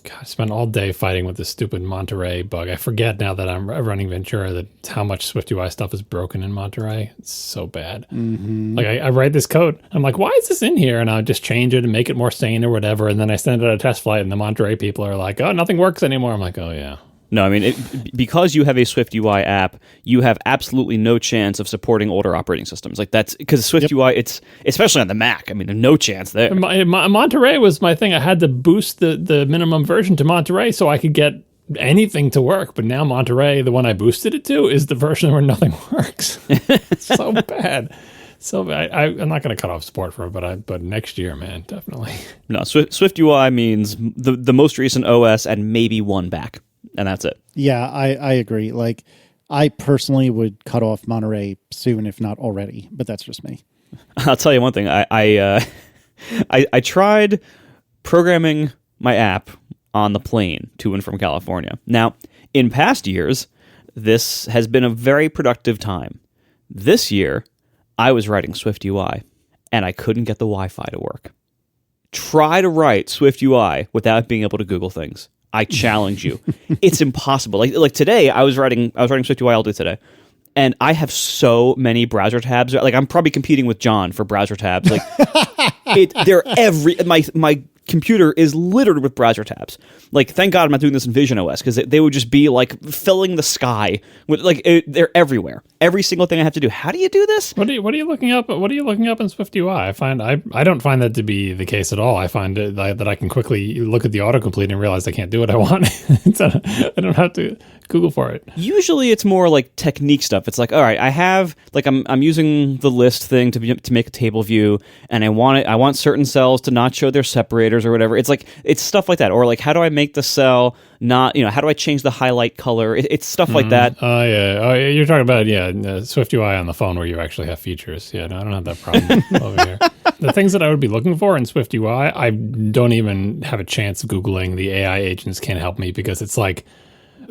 God, I spent all day fighting with this stupid Monterey bug. I forget now that I'm running Ventura that how much SwiftUI stuff is broken in Monterey. It's so bad. Mm-hmm. Like I write this code. I'm like, why is this in here? And I'll just change it and make it more sane or whatever. And then I send it on a test flight and the Monterey people are like, oh, nothing works anymore. I'm like, oh, yeah. No, I mean, because you have a SwiftUI app, you have absolutely no chance of supporting older operating systems. Like that's because SwiftUI, it's especially on the Mac. I mean, there's no chance there. Monterey was my thing. I had to boost the minimum version to Monterey so I could get anything to work. But now Monterey, the one I boosted it to, is the version where nothing works. It's so bad. So bad. I'm not going to cut off support for it, but next year, man, definitely. No, SwiftUI means the most recent OS and maybe one back. And that's it. Yeah, I agree. Like, I personally would cut off Monterey soon, if not already. But that's just me. I'll tell you one thing. I tried programming my app on the plane to and from California. Now, in past years, this has been a very productive time. This year, I was writing SwiftUI, and I couldn't get the Wi-Fi to work. Try to write SwiftUI without being able to Google things. I challenge you. It's impossible. Like today, I was writing SwiftUI all day today, and I have so many browser tabs. Like I'm probably competing with John for browser tabs. Like they're my computer is littered with browser tabs. Like, thank God I'm not doing this in visionOS, because they would just be like filling the sky with they're everywhere. Every single thing I have to do. How do you do this? What are you looking up? What are you looking up in SwiftUI? I don't find that to be the case at all. I find that I can quickly look at the autocomplete and realize I can't do what I want. I don't have to Google for it. Usually it's more like technique stuff. It's like, all right, I have I'm using the list thing to make a table view, and I want certain cells to not show their separators or whatever. It's stuff like that. Or like, how do I make the cell not, how do I change the highlight color? It's stuff like that. Oh, yeah. Oh, you're talking about, SwiftUI on the phone where you actually have features. Yeah, no, I don't have that problem over here. The things that I would be looking for in SwiftUI, I don't even have a chance of Googling. The AI agents can't help me because it's like,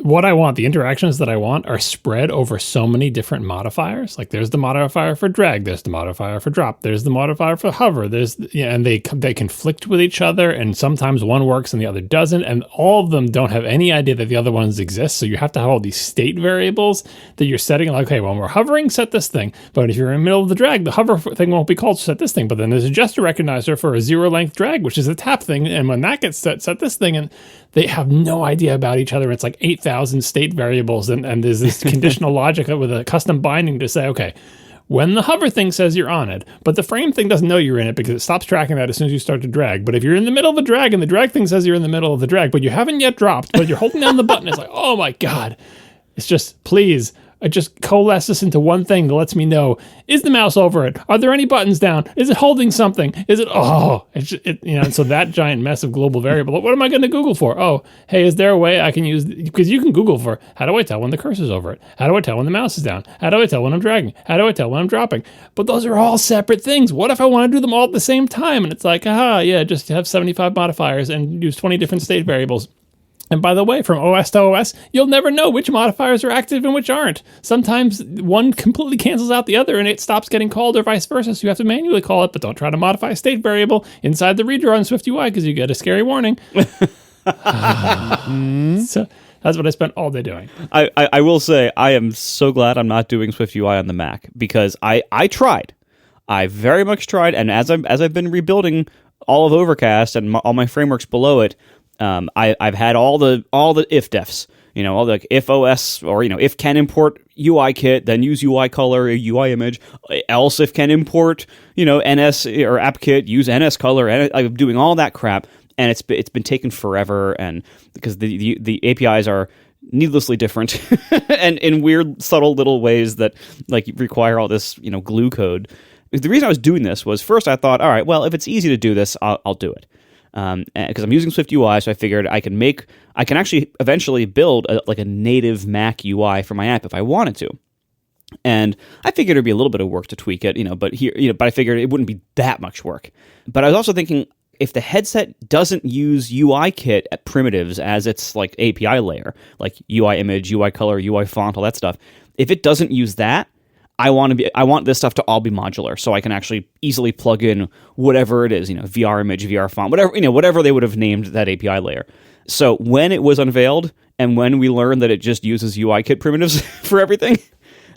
what I want, the interactions that I want are spread over so many different modifiers. Like there's the modifier for drag, there's the modifier for drop, there's the modifier for hover, and they conflict with each other, and sometimes one works and the other doesn't, and all of them don't have any idea that the other ones exist. So you have to have all these state variables that you're setting, like, okay, when we're hovering, set this thing. But if you're in the middle of the drag, the hover thing won't be called, set this thing. But then there's a gesture recognizer for a zero length drag, which is a tap thing, and when that gets set this thing, and they have no idea about each other. It's like 8,000 state variables, and there's this conditional logic with a custom binding to say, okay, when the hover thing says you're on it, but the frame thing doesn't know you're in it because it stops tracking that as soon as you start to drag. But if you're in the middle of the drag and the drag thing says you're in the middle of the drag, but you haven't yet dropped, but you're holding down the button, it's like, oh my God. It's just, please, I just coalesce this into one thing that lets me know, is the mouse over it? Are there any buttons down? Is it holding something? Is it, and so that giant mess of global variable, what am I going to Google for? Oh, hey, is there a way I can use, because you can Google for, how do I tell when the cursor's over it? How do I tell when the mouse is down? How do I tell when I'm dragging? How do I tell when I'm dropping? But those are all separate things. What if I want to do them all at the same time? And it's like, just have 75 modifiers and use 20 different state variables. And by the way, from OS to OS, you'll never know which modifiers are active and which aren't. Sometimes one completely cancels out the other and it stops getting called, or vice versa, so you have to manually call it, but don't try to modify a state variable inside the redraw in SwiftUI because you get a scary warning. So that's what I spent all day doing. I will say, I am so glad I'm not doing SwiftUI on the Mac, because I tried. I very much tried, and as I've been rebuilding all of Overcast and all my frameworks below it, I've had all the if defs, all the if OS, or if can import UI kit, then use UI color, UI image, else if can import NS or app kit, use NS color, and I'm doing all that crap, and it's been taking forever, and because the APIs are needlessly different and in weird subtle little ways that like require all this glue code. The reason I was doing this was, first I thought, all right, well, if it's easy to do this, I'll do it. Because I'm using SwiftUI, so I figured I can actually eventually build a native Mac UI for my app if I wanted to. And I figured it'd be a little bit of work to tweak it, but I figured it wouldn't be that much work. But I was also thinking, if the headset doesn't use UIKit at primitives as its like API layer, like UI image, UI color, UI font, all that stuff, if it doesn't use that, I want this stuff to all be modular, so I can actually easily plug in whatever it is, VR image, VR font, whatever they would have named that API layer. So when it was unveiled and when we learned that it just uses UIKit primitives for everything,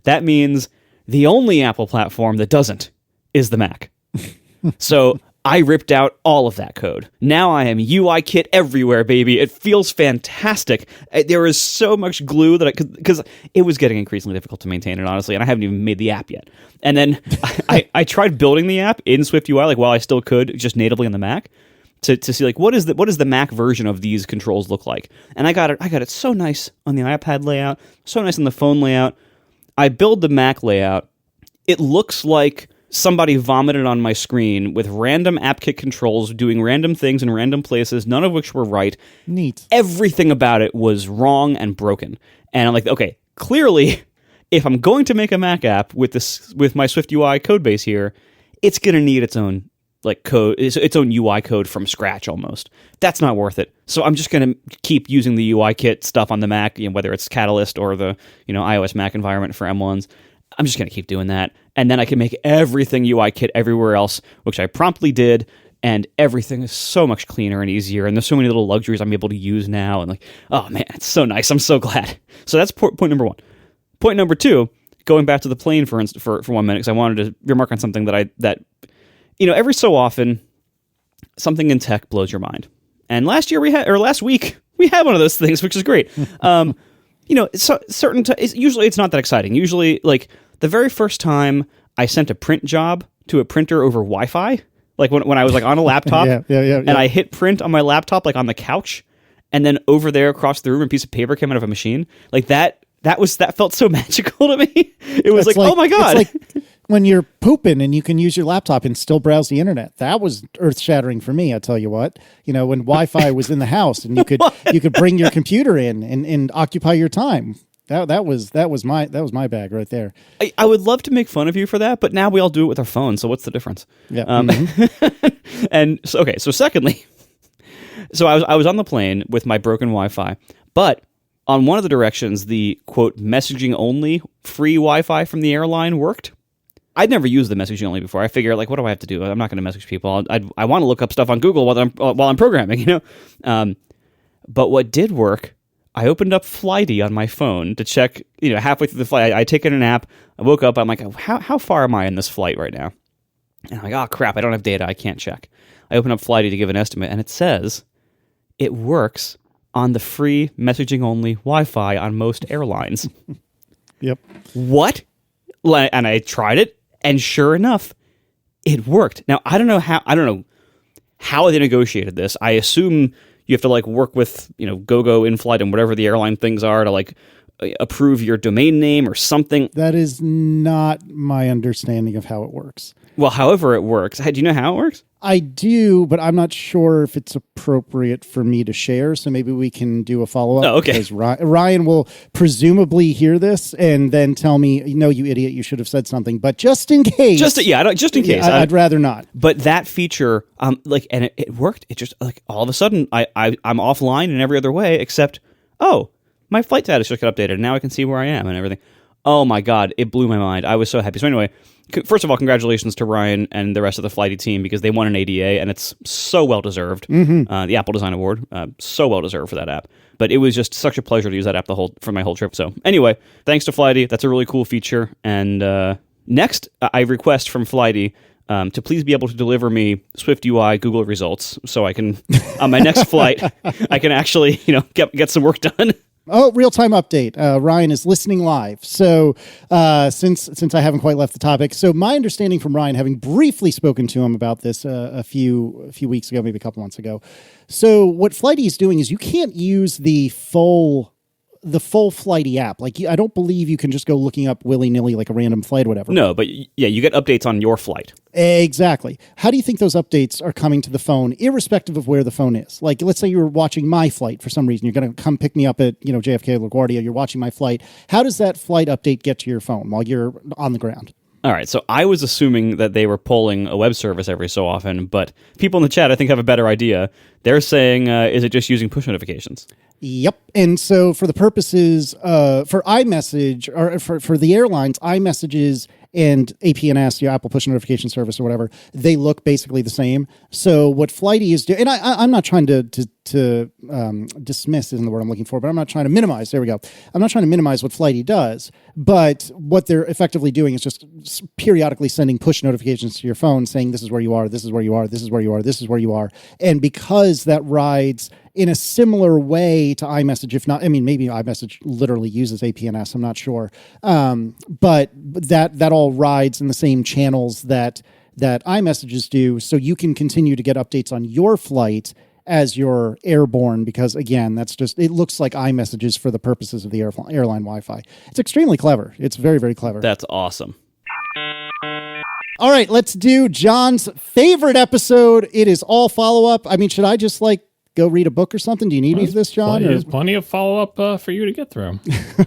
that means the only Apple platform that doesn't is the Mac. So I ripped out all of that code. Now I am UIKit everywhere, baby. It feels fantastic. There is so much glue that because it was getting increasingly difficult to maintain it, honestly, and I haven't even made the app yet. And then I tried building the app in SwiftUI, like while I still could, just natively on the Mac, to see like what does the Mac version of these controls look like. And I got it so nice on the iPad layout, so nice on the phone layout. I build the Mac layout. It looks like somebody vomited on my screen with random AppKit controls doing random things in random places, none of which were right. Neat. Everything about it was wrong and broken. And I'm like, okay, clearly, if I'm going to make a Mac app with my SwiftUI code base here, it's going to need its own like code, its own UI code from scratch almost. That's not worth it. So I'm just going to keep using the UIKit stuff on the Mac, whether it's Catalyst or the iOS Mac environment for M1s. I'm just going to keep doing that. And then I can make everything UIKit everywhere else, which I promptly did. And everything is so much cleaner and easier. And there's so many little luxuries I'm able to use now. And like, oh man, it's so nice. I'm so glad. So that's point number one. Point number two, going back to the plane for 1 minute, because I wanted to remark on something that every so often, something in tech blows your mind. And last week, we had one of those things, which is great. Usually it's not that exciting. Usually, like the very first time I sent a print job to a printer over Wi-Fi, like when I was like on a laptop, and I hit print on my laptop, like on the couch, and then over there across the room, a piece of paper came out of a machine. Like that felt so magical to me. It was like, oh my God. It's like when you're pooping and you can use your laptop and still browse the internet. That was earth-shattering for me, I tell you what. When Wi-Fi was in the house and you could bring your computer in and occupy your time. That was my bag right there. I would love to make fun of you for that, but now we all do it with our phones, so what's the difference? Yeah. And so secondly, so I was on the plane with my broken Wi-Fi, but on one of the directions, the quote messaging only free Wi-Fi from the airline worked. I'd never used the messaging only before. I figured, like, what do I have to do? I'm not going to message people. I want to look up stuff on Google while I'm programming, But what did work, I opened up Flighty on my phone to check, halfway through the flight. I take in an app. I woke up. I'm like, how far am I in this flight right now? And I'm like, oh, crap, I don't have data. I can't check. I open up Flighty to give an estimate, and it says it works on the free messaging-only Wi-Fi on most airlines. Yep. What? And I tried it, and sure enough, it worked. Now, I don't know how they negotiated this. I assume you have to like work with GoGo, in-flight, and whatever the airline things are to like approve your domain name or something. That is not my understanding of how it works. Well, however it works. Do you know how it works? I do, but I'm not sure if it's appropriate for me to share, so maybe we can do a follow-up. Oh, okay. Because Ryan will presumably hear this and then tell me, no, you idiot, you should have said something. But just in case. Just in case. I'd rather not. But that feature, and it worked. It just, like, all of a sudden, I'm offline in every other way except, my flight status just got updated, and now I can see where I am and everything. Oh, my God. It blew my mind. I was so happy. So anyway, first of all, congratulations to Ryan and the rest of the Flighty team because they won an ADA, and it's so well-deserved. Mm-hmm. The Apple Design Award, so well-deserved for that app. But it was just such a pleasure to use that app for my whole trip. So anyway, thanks to Flighty. That's a really cool feature. And next, I request from Flighty to please be able to deliver me SwiftUI Google results so I can, on my next flight, I can actually get some work done. Oh, real-time update. Ryan is listening live. So since I haven't quite left the topic, so my understanding from Ryan, having briefly spoken to him about this a few weeks ago, maybe a couple months ago. So what Flighty is doing is you can't use the full Flighty app. Like, I don't believe you can just go looking up willy-nilly like a random flight or whatever. No, but yeah, you get updates on your flight. Exactly. How do you think those updates are coming to the phone, irrespective of where the phone is? Like, let's say you were watching my flight for some reason. You're going to come pick me up at, JFK LaGuardia. You're watching my flight. How does that flight update get to your phone while you're on the ground? All right, so I was assuming that they were polling a web service every so often, but people in the chat, I think, have a better idea. They're saying, is it just using push notifications? Yep. And so for the purposes for iMessage, or for the airlines, iMessages and APNS, your Apple Push Notification Service or whatever, they look basically the same. So what Flighty is doing, and I'm not trying to dismiss isn't the word I'm looking for, but I'm not trying to minimize. There we go. I'm not trying to minimize what Flighty does, but what they're effectively doing is just periodically sending push notifications to your phone saying, this is where you are, this is where you are, this is where you are, this is where you are. And because that rides in a similar way to iMessage, if not, I mean, maybe iMessage literally uses APNS, I'm not sure. But that all rides in the same channels that iMessages do, so you can continue to get updates on your flight as you're airborne, because again, it looks like iMessages for the purposes of the airline Wi-Fi. It's extremely clever. It's very, very clever. That's awesome. All right, let's do John's favorite episode. It is all follow-up. I mean, should I just go read a book or something? Do you need me for this, John? There's plenty of follow-up for you to get through.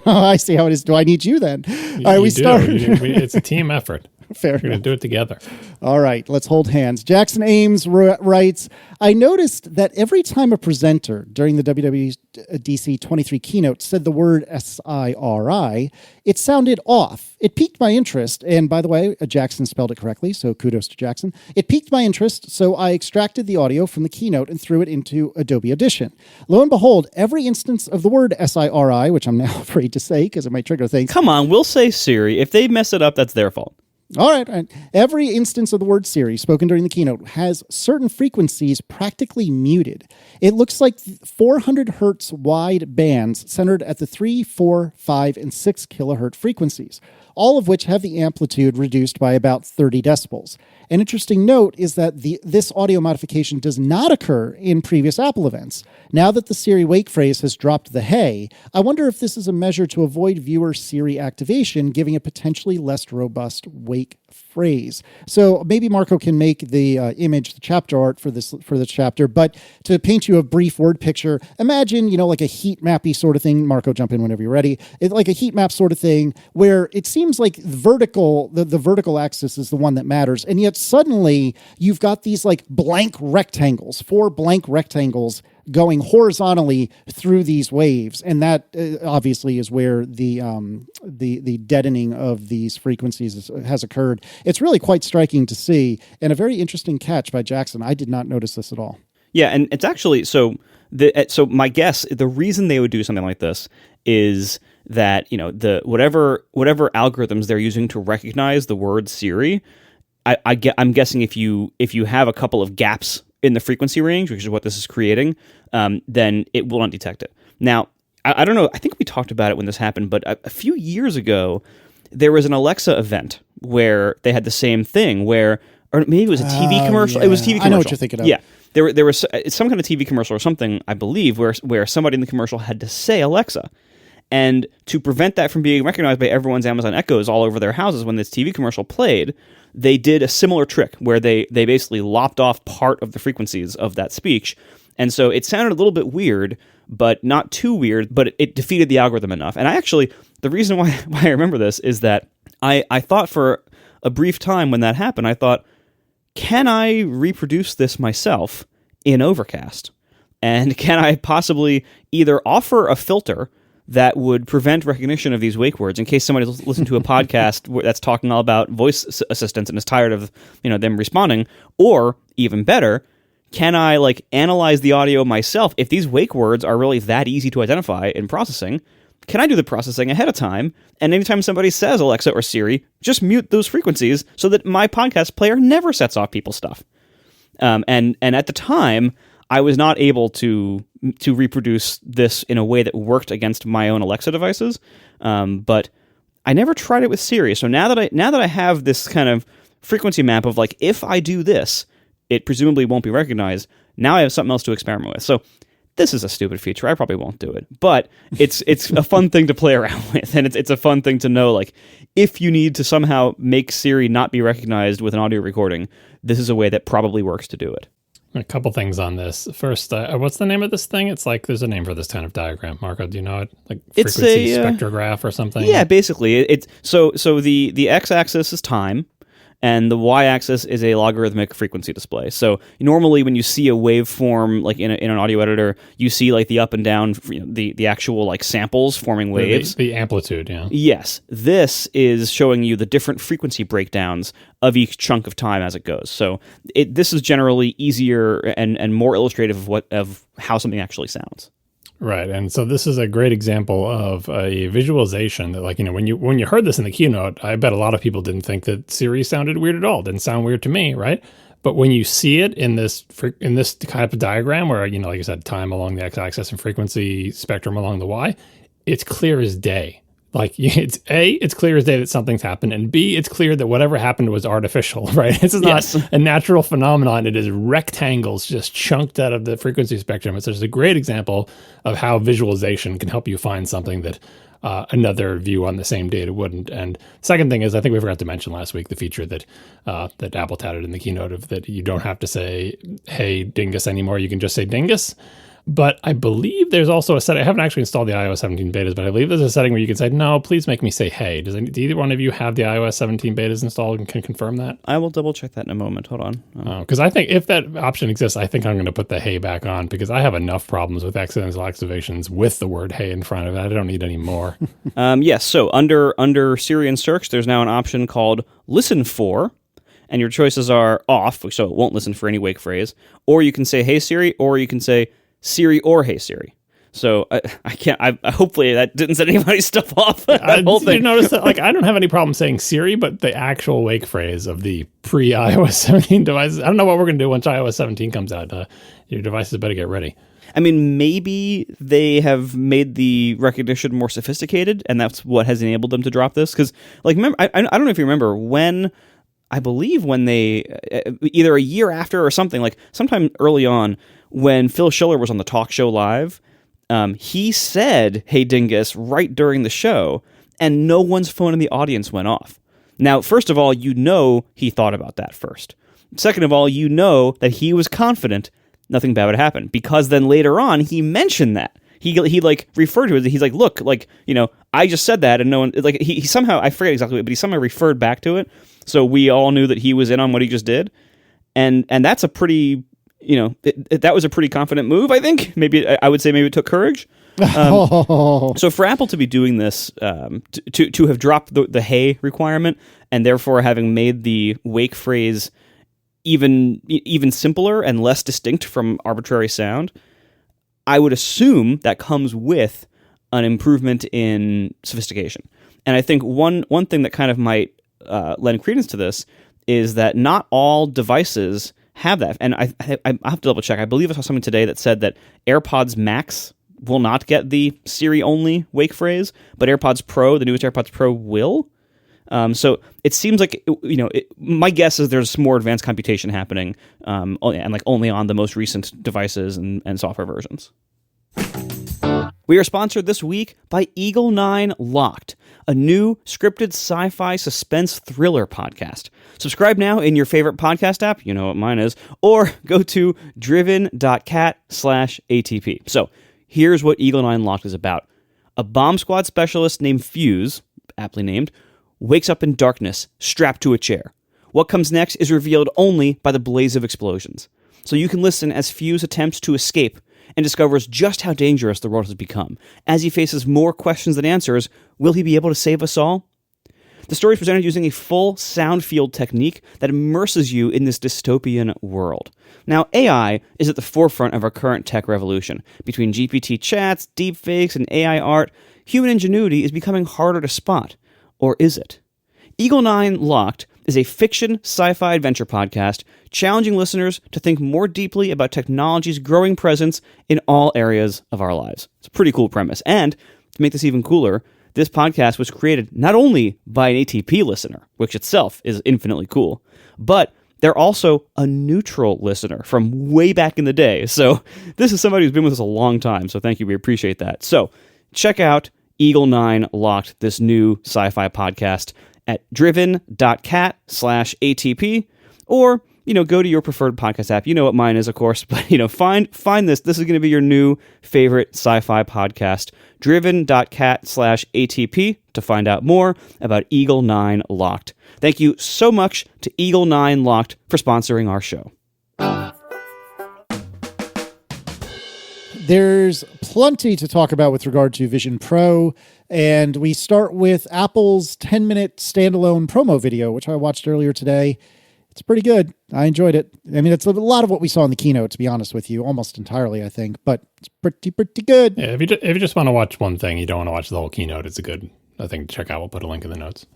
Oh, I see how it is. Do I need you then? All right, we start. It's a team effort. Fair. We're going to do it together. All right, let's hold hands. Jackson Ames writes, I noticed that every time a presenter during the WWDC 23 keynote said the word SIRI, it sounded off. It piqued my interest. And by the way, Jackson spelled it correctly, so kudos to Jackson. It piqued my interest, so I extracted the audio from the keynote and threw it into Adobe Audition. Lo and behold, every instance of the word SIRI, which I'm now afraid to say because it might trigger things. Come on, we'll say Siri. If they mess it up, that's their fault. All right. Every instance of the word Siri spoken during the keynote has certain frequencies practically muted. It looks like 400 hertz wide bands centered at the 3, 4, 5, and 6 kilohertz frequencies, all of which have the amplitude reduced by about 30 decibels. An interesting note is that this audio modification does not occur in previous Apple events. Now that the Siri wake phrase has dropped the hey, I wonder if this is a measure to avoid viewer Siri activation, giving a potentially less robust wake phrase. So maybe Marco can make the image, the chapter art for this chapter, but to paint you a brief word picture, imagine, like a heat mappy sort of thing. Marco, jump in whenever you're ready. It's like a heat map sort of thing where it seems like the vertical axis is the one that matters. And yet suddenly you've got these blank rectangles, 4 blank rectangles going horizontally through these waves, and that obviously is where the deadening of these frequencies has occurred. It's really quite striking to see, and a very interesting catch by Jackson. I did not notice this at all. Yeah, and it's actually so my guess, the reason they would do something like this is that the whatever algorithms they're using to recognize the word Siri. I'm guessing if you have a couple of gaps in the frequency range, which is what this is creating, then it will not detect it. Now, I don't know, I think we talked about it when this happened, but a few years ago, there was an Alexa event where they had the same thing, or maybe it was a TV commercial. Yeah. It was a TV commercial. I know what you're thinking of. Yeah. There was some kind of TV commercial or something, I believe, where somebody in the commercial had to say Alexa. And to prevent that from being recognized by everyone's Amazon Echoes all over their houses when this TV commercial played, they did a similar trick where they basically lopped off part of the frequencies of that speech. And so it sounded a little bit weird, but not too weird, but it defeated the algorithm enough. And the reason why I remember this is that I thought for a brief time when that happened, I thought, can I reproduce this myself in Overcast? And can I possibly either offer a filter that would prevent recognition of these wake words in case somebody's listened to a podcast that's talking all about voice assistants and is tired of them responding, or even better, can I analyze the audio myself? If these wake words are really that easy to identify in processing, can I do the processing ahead of time? And anytime somebody says Alexa or Siri, just mute those frequencies so that my podcast player never sets off people's stuff. And at the time, I was not able to reproduce this in a way that worked against my own Alexa devices, but I never tried it with Siri. So now that I have this kind of frequency map of if I do this, it presumably won't be recognized. Now I have something else to experiment with. So this is a stupid feature. I probably won't do it, but it's a fun thing to play around with, and it's a fun thing to know. If you need to somehow make Siri not be recognized with an audio recording, this is a way that probably works to do it. A couple things on this. First, what's the name of this thing? It's there's a name for this kind of diagram. Marco, do you know it? Frequency spectrograph or something? Yeah, basically. So the x-axis is time, and the y-axis is a logarithmic frequency display. So normally when you see a waveform like in an audio editor, you see like the up and down, the actual like samples forming waves. The amplitude, yeah. Yes. This is showing you the different frequency breakdowns of each chunk of time as it goes. So this is generally easier and more illustrative of how something actually sounds. Right, and so this is a great example of a visualization that, like, when you heard this in the keynote, I bet a lot of people didn't think that Siri sounded weird at all. It didn't sound weird to me, right? But when you see it in this kind of diagram where, like you said, time along the x-axis and frequency spectrum along the y, it's clear as day. Like, it's A, it's clear as day that something's happened, and B, it's clear that whatever happened was artificial, right? This is not a natural phenomenon. It is rectangles just chunked out of the frequency spectrum. It's just a great example of how visualization can help you find something that another view on the same data wouldn't. And second thing is, I think we forgot to mention last week the feature that Apple touted in the keynote of that you don't have to say, hey, dingus anymore. You can just say dingus. But I believe there's also a setting. I haven't actually installed the iOS 17 betas, but I believe there's a setting where you can say, no, please make me say hey. Do either one of you have the iOS 17 betas installed and can confirm that? I will double check that in a moment. Hold on. Because I think if that option exists, I think I'm going to put the hey back on because I have enough problems with accidental activations with the word hey in front of it. I don't need any more. Yes. So under Siri and search, there's now an option called listen for. And your choices are off, so it won't listen for any wake phrase. Or you can say hey Siri, or you can say Siri or Hey Siri. So I can't. Hopefully that didn't set anybody's stuff off. Did you notice that? Like, I don't have any problem saying Siri, but the actual wake phrase of the pre-iOS 17 devices. I don't know what we're going to do once iOS 17 comes out. Your devices better get ready. I mean, maybe they have made the recognition more sophisticated, and that's what has enabled them to drop this. Because, like, remember, I don't know if you remember when. I believe when they either a year after or something, like sometime early on, when Phil Schiller was on the talk show live, he said, hey, dingus, right during the show, and no one's phone in the audience went off. Now, first of all, he thought about that first. Second of all, that he was confident nothing bad would happen, because then later on, he mentioned that. He like referred to it. He's like, look, like, I just said that, and no one, like, he somehow, I forget exactly what, but he somehow referred back to it. So we all knew that he was in on what he just did. And that's a pretty, that was a pretty confident move, I think. Maybe I would say it took courage. So for Apple to be doing this, to have dropped the hey requirement, and therefore having made the wake phrase even simpler and less distinct from arbitrary sound, I would assume that comes with an improvement in sophistication. And I think one thing that kind of might lend credence to this is that not all devices have that. And I have to double check. I believe I saw something today that said that AirPods Max will not get the Siri-only wake phrase, but AirPods Pro, the newest AirPods Pro, will. So it seems like, my guess is there's more advanced computation happening, and like only on the most recent devices and software versions. We are sponsored this week by Eagle 9 Locked, a new scripted sci-fi suspense thriller podcast. Subscribe now in your favorite podcast app, you know what mine is, or go to driven.cat/ATP. So here's what Eagle 9 Locked is about. A bomb squad specialist named Fuse, aptly named, wakes up in darkness, strapped to a chair. What comes next is revealed only by the blaze of explosions. So you can listen as Fuse attempts to escape and discovers just how dangerous the world has become. As he faces more questions than answers, will he be able to save us all? The story is presented using a full sound field technique that immerses you in this dystopian world. Now, AI is at the forefront of our current tech revolution. Between GPT chats, deepfakes, and AI art, human ingenuity is becoming harder to spot. Or is it? Eagle 9 Locked is a fiction sci-fi adventure podcast challenging listeners to think more deeply about technology's growing presence in all areas of our lives. It's a pretty cool premise. And to make this even cooler, this podcast was created not only by an ATP listener, which itself is infinitely cool, but they're also a neutral listener from way back in the day. So this is somebody who's been with us a long time. So thank you. We appreciate that. So check out Eagle 9 Locked, this new sci-fi podcast, at driven.cat/ATP, or go to your preferred podcast app. You know what mine is, of course, but find this. This is going to be your new favorite sci-fi podcast, driven.cat/ATP, to find out more about Eagle 9 Locked. Thank you so much to Eagle 9 Locked for sponsoring our show. There's plenty to talk about with regard to Vision Pro, and we start with Apple's 10-minute standalone promo video, which I watched earlier today. It's pretty good. I enjoyed it. I mean, it's a lot of what we saw in the keynote, to be honest with you, almost entirely, I think, but it's pretty good. Yeah, if you just want to watch one thing, you don't want to watch the whole keynote, it's a good thing to check out. We'll put a link in the notes.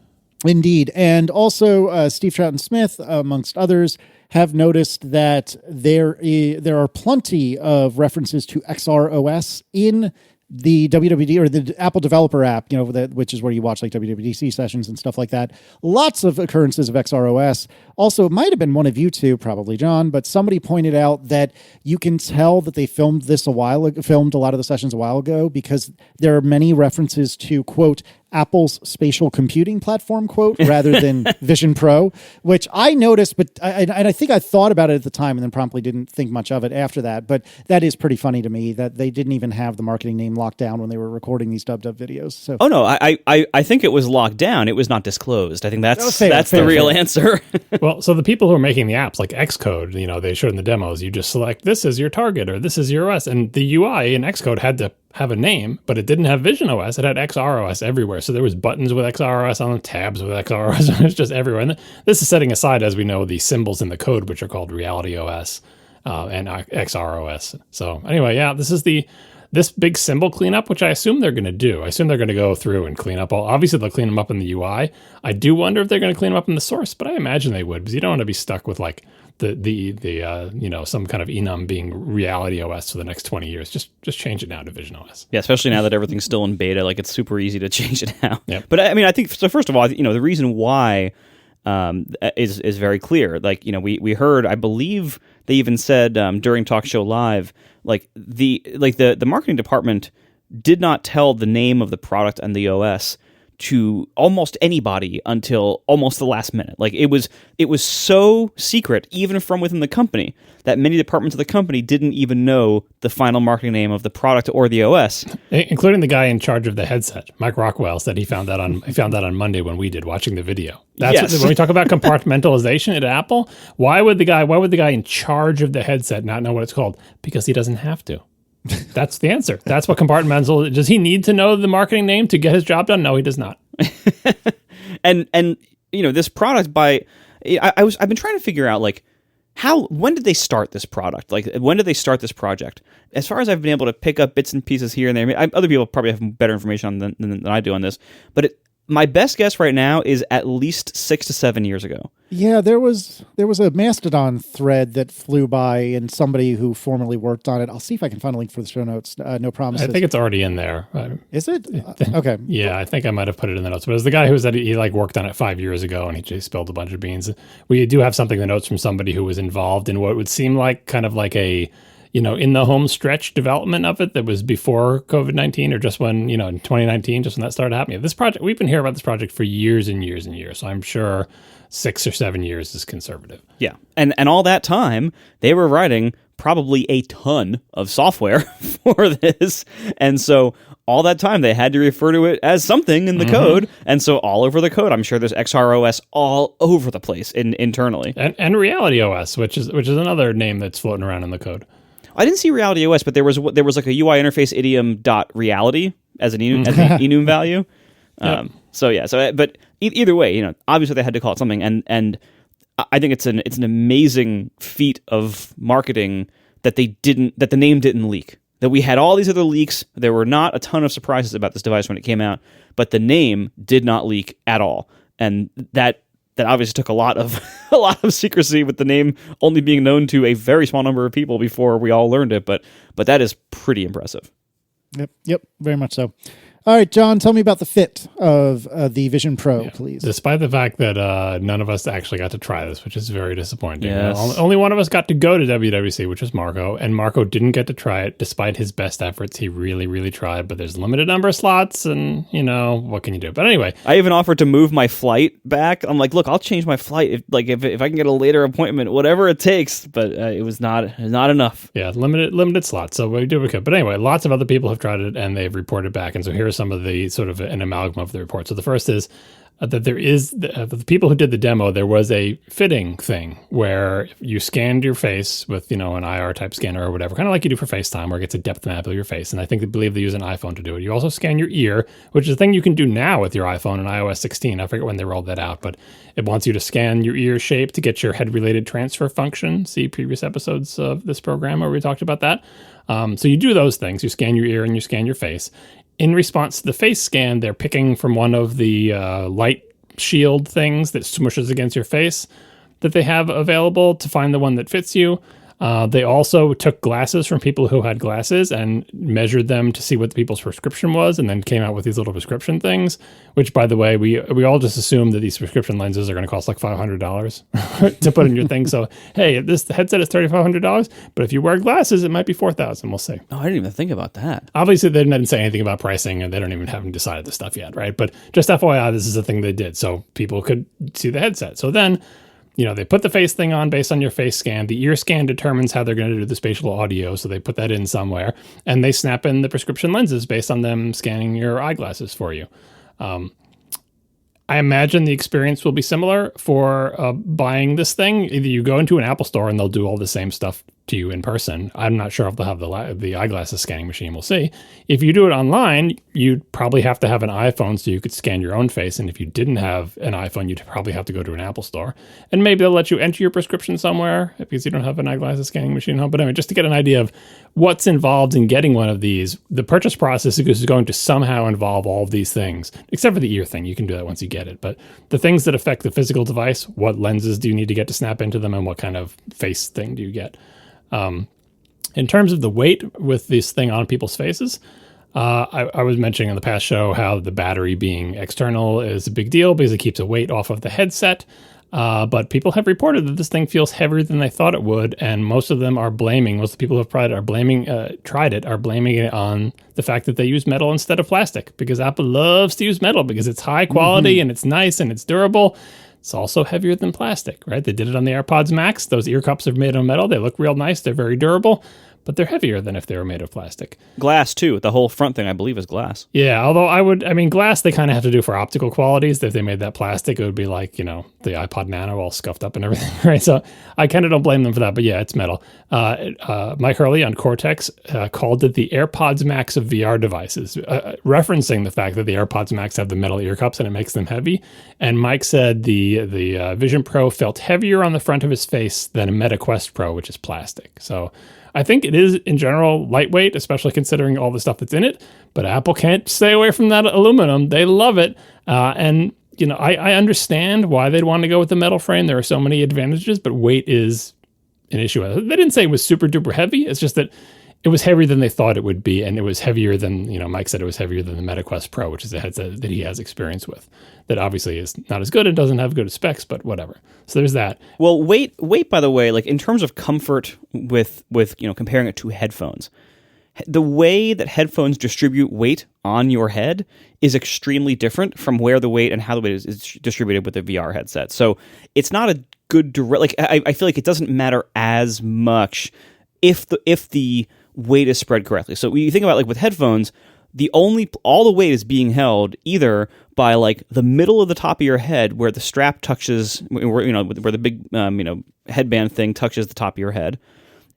Indeed. And also, Steve Troughton-Smith, amongst others, have noticed that there are plenty of references to XROS in the WWD or the Apple developer app, which is where you watch like WWDC sessions and stuff like that. Lots of occurrences of XROS. Also, it might have been one of you two, probably John, but somebody pointed out that you can tell that they filmed a lot of the sessions a while ago, because there are many references to, quote, Apple's spatial computing platform, quote, rather than Vision Pro, which I noticed, but I think I thought about it at the time and then promptly didn't think much of it after that. But that is pretty funny to me that they didn't even have the marketing name locked down when they were recording these dub videos. So, oh no, I think it was locked down. It was not disclosed. I think that's the real answer. Well, so the people who are making the apps, like Xcode, they showed in the demos, you just select this is your target or this is your OS, and the UI in Xcode had to have a name, but it didn't have visionOS. It had XROS everywhere. So there was buttons with XROS on them, tabs with XROS. It was just everywhere. And this is setting aside, as we know, the symbols in the code, which are called RealityOS and XROS. So anyway, yeah, this is this big symbol cleanup, which I assume they're going to do. I assume they're going to go through and clean up obviously they'll clean them up in the UI. I do wonder if they're going to clean them up in the source, but I imagine they would, because you don't want to be stuck with like the some kind of enum being RealityOS for the next 20 years. Just change it now to visionOS. Yeah, especially now that everything's still in beta, like it's super easy to change it now. Yep. But I mean, I think so. First of all, the reason why is very clear. Like, we heard, I believe they even said during Talk Show Live, like the marketing department did not tell the name of the product and the OS to almost anybody until almost the last minute. Like it was so secret, even from within the company, that many departments of the company didn't even know the final marketing name of the product or the OS, including the guy in charge of the headset. Mike Rockwell said he found that on Monday when we did watching the video. That's when we talk about compartmentalization at Apple. Why would the guy in charge of the headset not know what it's called? Because he doesn't have to. That's the answer. That's what compartmental. Does he need to know the marketing name to get his job done? No, he does not. and this product I've been trying to figure out like when did they start this product? Like when did they start this project? As far as I've been able to pick up bits and pieces here and there, other people probably have better information than I do on this, but my best guess right now is at least 6 to 7 years ago. Yeah, there was a Mastodon thread that flew by, and somebody who formerly worked on it. I'll see if I can find a link for the show notes. No promises. I think it's already in there. Is it? Okay. Yeah, I think I might have put it in the notes. But it was the guy who said he worked on it 5 years ago, and he just spilled a bunch of beans. We do have something in the notes from somebody who was involved in what would seem like kind of like a in the home stretch development of it that was before COVID-19, or just when, in 2019, just when that started happening. This project, we've been hearing about this project for years and years and years. So I'm sure 6 or 7 years is conservative. Yeah. And all that time, they were writing probably a ton of software for this. And so all that time, they had to refer to it as something in the code. And so all over the code, I'm sure there's XROS all over the place internally. And RealityOS, which is another name that's floating around in the code. I didn't see RealityOS, but there was like a UI interface idiom.reality as an enum value. Yep. But either way, obviously they had to call it something, and I think it's an amazing feat of marketing that the name didn't leak. That we had all these other leaks. There were not a ton of surprises about this device when it came out, but the name did not leak at all, and that obviously took a lot of secrecy, with the name only being known to a very small number of people before we all learned it. But that is pretty impressive. Yep, very much so. All right, John, tell me about the fit of the Vision Pro, please. Despite the fact that none of us actually got to try this, which is very disappointing. Yes. Only one of us got to go to WWC, which was Marco, and Marco didn't get to try it despite his best efforts. He really, really tried, but there's a limited number of slots, and, what can you do? But anyway. I even offered to move my flight back. I'm like, look, I'll change my flight if I can get a later appointment, whatever it takes, but it was not enough. Yeah, limited slots, so we did what we could. But anyway, lots of other people have tried it, and they've reported back, and so here are some of the sort of an amalgam of the report. So the first is that there is, the people who did the demo, there was a fitting thing where you scanned your face with, an IR type scanner or whatever, kind of like you do for FaceTime, where it gets a depth map of your face. And I believe they use an iPhone to do it. You also scan your ear, which is a thing you can do now with your iPhone and iOS 16. I forget when they rolled that out, but it wants you to scan your ear shape to get your head-related transfer function. See previous episodes of this program where we talked about that. So you do those things. You scan your ear and you scan your face. In response to the face scan, they're picking from one of the light shield things that smushes against your face that they have available to find the one that fits you. They also took glasses from people who had glasses and measured them to see what the people's prescription was, and then came out with these little prescription things, which, by the way, we all just assume that these prescription lenses are going to cost like $500 to put in your thing. So, hey, the headset is $3,500, but if you wear glasses, it might be $4,000. We'll see. Oh, I didn't even think about that. Obviously, they didn't say anything about pricing, and they haven't decided the stuff yet, right? But just FYI, this is a thing they did, so people could see the headset. So then, they put the face thing on based on your face scan. The ear scan determines how they're going to do the spatial audio, so they put that in somewhere. And they snap in the prescription lenses based on them scanning your eyeglasses for you. I imagine the experience will be similar for buying this thing. Either you go into an Apple store and they'll do all the same stuff to you in person. I'm not sure if they'll have the eyeglasses scanning machine. We'll see. If you do it online, you'd probably have to have an iPhone so you could scan your own face. And if you didn't have an iPhone, you'd probably have to go to an Apple store. And maybe they'll let you enter your prescription somewhere because you don't have an eyeglasses scanning machine home. But anyway, just to get an idea of what's involved in getting one of these, the purchase process is going to somehow involve all of these things, except for the ear thing. You can do that once you get it. But the things that affect the physical device, what lenses do you need to get to snap into them, and what kind of face thing do you get? In terms of the weight with this thing on people's faces, I was mentioning in the past show how the battery being external is a big deal because it keeps a weight off of the headset. But people have reported that this thing feels heavier than they thought it would, and most of the people who have tried it are blaming it on the fact that they use metal instead of plastic, because Apple loves to use metal because it's high quality and it's nice and it's durable. It's also heavier than plastic, right? They did it on the AirPods Max. Those ear cups are made of metal. They look real nice. They're very durable, but they're heavier than if they were made of plastic. Glass, too. The whole front thing, I believe, is glass. Yeah, although glass they kind of have to do for optical qualities. If they made that plastic, it would be like, the iPod Nano all scuffed up and everything, right? So I kind of don't blame them for that, but yeah, it's metal. Mike Hurley on Cortex called it the AirPods Max of VR devices, referencing the fact that the AirPods Max have the metal ear cups and it makes them heavy. And Mike said the Vision Pro felt heavier on the front of his face than a Meta Quest Pro, which is plastic. So I think it is, in general, lightweight, especially considering all the stuff that's in it. But Apple can't stay away from that aluminum. They love it. And I understand why they'd want to go with the metal frame. There are so many advantages, but weight is an issue. They didn't say it was super duper heavy. It's just that it was heavier than they thought it would be. And it was heavier than, Mike said it was heavier than the Meta Quest Pro, which is a headset that he has experience with. That obviously is not as good and doesn't have good specs, but whatever. So there's that. Well, weight, by the way, like in terms of comfort with comparing it to headphones, the way that headphones distribute weight on your head is extremely different from where the weight and how the weight is distributed with a VR headset. So it's not a good direct. I feel like it doesn't matter as much if the weight is spread correctly. So when you think about with headphones, all the weight is being held either by the middle of the top of your head where the strap touches, where the big headband thing touches the top of your head,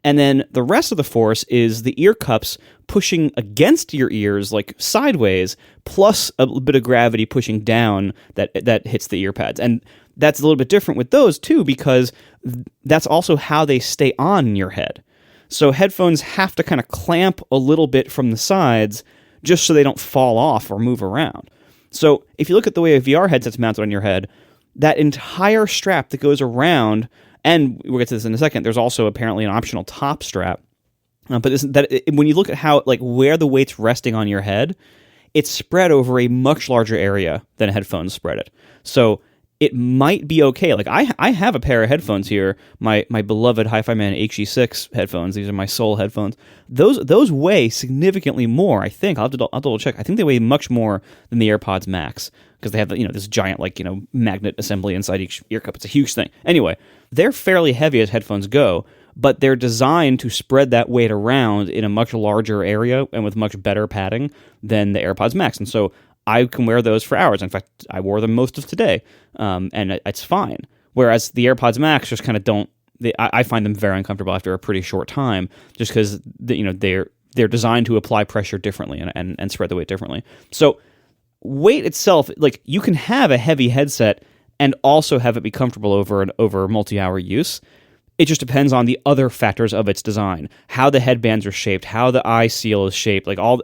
and then the rest of the force is the ear cups pushing against your ears sideways, plus a bit of gravity pushing down that hits the ear pads. And that's a little bit different with those too, because that's also how they stay on your head. So headphones have to kind of clamp a little bit from the sides just so they don't fall off or move around. So if you look at the way a VR headset's mounted on your head, that entire strap that goes around, and we'll get to this in a second, there's also apparently an optional top strap. But when you look at how where the weight's resting on your head, it's spread over a much larger area than headphones spread it. So it might be okay. Like I have a pair of headphones here, my beloved Hi-Fi Man HE6 headphones. These are my Soul headphones. Those weigh significantly more, I think. I'll double check. I think they weigh much more than the AirPods Max because they have this giant magnet assembly inside each ear cup. It's a huge thing. Anyway, they're fairly heavy as headphones go, but they're designed to spread that weight around in a much larger area and with much better padding than the AirPods Max. And so I can wear those for hours. In fact, I wore them most of today, and it's fine. Whereas the AirPods Max just kind of don't. I find them very uncomfortable after a pretty short time, just because they're designed to apply pressure differently and spread the weight differently. So weight itself, like you can have a heavy headset and also have it be comfortable over multi-hour use. It just depends on the other factors of its design, how the headbands are shaped, how the eye seal is shaped, like all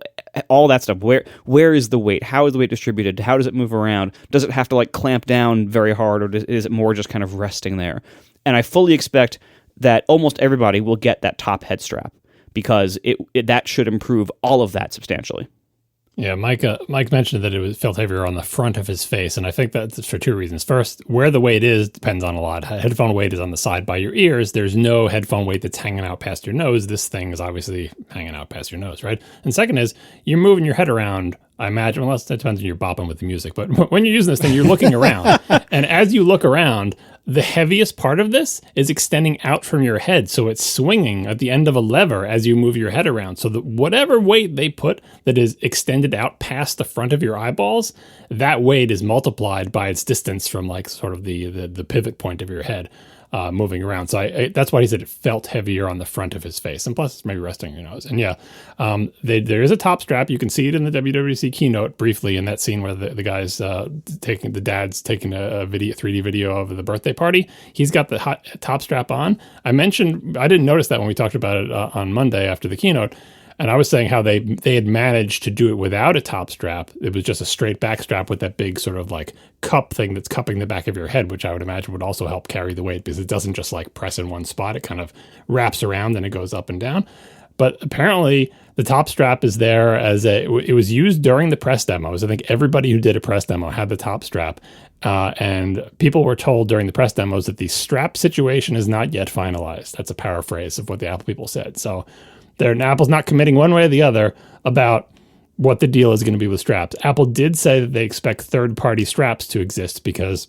that stuff. Where is the weight? How is the weight distributed? How does it move around? Does it have to clamp down very hard, or is it more just kind of resting there? And I fully expect that almost everybody will get that top head strap because that should improve all of that substantially. Yeah, Mike mentioned that it felt heavier on the front of his face, and I think that's for two reasons. First, where the weight is depends on a lot. Headphone weight is on the side by your ears. There's no headphone weight that's hanging out past your nose. This thing is obviously hanging out past your nose, right? And second is, you're moving your head around, I imagine, unless it depends when you're bopping with the music, but when you're using this thing, you're looking around. And as you look around, the heaviest part of this is extending out from your head. So it's swinging at the end of a lever as you move your head around. So that whatever weight they put that is extended out past the front of your eyeballs, that weight is multiplied by its distance from sort of the pivot point of your head. Moving around. So that's why he said it felt heavier on the front of his face. And plus, it's maybe resting on your nose. And yeah, there is a top strap. You can see it in the WWDC keynote briefly in that scene where the dad's taking a 3D video of the birthday party. He's got the top strap on. I didn't notice that when we talked about it on Monday after the keynote. And I was saying how they had managed to do it without a top strap. It was just a straight back strap with that big sort of cup thing that's cupping the back of your head, which I would imagine would also help carry the weight because it doesn't just press in one spot. It kind of wraps around and it goes up and down. But apparently the top strap is there it was used during the press demos. I think everybody who did a press demo had the top strap. And people were told during the press demos that the strap situation is not yet finalized. That's a paraphrase of what the Apple people said. So Apple's not committing one way or the other about what the deal is going to be with straps. Apple did say that they expect third-party straps to exist because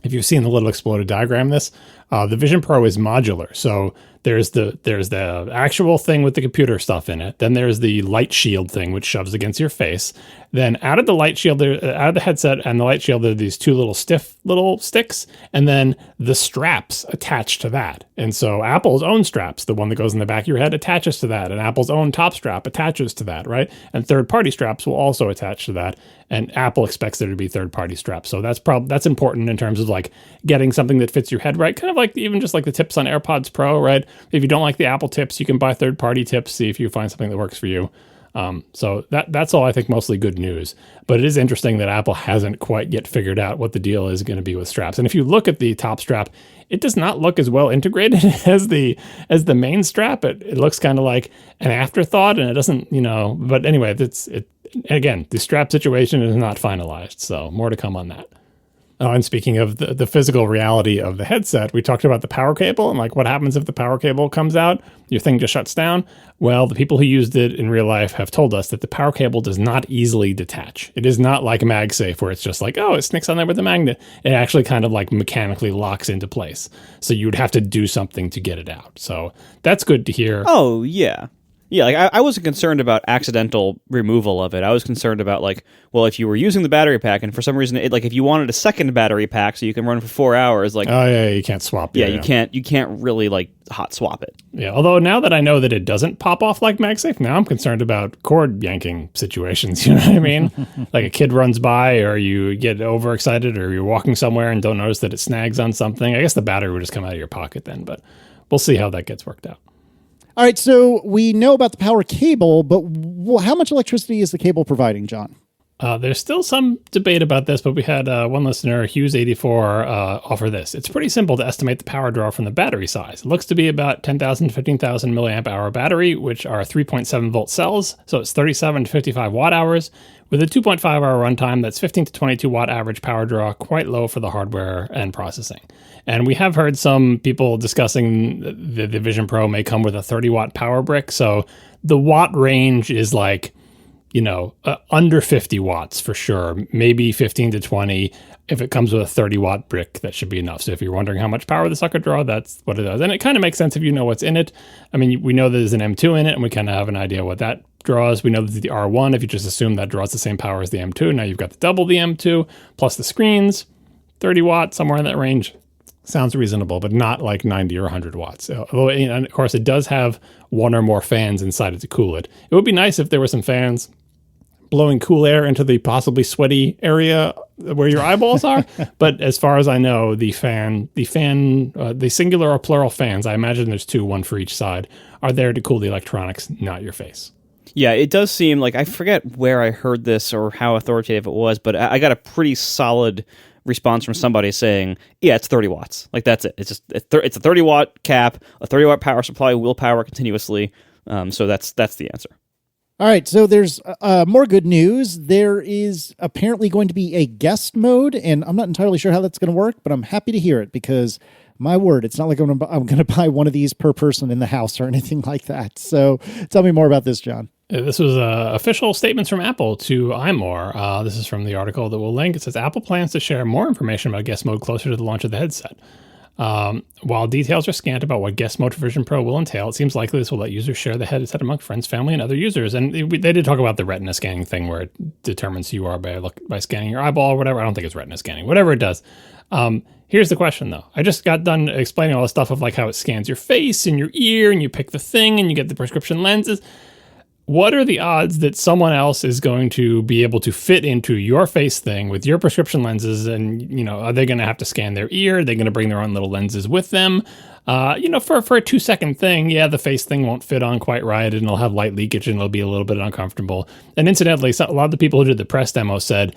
if you've seen the little exploded diagram the Vision Pro is modular. So there's the actual thing with the computer stuff in it. Then there's the light shield thing, which shoves against your face. Then out of the light shield, out of the headset and the light shield, there are these two little stiff little sticks, and then the straps attached to that. And so Apple's own straps, the one that goes in the back of your head, attaches to that, and Apple's own top strap attaches to that, right? And third-party straps will also attach to that. And Apple expects there to be third-party straps. So that's important in terms of getting something that fits your head right. Kind of even just the tips on AirPods Pro, right? If you don't like the Apple tips, you can buy third-party tips, see if you find something that works for you. So that's all I think mostly good news. But it is interesting that Apple hasn't quite yet figured out what the deal is going to be with straps. And if you look at the top strap, it does not look as well integrated as the main strap. It looks kind of like an afterthought, and it doesn't, but anyway, again, the strap situation is not finalized. So more to come on that. And speaking of the physical reality of the headset, we talked about the power cable and what happens if the power cable comes out, your thing just shuts down. Well, the people who used it in real life have told us that the power cable does not easily detach. It is not like MagSafe where it's just it sticks on there with a magnet. It actually kind of mechanically locks into place. So you would have to do something to get it out. So that's good to hear. Oh, yeah. Yeah, I wasn't concerned about accidental removal of it. I was concerned about if you were using the battery pack and for some reason, if you wanted a second battery pack so you can run for 4 hours, oh yeah, you can't swap. Yeah, you can't really hot swap it. Yeah, although now that I know that it doesn't pop off like MagSafe, now I'm concerned about cord yanking situations. You know what I mean? A kid runs by, or you get overexcited, or you're walking somewhere and don't notice that it snags on something. I guess the battery would just come out of your pocket then, but we'll see how that gets worked out. All right, so we know about the power cable, but how much electricity is the cable providing, John? There's still some debate about this, but we had one listener, Hughes84, offer this. It's pretty simple to estimate the power draw from the battery size. It looks to be about 10,000 to 15,000 milliamp hour battery, which are 3.7 volt cells, so it's 37 to 55 watt hours. With a 2.5 hour runtime, that's 15 to 22 watt average power draw, quite low for the hardware and processing. And we have heard some people discussing the Vision Pro may come with a 30 watt power brick, so the watt range is like, under 50 watts for sure, maybe 15 to 20. If it comes with a 30 watt brick, that should be enough. So if you're wondering how much power the sucker draw, that's what it does. And it kind of makes sense if you know what's in it. I mean, we know there's an M2 in it, and we kind of have an idea what that draws. We know that the R1, if you just assume that draws the same power as the M2, now you've got the double the M2, plus the screens, 30 watts, somewhere in that range. Sounds reasonable, but not like 90 or 100 watts. Although, and of course, it does have one or more fans inside it to cool it. It would be nice if there were some fans blowing cool air into the possibly sweaty area where your eyeballs are. But as far as I know, the singular or plural fans, I imagine there's two, one for each side, are there to cool the electronics, not your face. Yeah, it does seem like, I forget where I heard this or how authoritative it was, but I got a pretty solid response from somebody saying, yeah, it's 30 watts. Like, that's it. It's a 30 watt cap, a 30 watt power supply will power continuously. So that's the answer. All right, so there's more good news. There is apparently going to be a guest mode, and I'm not entirely sure how that's going to work, but I'm happy to hear it because, my word, it's not like I'm going to buy one of these per person in the house or anything like that. So tell me more about this, John. This was official statements from Apple to iMore. This is from the article that we'll link. It says, Apple plans to share more information about guest mode closer to the launch of the headset. While details are scant about what guest mode for Vision Pro will entail, it seems likely this will let users share the headset among friends, family, and other users. And they did talk about the retina scanning thing where it determines who you are by scanning your eyeball or whatever. I don't think it's retina scanning, whatever it does. Here's the question, though. I just got done explaining all the stuff of like how it scans your face and your ear, and you pick the thing, and you get the prescription lenses. What are the odds that someone else is going to be able to fit into your face thing with your prescription lenses? And, are they going to have to scan their ear? Are they going to bring their own little lenses with them? For a 2-second thing, yeah, the face thing won't fit on quite right, and it'll have light leakage, and it'll be a little bit uncomfortable. And incidentally, a lot of the people who did the press demo said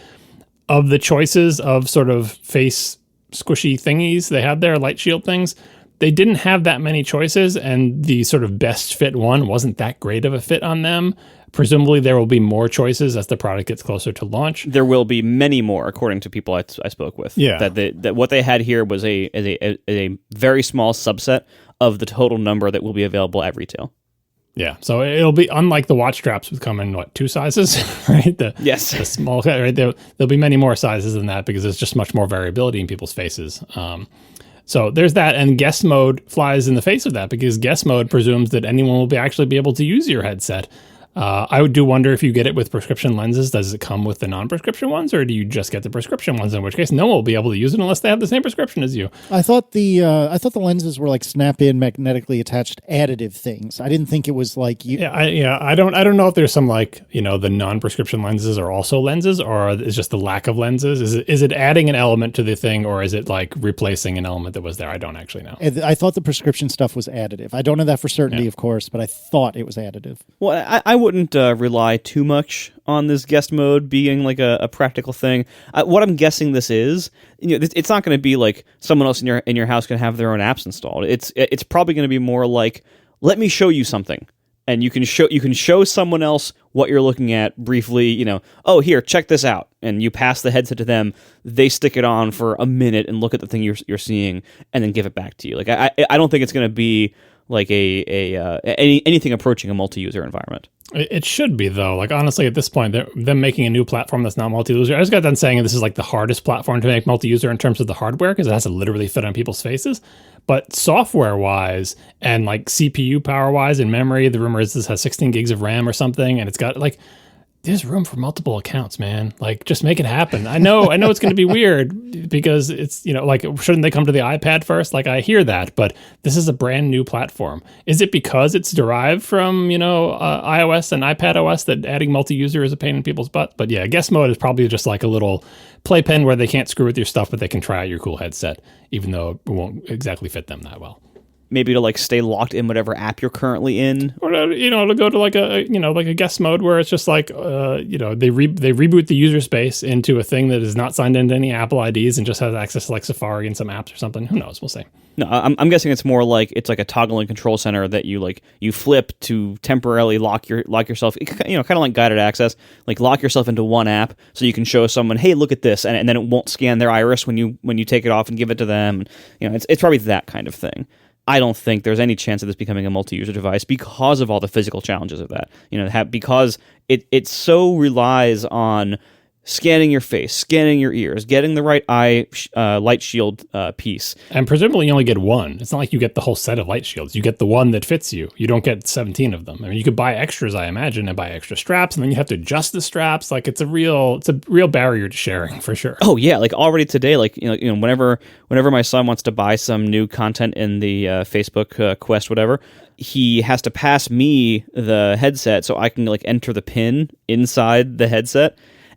of the choices of sort of face squishy thingies they had there, light shield things, they didn't have that many choices, and the sort of best fit one wasn't that great of a fit on them. Presumably, there will be more choices as the product gets closer to launch. There will be many more, according to people I spoke with. Yeah, that what they had here was a very small subset of the total number that will be available at retail. Yeah, so it'll be unlike the watch straps would come in, 2 sizes, right? Yes. The small, right? There'll be many more sizes than that because there's just much more variability in people's faces. So there's that, and guest mode flies in the face of that because guest mode presumes that anyone will actually be able to use your headset. I do wonder if you get it with prescription lenses, does it come with the non-prescription ones, or do you just get the prescription ones? In which case, no one will be able to use it unless they have the same prescription as you. I thought the lenses were like snap-in, magnetically attached additive things. I didn't think it was like you. I don't know if there's some the non-prescription lenses are also lenses, or is just the lack of lenses. Is it adding an element to the thing, or is it like replacing an element that was there? I don't actually know. I thought the prescription stuff was additive. I don't know that for certainty, of course, but I thought it was additive. Well, I wouldn't rely too much on this guest mode being like a practical thing. What I'm guessing this is, it's not going to be like someone else in your house can have their own apps installed. It's probably going to be more like, let me show you something, and you can show someone else what you're looking at briefly. Oh, here, check this out, and you pass the headset to them. They stick it on for a minute and look at the thing you're seeing, and then give it back to you. Like I don't think it's going to be like anything approaching a multi-user environment. It should be, though. Like, honestly, at this point, them making a new platform that's not multi-user. I just got done saying this is like the hardest platform to make multi-user in terms of the hardware because it has to literally fit on people's faces. But software-wise and like CPU power-wise and memory, the rumor is this has 16 gigs of RAM or something, and it's got like there's room for multiple accounts, man. Like, just make it happen. I know it's going to be weird because it's, shouldn't they come to the iPad first? Like, I hear that, but this is a brand new platform. Is it because it's derived from, iOS and iPadOS that adding multi-user is a pain in people's butt? But yeah, guest mode is probably just like a little playpen where they can't screw with your stuff, but they can try out your cool headset, even though it won't exactly fit them that well. maybe to like stay locked in whatever app you're currently in. Or to go to like a guest mode where it's just like they reboot the user space into a thing that is not signed into any Apple IDs and just has access to like Safari and some apps or something. Who knows? We'll see. No, I'm guessing it's more like it's like a toggling control center that you flip to temporarily lock yourself. Kind of like guided access, like lock yourself into one app so you can show someone, hey, look at this, and then it won't scan their iris when you take it off and give it to them. It's probably that kind of thing. I don't think there's any chance of this becoming a multi-user device because of all the physical challenges of that. Because it so relies on scanning your face, scanning your ears, getting the right eye light shield piece. And presumably you only get one. It's not like you get the whole set of light shields. You get the one that fits you. You don't get 17 of them. I mean, you could buy extras, I imagine, and buy extra straps, and then you have to adjust the straps. Like it's a real barrier to sharing for sure. Oh yeah, like already today, like whenever my son wants to buy some new content in the Facebook Quest, whatever, he has to pass me the headset so I can like enter the pin inside the headset.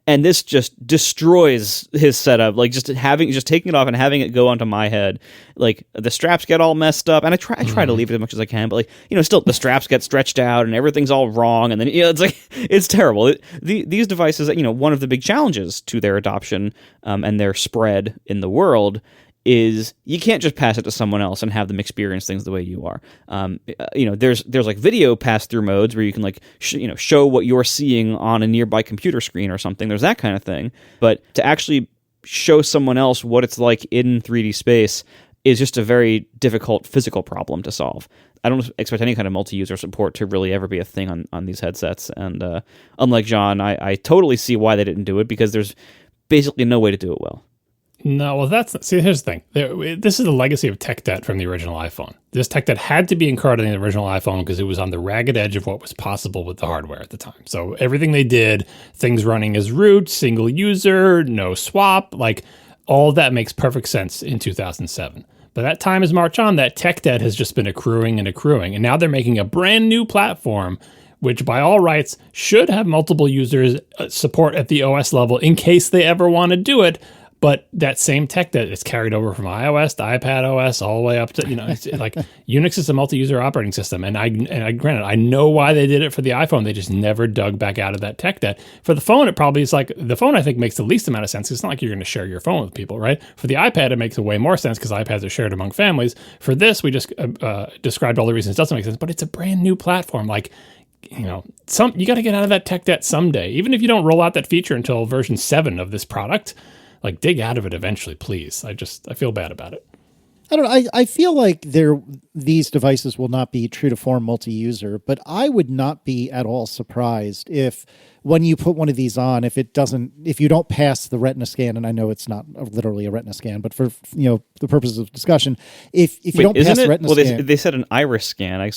And this just destroys his setup. Like just taking it off and having it go onto my head. Like the straps get all messed up, and I try to leave it as much as I can, but still the straps get stretched out and everything's all wrong, and then it's like it's terrible. These devices, one of the big challenges to their adoption and their spread in the world is you can't just pass it to someone else and have them experience things the way you are. There's like video pass-through modes where you can like show what you're seeing on a nearby computer screen or something. There's that kind of thing. But to actually show someone else what it's like in 3D space is just a very difficult physical problem to solve. I don't expect any kind of multi-user support to really ever be a thing on these headsets. And unlike John, I totally see why they didn't do it, because there's basically no way to do it well. No, well, here's the thing. This is the legacy of tech debt from the original iPhone. This tech debt had to be incurred in the original iPhone because it was on the ragged edge of what was possible with the hardware at the time. So everything they did, things running as root, single user, no swap, like all of that makes perfect sense in 2007. But that time has marched on. That tech debt has just been accruing and accruing. And now they're making a brand new platform which by all rights should have multiple users support at the OS level in case they ever want to do it. But that same tech that is carried over from iOS to iPad OS all the way up to, it's like Unix is a multi-user operating system. And granted, I know why they did it for the iPhone. They just never dug back out of that tech debt. For the phone, it probably is like, the phone I think makes the least amount of sense. It's not like you're going to share your phone with people, right? For the iPad, it makes way more sense because iPads are shared among families. For this, we just described all the reasons it doesn't make sense, but it's a brand new platform. Like, you got to get out of that tech debt someday. Even if you don't roll out that feature until version 7 of this product, like dig out of it eventually, please. I feel bad about it. I don't know. I feel like these devices will not be true to form multi-user, but I would not be at all surprised if when you put one of these on, if you don't pass the retina scan, and I know it's not literally a retina scan, but for the purposes of discussion, if you don't pass the retina scan, they said an iris scan. I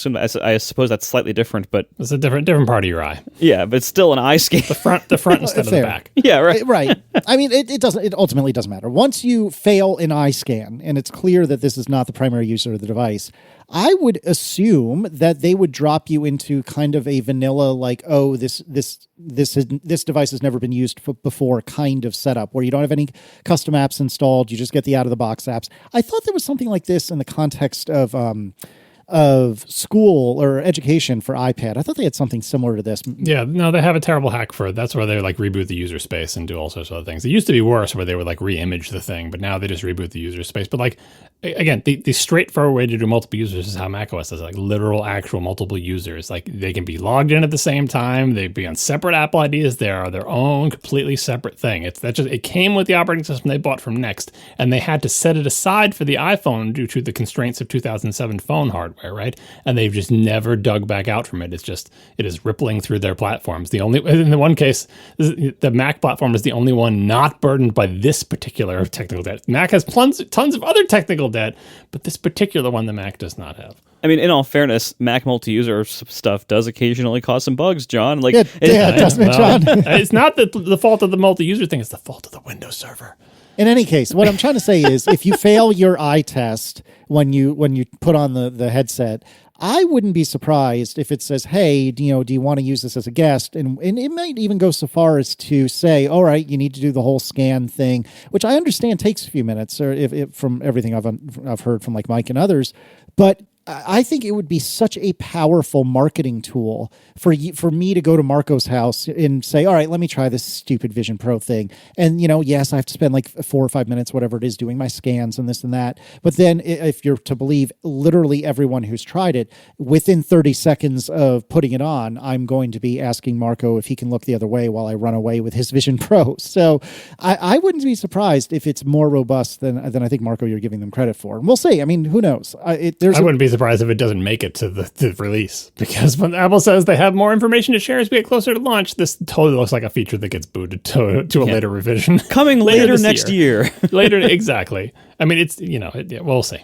suppose that's slightly different, but it's a different part of your eye. Yeah, but it's still an eye scan. The front instead of the back. Yeah, right. Right. I mean, it ultimately doesn't matter. Once you fail an eye scan and it's clear that this is not the primary user of the device, I would assume that they would drop you into kind of a vanilla, like, oh, this device has never been used before kind of setup, where you don't have any custom apps installed. You just get the out of the box apps. I thought there was something like this in the context of school or education for iPad. I thought they had something similar to this. Yeah, no, they have a terrible hack for it. That's where they like reboot the user space and do all sorts of other things. It used to be worse where they would like re-image the thing, but now they just reboot the user space. But like, again, the straightforward way to do multiple users is how macOS does it, like literal, actual multiple users. Like they can be logged in at the same time. They'd be on separate Apple IDs. They are their own completely separate thing. It came with the operating system they bought from Next, and they had to set it aside for the iPhone due to the constraints of 2007 phone hardware, right? And they've just never dug back out from it. It is rippling through their platforms. In the one case, the Mac platform is the only one not burdened by this particular technical debt. Mac has tons of other technical debt, but this particular one the Mac does not have. I mean, in all fairness, Mac multi-user stuff does occasionally cause some bugs, John. Like, doesn't it, John? It's not the fault of the multi-user thing. It's the fault of the Windows server. In any case, what I'm trying to say is if you fail your eye test when you put on the headset, I wouldn't be surprised if it says, hey, do you want to use this as a guest? And it might even go so far as to say, all right, you need to do the whole scan thing, which I understand takes a few minutes, or if from everything I've heard from like Mike and others. But I think it would be such a powerful marketing tool for me to go to Marco's house and say, all right, let me try this stupid Vision Pro thing. And, yes, I have to spend like 4 or 5 minutes, whatever it is, doing my scans and this and that. But then if you're to believe literally everyone who's tried it, within 30 seconds of putting it on, I'm going to be asking Marco if he can look the other way while I run away with his Vision Pro. So I wouldn't be surprised if it's more robust than I think, Marco, you're giving them credit for. And we'll see. I mean, who knows? I wouldn't be surprised if it doesn't make it to the release, because when Apple says they have more information to share as we get closer to launch, this totally looks like a feature that gets booted to a later revision. Coming later next year. Later, exactly. I mean, it's, we'll see.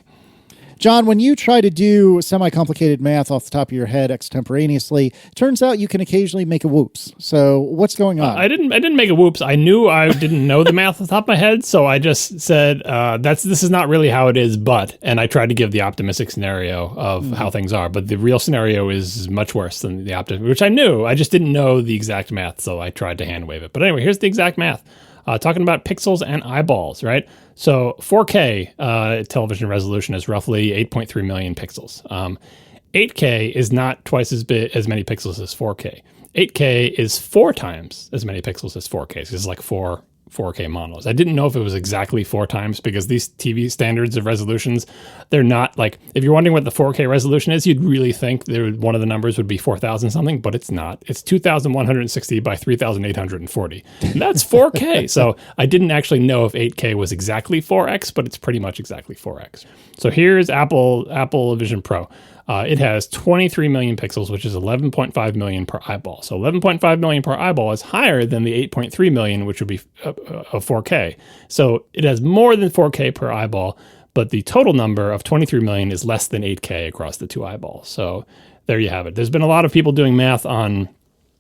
John, when you try to do semi-complicated math off the top of your head extemporaneously, turns out you can occasionally make a whoops. So what's going on? I didn't make a whoops. I knew I didn't know the math off the top of my head, so I just said this is not really how it is, and I tried to give the optimistic scenario of how things are, but the real scenario is much worse than the optimistic, which I knew. I just didn't know the exact math, so I tried to hand wave it. But anyway, here's the exact math. Talking about pixels and eyeballs, right? So 4K television resolution is roughly 8.3 million pixels. 8K is not twice as many pixels as 4K. 8K is 4 times as many pixels as 4K. So it's like 4K monos. I didn't know if it was exactly 4 times, because these TV standards of resolutions, they're not like, if you're wondering what the 4K resolution is, you'd really think one of the numbers would be 4,000 something, but it's not. It's 2,160 by 3,840. And that's 4K. So I didn't actually know if 8K was exactly 4X, but it's pretty much exactly 4X. So here's Apple Vision Pro. It has 23 million pixels, which is 11.5 million per eyeball. So 11.5 million per eyeball is higher than the 8.3 million, which would be of 4K. So it has more than 4K per eyeball, but the total number of 23 million is less than 8K across the 2 eyeballs. So there you have it. There's been a lot of people doing math on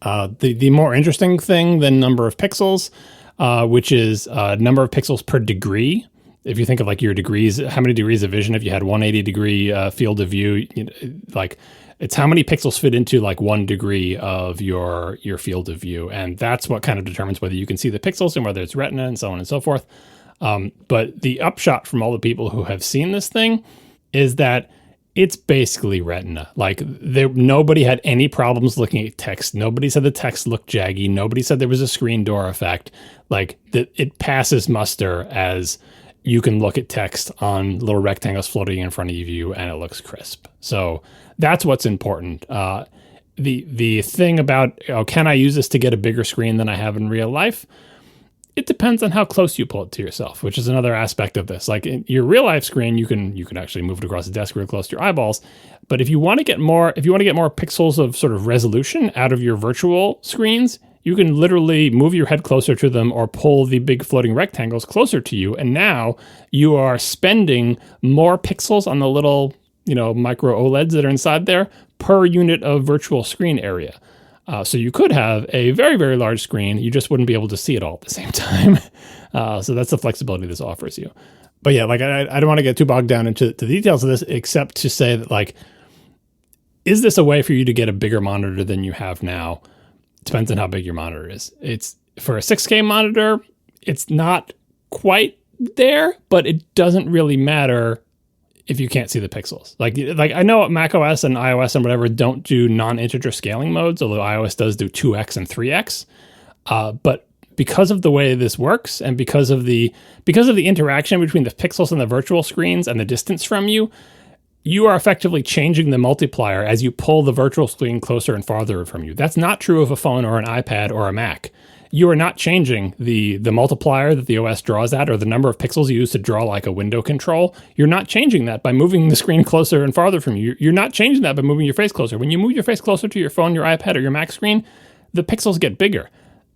the more interesting thing than number of pixels, which is number of pixels per degree. If you think of like your degrees, how many degrees of vision, if you had 180 degree field of view, like it's how many pixels fit into like 1 degree of your field of view. And that's what kind of determines whether you can see the pixels and whether it's retina and so on and so forth. But the upshot from all the people who have seen this thing is that it's basically retina. Like nobody had any problems looking at text. Nobody said the text looked jaggy. Nobody said there was a screen door effect. Like it passes muster as you can look at text on little rectangles floating in front of you and it looks crisp. So that's what's important. The thing about, can I use this to get a bigger screen than I have in real life? It depends on how close you pull it to yourself, which is another aspect of this. Like in your real life screen, you can actually move it across the desk real close to your eyeballs. But if you want to get more pixels of sort of resolution out of your virtual screens, you can literally move your head closer to them or pull the big floating rectangles closer to you. And now you are spending more pixels on the little, micro OLEDs that are inside there per unit of virtual screen area. So you could have a very, very large screen. You just wouldn't be able to see it all at the same time. So that's the flexibility this offers you. But yeah, like I don't want to get too bogged down into the details of this, except to say that, like, is this a way for you to get a bigger monitor than you have now? Depends on how big your monitor is. It's for a 6K monitor, it's not quite there, but it doesn't really matter if you can't see the pixels. Like I know macOS and iOS and whatever don't do non-integer scaling modes, although iOS does do 2x and 3x. But because of the way this works and because of the interaction between the pixels and the virtual screens and the distance from you, you are effectively changing the multiplier as you pull the virtual screen closer and farther from you. That's not true of a phone or an iPad or a Mac. You are not changing the multiplier that the OS draws at, or the number of pixels you use to draw like a window control. You're not changing that by moving the screen closer and farther from you. You're not changing that by moving your face closer. When you move your face closer to your phone, your iPad, or your Mac screen, the pixels get bigger.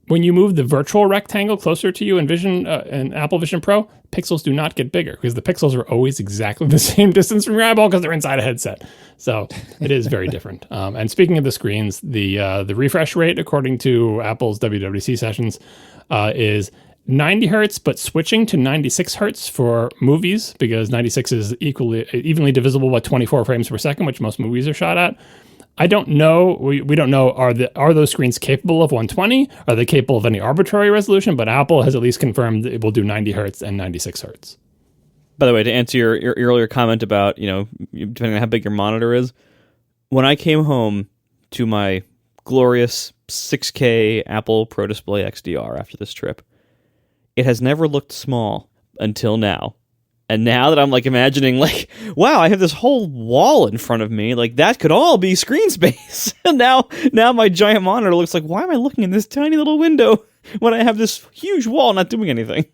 When you move the virtual rectangle closer to you in Apple Vision Pro, pixels do not get bigger because the pixels are always exactly the same distance from your eyeball because they're inside a headset. So it is very different. And speaking of the screens, the refresh rate, according to Apple's WWDC sessions, is 90 hertz, but switching to 96 hertz for movies because 96 is evenly divisible by 24 frames per second, which most movies are shot at. I don't know. We don't know. Are those screens capable of 120? Are they capable of any arbitrary resolution? But Apple has at least confirmed that it will do 90 hertz and 96 hertz. By the way, to answer your earlier comment about, depending on how big your monitor is, when I came home to my glorious 6K Apple Pro Display XDR after this trip, it has never looked small until now. And now that I'm imagining wow, I have this whole wall in front of me, that could all be screen space. And now my giant monitor looks why am I looking in this tiny little window when I have this huge wall not doing anything?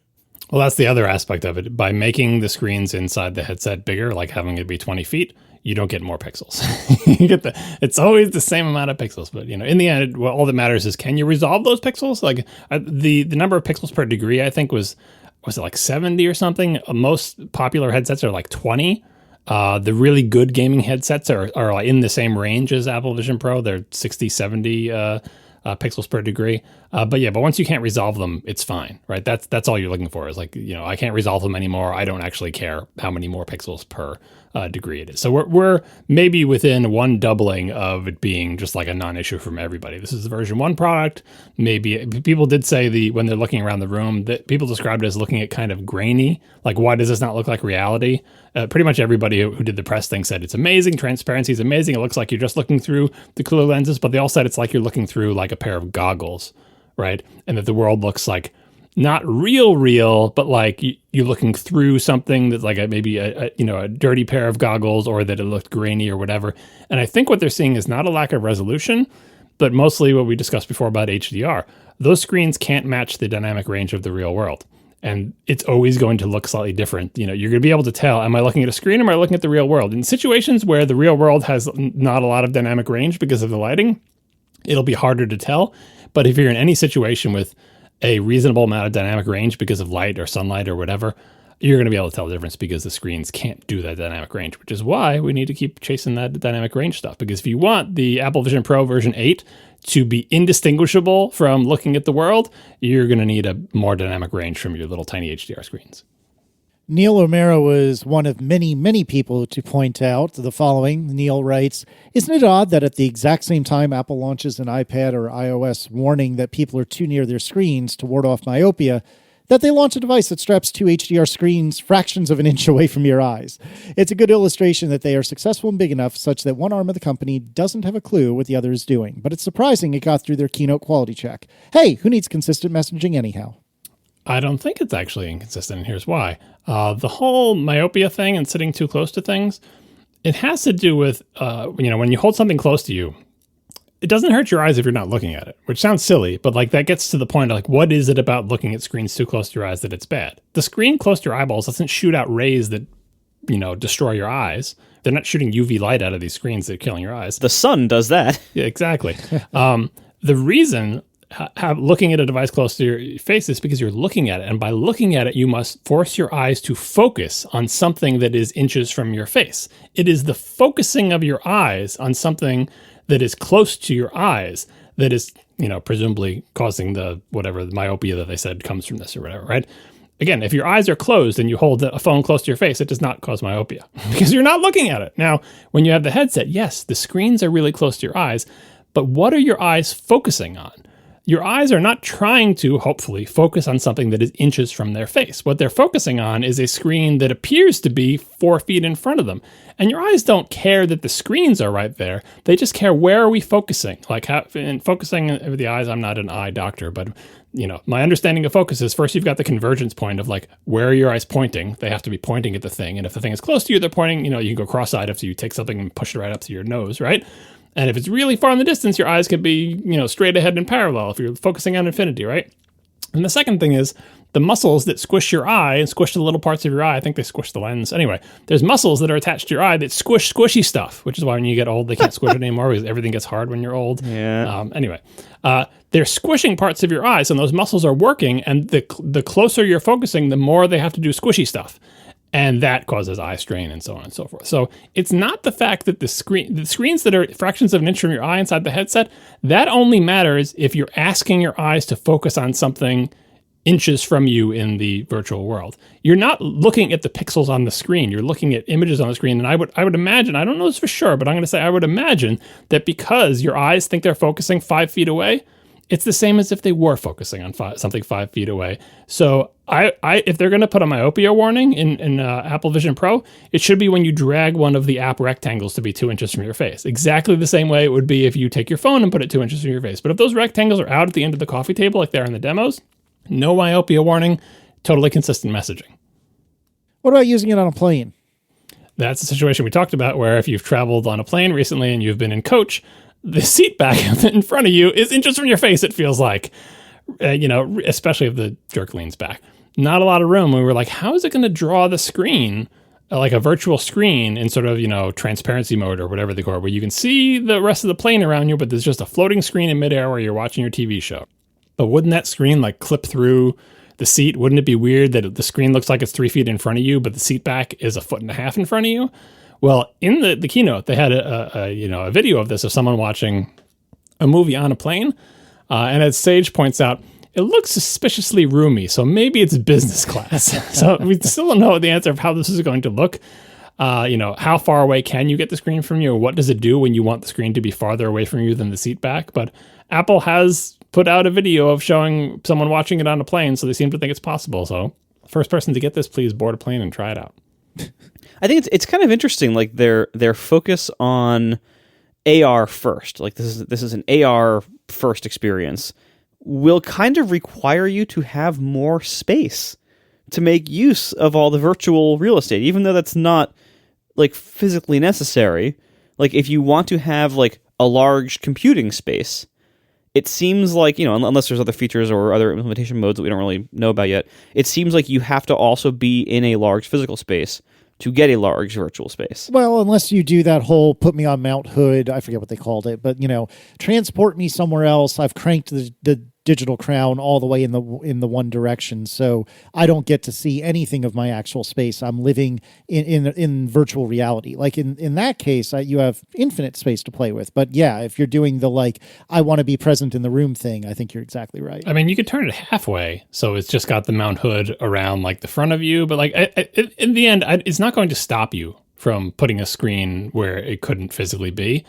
Well, that's the other aspect of it. By making the screens inside the headset bigger, having it be 20 feet, you don't get more pixels. You get it's always the same amount of pixels. But, in the end, all that matters is, can you resolve those pixels? The number of pixels per degree, I think, was it 70 or something? Most popular headsets are 20. The really good gaming headsets are in the same range as Apple Vision Pro. They're 60, 70 pixels per degree. But once you can't resolve them, it's fine, right? That's all you're looking for is I can't resolve them anymore. I don't actually care how many more pixels per degree it is. So we're maybe within one doubling of it being just a non-issue from everybody. This is the version 1 product. Maybe people did say when they're looking around the room that people described it as looking at kind of grainy. Why does this not look like reality? Pretty much everybody who did the press thing said it's amazing. Transparency is amazing. It looks like you're just looking through the cooler lenses, but they all said it's like you're looking through a pair of goggles, right? And that the world looks not real, but you're looking through something that's maybe a dirty pair of goggles, or that it looked grainy or whatever. And I think what they're seeing is not a lack of resolution, but mostly what we discussed before about HDR. Those screens can't match the dynamic range of the real world. And it's always going to look slightly different. You're going to be able to tell, am I looking at a screen or am I looking at the real world? In situations where the real world has not a lot of dynamic range because of the lighting, it'll be harder to tell. But if you're in any situation with a reasonable amount of dynamic range because of light or sunlight or whatever, you're going to be able to tell the difference because the screens can't do that dynamic range, which is why we need to keep chasing that dynamic range stuff. Because if you want the Apple Vision Pro version 8 to be indistinguishable from looking at the world, you're going to need a more dynamic range from your little tiny HDR screens. Neil O'Mara was one of many, many people to point out the following. Neil writes, "Isn't it odd that at the exact same time Apple launches an iPad or iOS warning that people are too near their screens to ward off myopia, that they launch a device that straps 2 HDR screens fractions of an inch away from your eyes? It's a good illustration that they are successful and big enough such that one arm of the company doesn't have a clue what the other is doing. But it's surprising it got through their keynote quality check. Hey, who needs consistent messaging anyhow?" I don't think it's actually inconsistent, and here's why. The whole myopia thing and sitting too close to things, it has to do with, when you hold something close to you, it doesn't hurt your eyes if you're not looking at it, which sounds silly, but that gets to the point of what is it about looking at screens too close to your eyes that it's bad? The screen close to your eyeballs doesn't shoot out rays that, destroy your eyes. They're not shooting UV light out of these screens that are killing your eyes. The sun does that. Yeah, exactly. The reason looking at a device close to your face is because you're looking at it. And by looking at it, you must force your eyes to focus on something that is inches from your face. It is the focusing of your eyes on something that is close to your eyes that is, presumably causing the myopia that they said comes from this or whatever, right? Again, if your eyes are closed and you hold a phone close to your face, it does not cause myopia because you're not looking at it. Now, when you have the headset, yes, the screens are really close to your eyes, but what are your eyes focusing on? Your eyes are not trying to, hopefully, focus on something that is inches from their face. What they're focusing on is a screen that appears to be 4 feet in front of them. And your eyes don't care that the screens are right there. They just care, where are we focusing? In focusing with the eyes, I'm not an eye doctor, but my understanding of focus is first you've got the convergence point of where are your eyes pointing? They have to be pointing at the thing. And if the thing is close to you, they're pointing, you can go cross-eyed if you take something and push it right up to your nose, right? And if it's really far in the distance, your eyes could be, straight ahead and parallel if you're focusing on infinity, right? And the second thing is the muscles that squish your eye and squish the little parts of your eye. I think they squish the lens. Anyway, there's muscles that are attached to your eye that squish squishy stuff, which is why when you get old, they can't squish it anymore because everything gets hard when you're old. Yeah. They're squishing parts of your eyes, and those muscles are working. And the closer you're focusing, the more they have to do squishy stuff. And that causes eye strain and so on and so forth. So it's not the fact that the screens that are fractions of an inch from your eye inside the headset, that only matters if you're asking your eyes to focus on something inches from you in the virtual world. You're not looking at the pixels on the screen. You're looking at images on the screen. And I would imagine, I don't know this for sure, but I'm going to say I would imagine that because your eyes think they're focusing 5 feet away, it's the same as if they were focusing on something 5 feet away. So if they're going to put a myopia warning in Apple Vision Pro, it should be when you drag one of the app rectangles to be 2 inches from your face. Exactly the same way it would be if you take your phone and put it 2 inches from your face. But if those rectangles are out at the end of the coffee table like they are in the demos, no myopia warning, totally consistent messaging. What about using it on a plane? That's the situation we talked about where if you've traveled on a plane recently and you've been in coach, the seat back in front of you is inches from your face, it feels like, especially if the jerk leans back. Not a lot of room. We were like, how is it going to draw the screen, like a virtual screen in sort of, transparency mode or whatever they call it, where you can see the rest of the plane around you, but there's just a floating screen in midair where you're watching your TV show. But wouldn't that screen like clip through the seat? Wouldn't it be weird that the screen looks like it's 3 feet in front of you, but the seat back is 1.5 feet in front of you? Well, in the keynote, they had a video of this of someone watching a movie on a plane, and as Sage points out, it looks suspiciously roomy, so maybe it's business class. So we still don't know the answer of how this is going to look. How far away can you get the screen from you, or what does it do when you want the screen to be farther away from you than the seat back? But Apple has put out a video of showing someone watching it on a plane, so they seem to think it's possible. So first person to get this, please board a plane and try it out. I think it's kind of interesting, like their focus on AR first. Like this is an AR first experience will kind of require you to have more space to make use of all the virtual real estate, even though that's not like physically necessary. Like if you want to have like a large computing space, it seems like, unless there's other features or other implementation modes that we don't really know about yet, it seems like you have to also be in a large physical space to get a large virtual space. Well, unless you do that whole put me on Mount Hood, I forget what they called it, but transport me somewhere else. I've cranked the digital crown all the way in the one direction, so I don't get to see anything of my actual space. I'm living in virtual reality. Like in that case, you have infinite space to play with. But yeah, if you're doing the I want to be present in the room thing, I think you're exactly right. I mean, you could turn it halfway, so it's just got the Mount Hood around like the front of you, but in the end, it's not going to stop you from putting a screen where it couldn't physically be.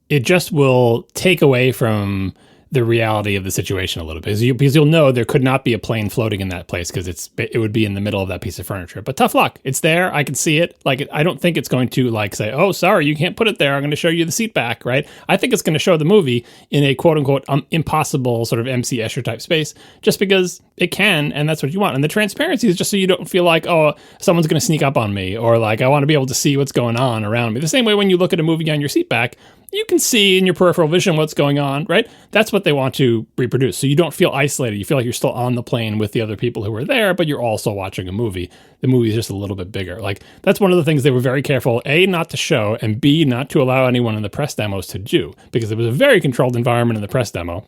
It just will take away from the reality of the situation a little bit, because you'll know there could not be a plane floating in that place because it would be in the middle of that piece of furniture. But tough luck, it's there. I can see it. I don't think it's going to say, "Oh, sorry, you can't put it there. I'm going to show you the seat back." Right? I think it's going to show the movie in a quote unquote impossible sort of MC Escher type space, just because it can, and that's what you want. And the transparency is just so you don't feel like, oh, someone's going to sneak up on me, or I want to be able to see what's going on around me. The same way when you look at a movie on your seat back, you can see in your peripheral vision what's going on, right? That's what they want to reproduce. So you don't feel isolated. You feel like you're still on the plane with the other people who are there, but you're also watching a movie. The movie is just a little bit bigger. That's one of the things they were very careful, A, not to show, and B, not to allow anyone in the press demos to do, because it was a very controlled environment in the press demo.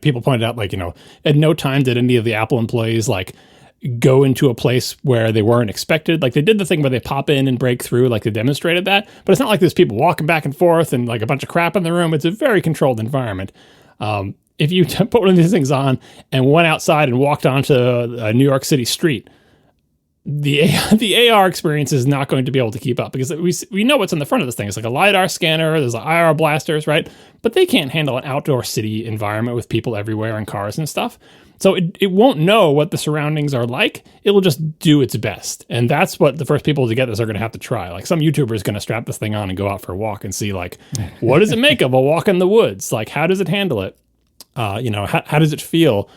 People pointed out, at no time did any of the Apple employees, go into a place where they weren't expected. They did the thing where they pop in and break through, they demonstrated that, but it's not like there's people walking back and forth and a bunch of crap in the room. It's a very controlled environment. If you put one of these things on and went outside and walked onto a New York City street, the AR experience is not going to be able to keep up, because we know what's in the front of this thing. It's like a LiDAR scanner, there's IR blasters, right? But they can't handle an outdoor city environment with people everywhere and cars and stuff. So it won't know what the surroundings are like. It will just do its best. And that's what the first people to get this are going to have to try. Some YouTuber is going to strap this thing on and go out for a walk and see, what does it make of a walk in the woods? How does it handle it? How does it feel?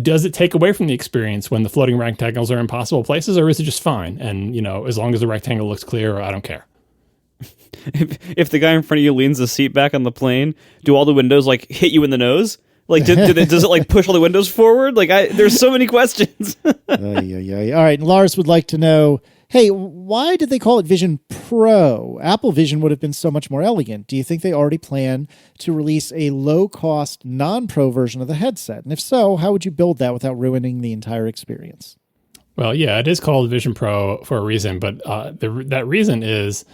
Does it take away from the experience when the floating rectangles are in possible places, or is it just fine? And, as long as the rectangle looks clear, I don't care. If the guy in front of you leans the seat back on the plane, do all the windows hit you in the nose? Does it push all the windows forward? There's so many questions. All right. Lars would like to know, hey, why did they call it Vision Pro? Apple Vision would have been so much more elegant. Do you think they already plan to release a low-cost, non-pro version of the headset? And if so, how would you build that without ruining the entire experience? Well, yeah, it is called Vision Pro for a reason, but that reason is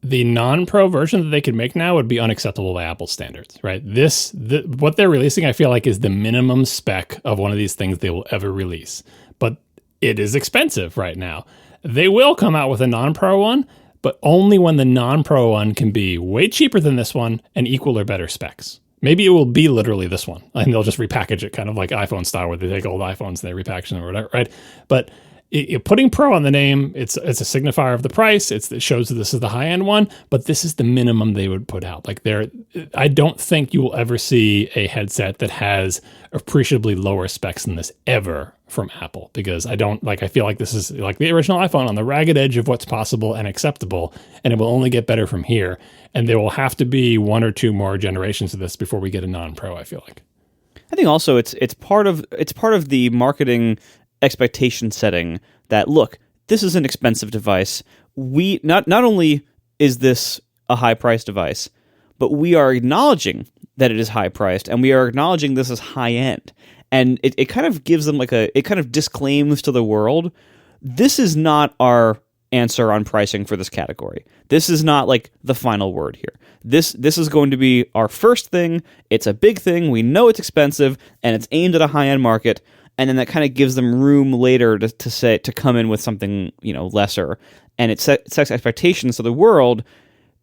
the non-pro version that they could make now would be unacceptable by Apple standards, right? What they're releasing, I feel like, is the minimum spec of one of these things they will ever release. But it is expensive right now. They will come out with a non-pro one, but only when the non-pro one can be way cheaper than this one and equal or better specs. Maybe it will be literally this one, and they'll just repackage it kind of like iPhone style, where they take old iPhones and they repackage them or whatever, right? But putting Pro on the name, it's a signifier of the price. It shows that this is the high end one, but this is the minimum they would put out. Like I don't think you will ever see a headset that has appreciably lower specs than this ever from Apple, because I feel like this is like the original iPhone on the ragged edge of what's possible and acceptable, and it will only get better from here. And there will have to be one or two more generations of this before we get a non-Pro, I feel like. I think also it's part of the marketing expectation setting that, look, this is an expensive device. We not only is this a high priced device, but we are acknowledging that it is high priced, and we are acknowledging this is high end. And it kind of gives them it kind of disclaims to the world, this is not our answer on pricing for this category. This is not like the final word here. This is going to be our first thing. It's a big thing. We know it's expensive, and it's aimed at a high end market. And then that kind of gives them room later to come in with something, lesser. And it sets expectations to the world.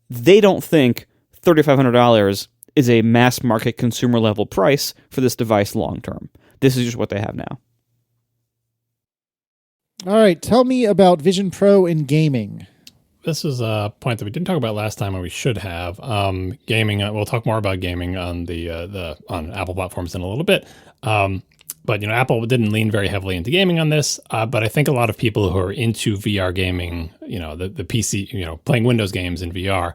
They don't think $3,500 is a mass market consumer level price for this device long term. This is just what they have now. All right, tell me about Vision Pro in gaming. This is a point that we didn't talk about last time, and we should have. Gaming. We'll talk more about gaming on on Apple platforms in a little bit. But Apple didn't lean very heavily into gaming on this. But I think a lot of people who are into VR gaming, the PC, playing Windows games in VR,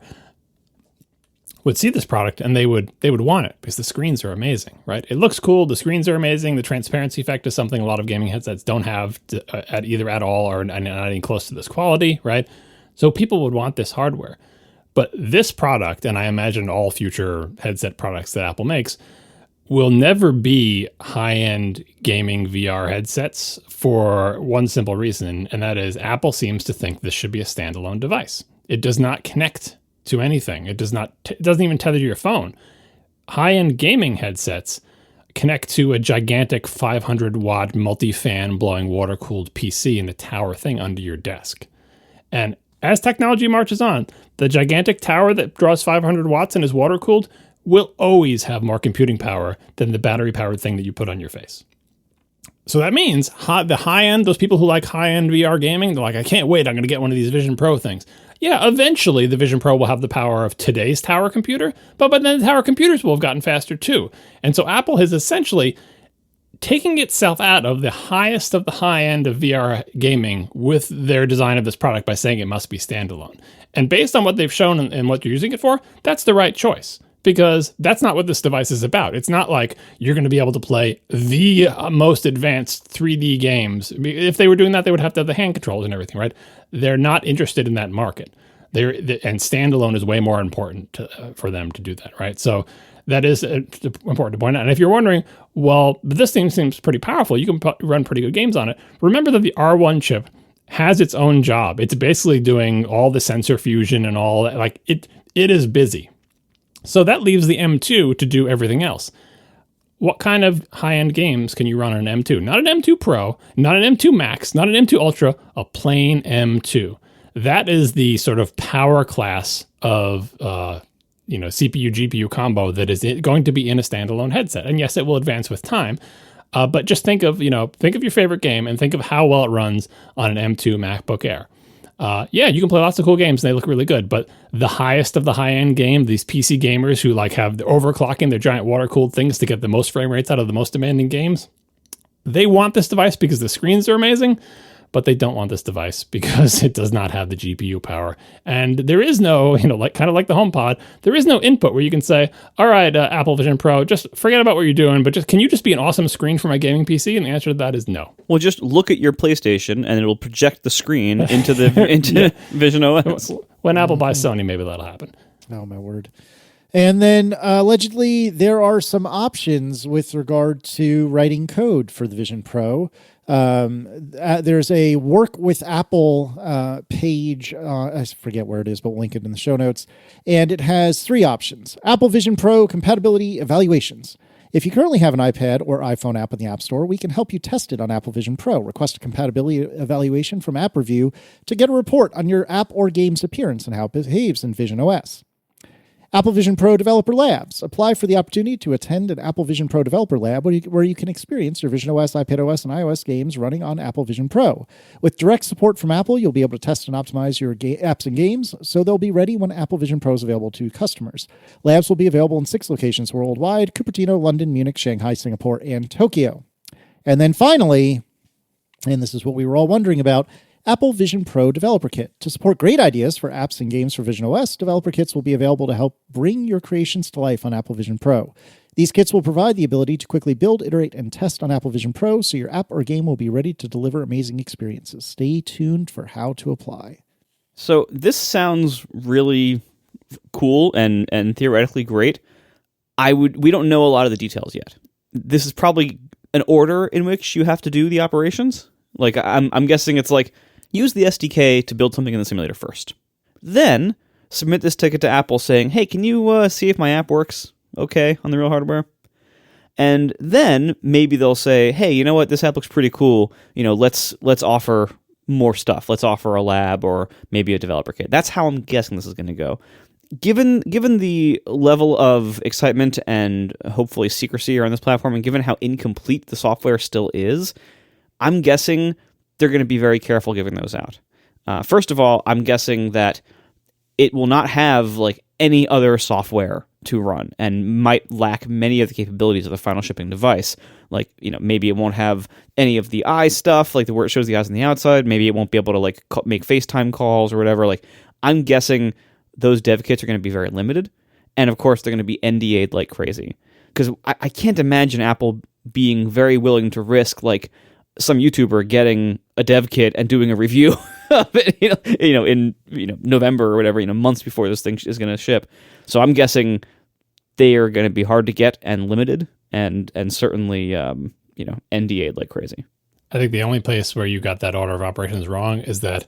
would see this product and they would want it because the screens are amazing, right? It looks cool. The screens are amazing. The transparency effect is something a lot of gaming headsets don't have at all or not even close to this quality, right? So people would want this hardware. But this product, and I imagine all future headset products that Apple makes, will never be high-end gaming VR headsets for one simple reason, and that is Apple seems to think this should be a standalone device. It does not connect to anything. It doesn't even tether to your phone. High-end gaming headsets connect to a gigantic 500-watt multi-fan blowing water-cooled PC in the tower thing under your desk. And as technology marches on, the gigantic tower that draws 500 watts and is water-cooled will always have more computing power than the battery-powered thing that you put on your face. So that means the high-end, those people who like high-end VR gaming, they're like, I can't wait, I'm going to get one of these Vision Pro things. Yeah, eventually the Vision Pro will have the power of today's tower computer, but then the tower computers will have gotten faster too. And so Apple has essentially taking itself out of the highest of the high end of VR gaming with their design of this product by saying it must be standalone. And based on what they've shown and what you're using it for, that's the right choice. Because that's not what this device is about. It's not like you're going to be able to play the most advanced 3D games. If they were doing that, they would have to have the hand controls and everything, right? They're not interested in that market. And standalone is way more important for them to do that, right? So that is important to point out. And if you're wondering, well, this thing seems pretty powerful. You can run pretty good games on it. Remember that the R1 chip has its own job. It's basically doing all the sensor fusion and all that. Like it is busy. So that leaves the M2 to do everything else. What kind of high-end games can you run on an M2? Not an M2 Pro, not an M2 Max, not an M2 Ultra, a plain M2. That is the sort of power class of CPU GPU combo that is going to be in a standalone headset. And yes, it will advance with time. But just think of your favorite game and think of how well it runs on an M2 MacBook Air. You can play lots of cool games and they look really good, but the highest of the high-end game, these PC gamers who have the overclocking their giant water-cooled things to get the most frame rates out of the most demanding games, they want this device because the screens are amazing, but they don't want this device because it does not have the GPU power. And there is no, kind of like the HomePod, there is no input where you can say, all right, Apple Vision Pro, just forget about what you're doing, but can you just be an awesome screen for my gaming PC? And the answer to that is no. Well, just look at your PlayStation and it'll project the screen into visionOS. When Apple buys Sony, maybe that'll happen. Oh, my word. And then allegedly there are some options with regard to writing code for the Vision Pro. There's a work with Apple page. I forget where it is, but we'll link it in the show notes. And it has 3 options. Apple Vision Pro compatibility evaluations. If you currently have an iPad or iPhone app in the App Store, we can help you test it on Apple Vision Pro. Request a compatibility evaluation from App Review to get a report on your app or game's appearance and how it behaves in visionOS. Apple Vision Pro Developer Labs. Apply for the opportunity to attend an Apple Vision Pro Developer Lab where you can experience your visionOS, iPadOS, and iOS games running on Apple Vision Pro. With direct support from Apple, you'll be able to test and optimize your apps and games, so they'll be ready when Apple Vision Pro is available to customers. Labs will be available in 6 locations worldwide: Cupertino, London, Munich, Shanghai, Singapore, and Tokyo. And then finally, and this is what we were all wondering about, Apple Vision Pro Developer Kit. To support great ideas for apps and games for visionOS, developer kits will be available to help bring your creations to life on Apple Vision Pro. These kits will provide the ability to quickly build, iterate, and test on Apple Vision Pro, so your app or game will be ready to deliver amazing experiences. Stay tuned for how to apply. So this sounds really cool and theoretically great. We don't know a lot of the details yet. This is probably an order in which you have to do the operations. Like I'm guessing it's like, use the SDK to build something in the simulator first. Then submit this ticket to Apple saying, hey, can you see if my app works okay on the real hardware? And then maybe they'll say, hey, you know what, this app looks pretty cool. Let's offer more stuff. Let's offer a lab or maybe a developer kit. That's how I'm guessing this is going to go. Given the level of excitement and hopefully secrecy around this platform, and given how incomplete the software still is, I'm guessing they're going to be very careful giving those out. First of all, I'm guessing that it will not have like any other software to run and might lack many of the capabilities of the final shipping device. Like, maybe it won't have any of the eye stuff, like where it shows the eyes on the outside. Maybe it won't be able to like make FaceTime calls or whatever. Like, I'm guessing those dev kits are going to be very limited. And of course, they're going to be NDA'd like crazy. Because I can't imagine Apple being very willing to risk like some YouTuber getting a dev kit and doing a review of it, in November or whatever, months before this thing is going to ship. So I'm guessing they are going to be hard to get and limited, and certainly NDA'd like crazy. I think the only place where you got that order of operations wrong is that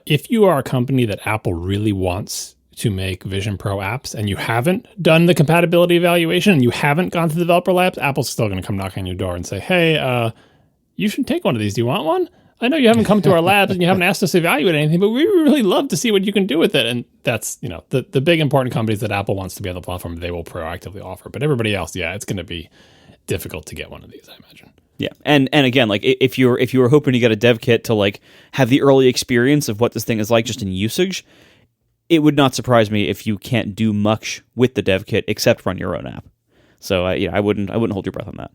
if you are a company that Apple really wants to make Vision Pro apps and you haven't done the compatibility evaluation and you haven't gone to the developer labs, Apple's still going to come knocking on your door and say, hey, you should take one of these. Do you want one? I know you haven't come to our labs and you haven't asked us to evaluate anything, but we really love to see what you can do with it. And that's, the big important companies that Apple wants to be on the platform, they will proactively offer. But everybody else, it's going to be difficult to get one of these, I imagine. Yeah, and again, like if you were hoping to get a dev kit to like have the early experience of what this thing is like just in usage, it would not surprise me if you can't do much with the dev kit except run your own app. So I wouldn't hold your breath on that.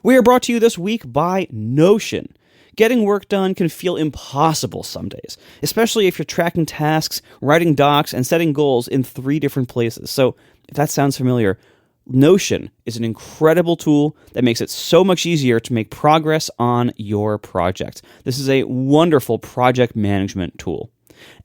We are brought to you this week by Notion. Getting work done can feel impossible some days, especially if you're tracking tasks, writing docs, and setting goals in 3 different places. So if that sounds familiar, Notion is an incredible tool that makes it so much easier to make progress on your project. This is a wonderful project management tool.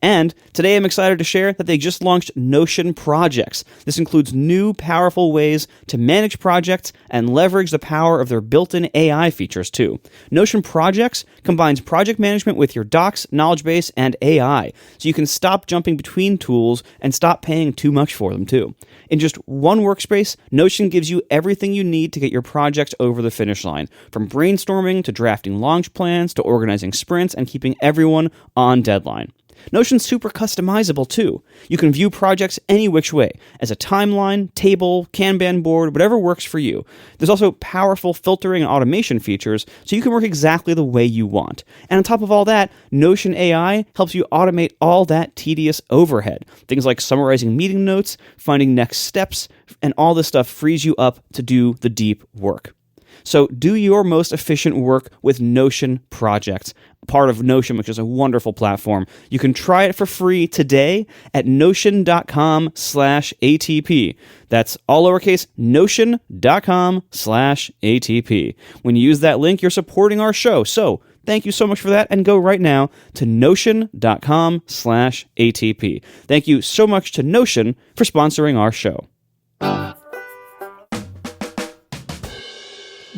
And today I'm excited to share that they just launched Notion Projects. This includes new, powerful ways to manage projects and leverage the power of their built-in AI features too. Notion Projects combines project management with your docs, knowledge base, and AI, so you can stop jumping between tools and stop paying too much for them too. In just one workspace, Notion gives you everything you need to get your project over the finish line, from brainstorming to drafting launch plans to organizing sprints and keeping everyone on deadline. Notion's super customizable too. You can view projects any which way, as a timeline, table, Kanban board, whatever works for you. There's also powerful filtering and automation features, so you can work exactly the way you want. And on top of all that, Notion AI helps you automate all that tedious overhead. Things like summarizing meeting notes, finding next steps, and all this stuff frees you up to do the deep work. So do your most efficient work with Notion Projects, part of Notion, which is a wonderful platform. You can try it for free today at notion.com/ATP. That's all lowercase, notion.com/ATP. When you use that link, you're supporting our show. So thank you so much for that, and go right now to notion.com/ATP. Thank you so much to Notion for sponsoring our show.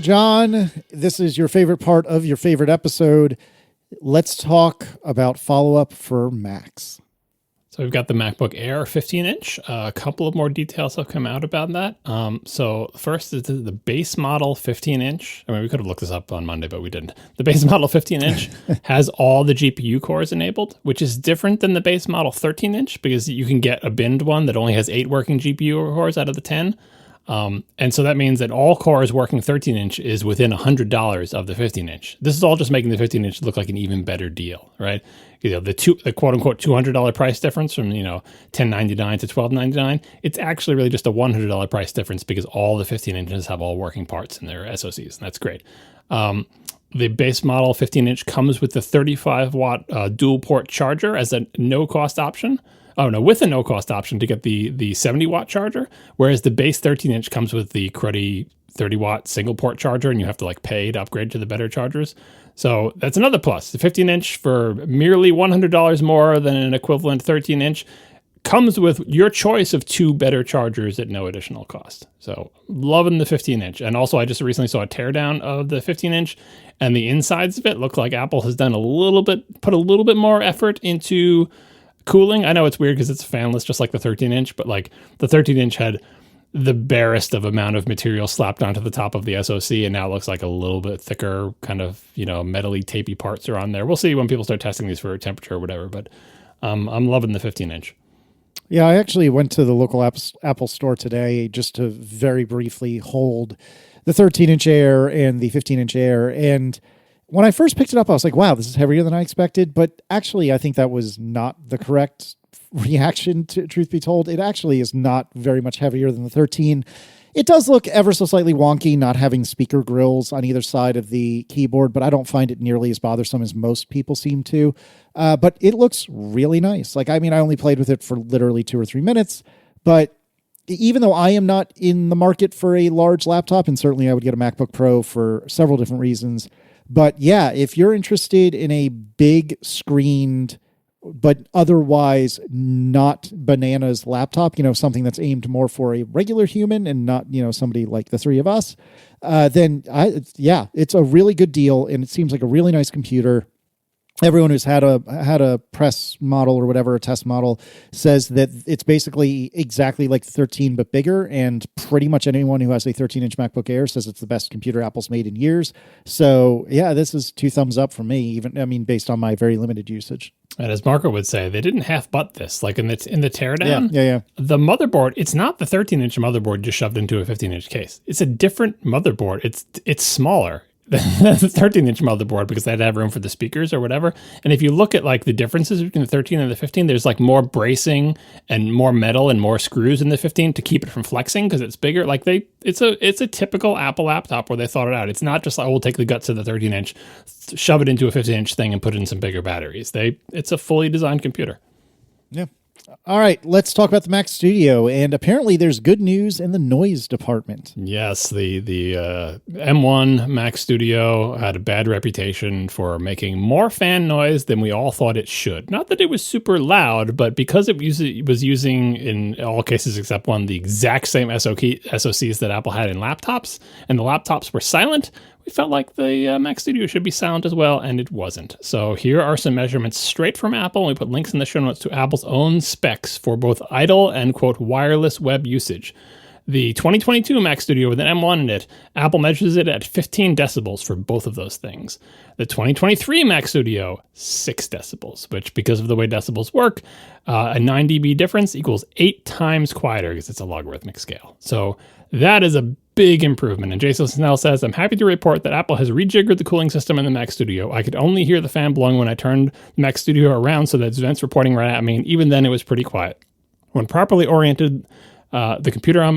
John, this is your favorite part of your favorite episode. Let's talk about follow-up for Macs. So So we've got the MacBook Air 15-inch. A couple of more details have come out about that. So first is the base model 15-inch. I mean, we could have looked this up on Monday, but we didn't. The base model 15-inch has all the GPU cores enabled, which is different than the base model 13-inch because you can get a binned one that only has 8 working GPU cores out of the 10. And so that means that all cores working 13-inch is within $100 of the 15-inch. This is all just making the 15-inch look like an even better deal, right? The quote-unquote $200 price difference from, $1099 to $1299, it's actually really just a $100 price difference because all the 15-inches have all working parts in their SoCs, and that's great. The base model 15-inch comes with the 35-watt dual-port charger as a no-cost option. With a no-cost option to get the 70-watt charger, whereas the base 13-inch comes with the cruddy 30-watt single-port charger, and you have to pay to upgrade to the better chargers. So that's another plus. The 15-inch for merely $100 more than an equivalent 13-inch comes with your choice of 2 better chargers at no additional cost. So loving the 15-inch. And also, I just recently saw a teardown of the 15-inch, and the insides of it look like Apple has done put a little bit more effort into cooling. I know it's weird because it's fanless, just like the 13-inch, but the 13-inch had the barest of amount of material slapped onto the top of the SoC, and now it looks like a little bit thicker, kind of, metally, tapey parts are on there. We'll see when people start testing these for temperature or whatever, but I'm loving the 15-inch. Yeah, I actually went to the local Apple store today just to very briefly hold the 13-inch Air and the 15-inch Air, and when I first picked it up, I was like, wow, this is heavier than I expected. But actually, I think that was not the correct reaction, to truth be told. It actually is not very much heavier than the 13. It does look ever so slightly wonky, not having speaker grills on either side of the keyboard, but I don't find it nearly as bothersome as most people seem to. But it looks really nice. I only played with it for literally 2 or 3 minutes, but even though I am not in the market for a large laptop, and certainly I would get a MacBook Pro for several different reasons, but yeah, if you're interested in a big screened, but otherwise not bananas laptop, something that's aimed more for a regular human and not, somebody like the three of us, then it's a really good deal. And it seems like a really nice computer. Everyone who's had a press model or whatever, a test model, says that it's basically exactly like the 13, but bigger. And pretty much anyone who has a 13-inch MacBook Air says it's the best computer Apple's made in years. So yeah, this is 2 thumbs up from me, based on my very limited usage. And as Marco would say, they didn't half butt this. In the teardown, yeah. The motherboard, it's not the 13-inch motherboard just shoved into a 15-inch case. It's a different motherboard. It's smaller than the 13-inch motherboard because they had to have room for the speakers or whatever. And if you look at the differences between the 13 and the 15, there's more bracing and more metal and more screws in the 15 to keep it from flexing because it's bigger. It's a typical Apple laptop where they thought it out. It's not just we'll take the guts of the 13-inch, shove it into a 15-inch thing and put in some bigger batteries. It's a fully designed computer. Yeah. All right, let's talk about the Mac Studio. And apparently there's good news in the noise department. Yes, the M1 Mac Studio had a bad reputation for making more fan noise than we all thought it should. Not that it was super loud, but because it was using, in all cases except one, the exact same SoCs that Apple had in laptops, and the laptops were silent, we felt like the Mac Studio should be silent as well, and it wasn't. So here are some measurements straight from Apple. We put links in the show notes to Apple's own specs for both idle and, quote, wireless web usage. The 2022 Mac Studio with an M1 in it, Apple measures it at 15 decibels for both of those things. The 2023 Mac Studio, 6 decibels, which, because of the way decibels work, a 9 dB difference equals 8 times quieter because it's a logarithmic scale. So that is a big improvement. And Jason Snell says, I'm happy to report that Apple has rejiggered the cooling system in the Mac Studio. I could only hear the fan blowing when I turned the Mac Studio around so that vents reporting right at me, and even then it was pretty quiet. When I properly oriented the computer on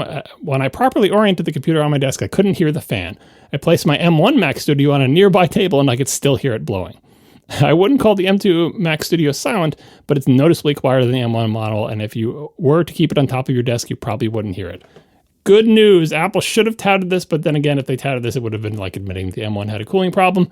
my desk, I couldn't hear the fan. I placed my M1 Mac Studio on a nearby table and I could still hear it blowing. I wouldn't call the M2 Mac Studio silent, but it's noticeably quieter than the M1 model, and if you were to keep it on top of your desk, you probably wouldn't hear it. Good news. Apple should have touted this, but then again, if they touted this, it would have been like admitting the M1 had a cooling problem.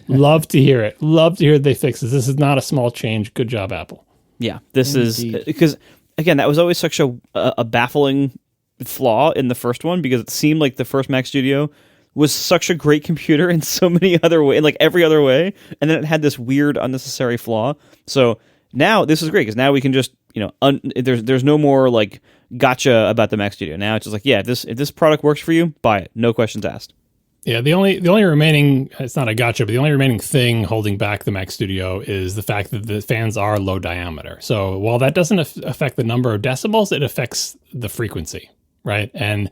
Love to hear it. Love to hear they fix this. This is not a small change. Good job, Apple. Yeah, this is because, again, that was always such a baffling flaw in the first one because it seemed like the first Mac Studio was such a great computer in so many other ways, like every other way, and then it had this weird unnecessary flaw. So now this is great because now we can just there's no more like gotcha about the Mac Studio. Now it's just like, yeah, if this product works for you, buy it, no questions asked. Yeah, the only remaining, it's not a gotcha, but the only remaining thing holding back the Mac Studio is the fact that the fans are low diameter. So while that doesn't affect the number of decibels, it affects the frequency, right? And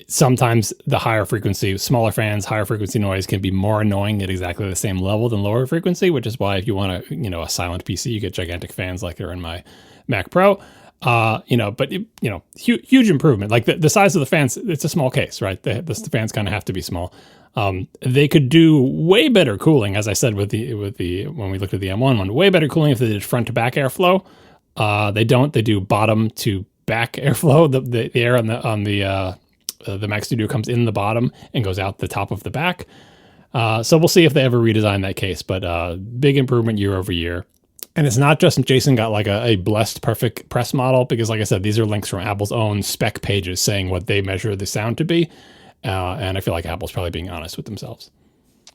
sometimes the higher frequency, smaller fans, higher frequency noise can be more annoying at exactly the same level than lower frequency, which is why if you want a silent PC, you get gigantic fans like they're in my Mac Pro. Huge improvement. Like the size of the fans, it's a small case, right? The fans kind of have to be small. They could do way better cooling, as I said when we looked at the M1 one, way better cooling if they did front to back airflow. They don't. They do bottom to back airflow. The air on the Mac Studio comes in the bottom and goes out the top of the back. So we'll see if they ever redesign that case. But big improvement year over year. And it's not just Jason got like a blessed perfect press model, because like I said, these are links from Apple's own spec pages saying what they measure the sound to be. And I feel like Apple's probably being honest with themselves.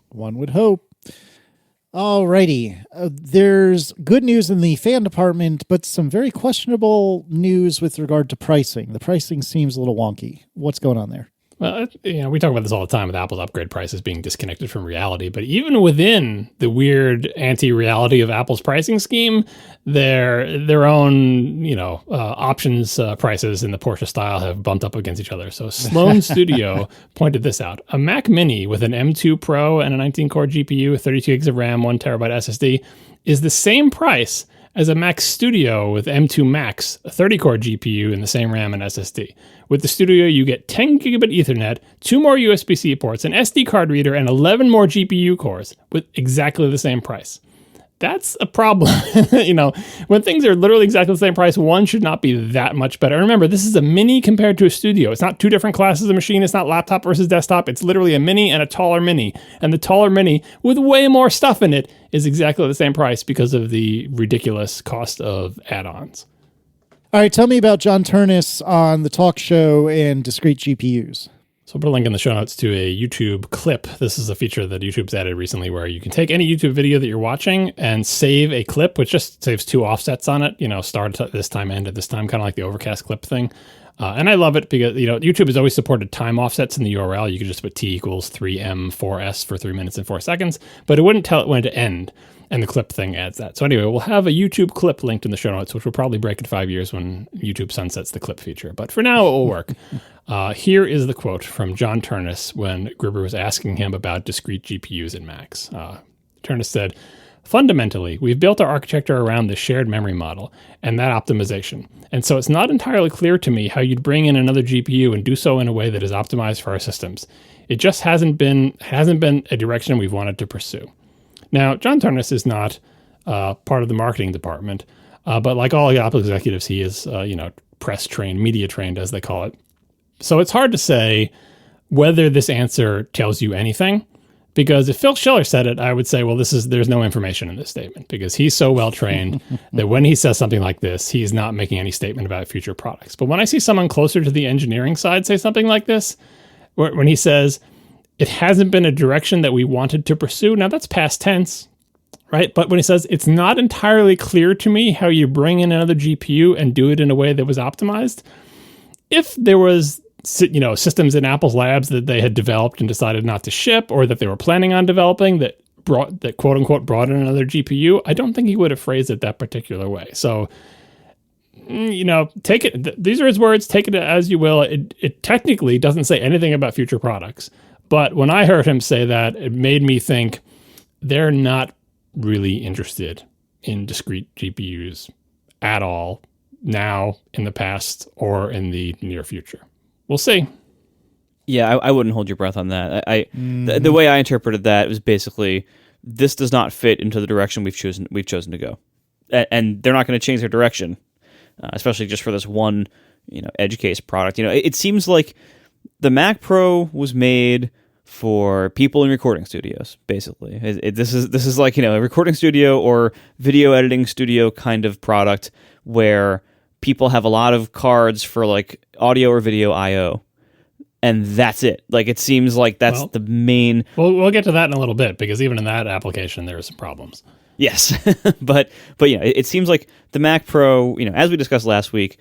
One would hope. Alrighty. There's good news in the fan department, but some very questionable news with regard to pricing. The pricing seems a little wonky. What's going on there? Well, we talk about this all the time with Apple's upgrade prices being disconnected from reality, but even within the weird anti-reality of Apple's pricing scheme, their own, options prices in the Porsche style have bumped up against each other. So Sloan Studio pointed this out. A Mac Mini with an M2 Pro and a 19-core GPU, 32 gigs of RAM, 1 terabyte SSD is the same price as a Mac Studio with M2 Max, a 30-core GPU and the same RAM and SSD. With the Studio, you get 10 gigabit Ethernet, 2 more USB-C ports, an SD card reader, and 11 more GPU cores with exactly the same price. That's a problem. When things are literally exactly the same price, one should not be that much better. And remember, this is a Mini compared to a Studio. It's not two different classes of machine. It's not laptop versus desktop. It's literally a Mini and a taller Mini. And the taller Mini with way more stuff in it is exactly the same price because of the ridiculous cost of add-ons. All right, tell me about John Turnus on the talk show and discrete GPUs. So I'll put a link in the show notes to a YouTube clip. This is a feature that YouTube's added recently where you can take any YouTube video that you're watching and save a clip, which just saves 2 offsets on it, start at this time, end at this time, kind of like the Overcast clip thing. And I love it because, YouTube has always supported time offsets in the URL. You could just put T equals 3M4S for 3 minutes and 4 seconds, but it wouldn't tell it when to end. And the clip thing adds that. So anyway, we'll have a YouTube clip linked in the show notes, which will probably break in 5 years when YouTube sunsets the clip feature. But for now, it will work. Here is the quote from John Turnus when Gruber was asking him about discrete GPUs in Macs. Turnus said, "Fundamentally, we've built our architecture around the shared memory model and that optimization. And so it's not entirely clear to me how you'd bring in another GPU and do so in a way that is optimized for our systems. It just hasn't been a direction we've wanted to pursue." Now, John Turnus is not part of the marketing department, but like all Apple executives, he is, press trained, media trained, as they call it. So it's hard to say whether this answer tells you anything, because if Phil Schiller said it, I would say, well, there's no information in this statement, because he's so well trained that when he says something like this, he's not making any statement about future products. But when I see someone closer to the engineering side say something like this, when he says, it hasn't been a direction that we wanted to pursue. Now that's past tense, right? But when he says, it's not entirely clear to me how you bring in another GPU and do it in a way that was optimized. If there was, systems in Apple's labs that they had developed and decided not to ship, or that they were planning on developing that quote unquote brought in another GPU, I don't think he would have phrased it that particular way. So, take it. These are his words. Take it as you will. It technically doesn't say anything about future products. But when I heard him say that, it made me think they're not really interested in discrete GPUs at all now, in the past, or in the near future. We'll see. Yeah, I wouldn't hold your breath on that. The way I interpreted that was basically, this does not fit into the direction we've chosen to go, and they're not going to change their direction, especially just for this one, edge case product. It seems like the Mac Pro was made for people in recording studios, basically. This is like, a recording studio or video editing studio kind of product where people have a lot of cards for like audio or video I/O, and that's it. Like, it seems like that's the main... We'll get to that in a little bit, because even in that application, there are some problems. Yes, but yeah, it seems like the Mac Pro, as we discussed last week,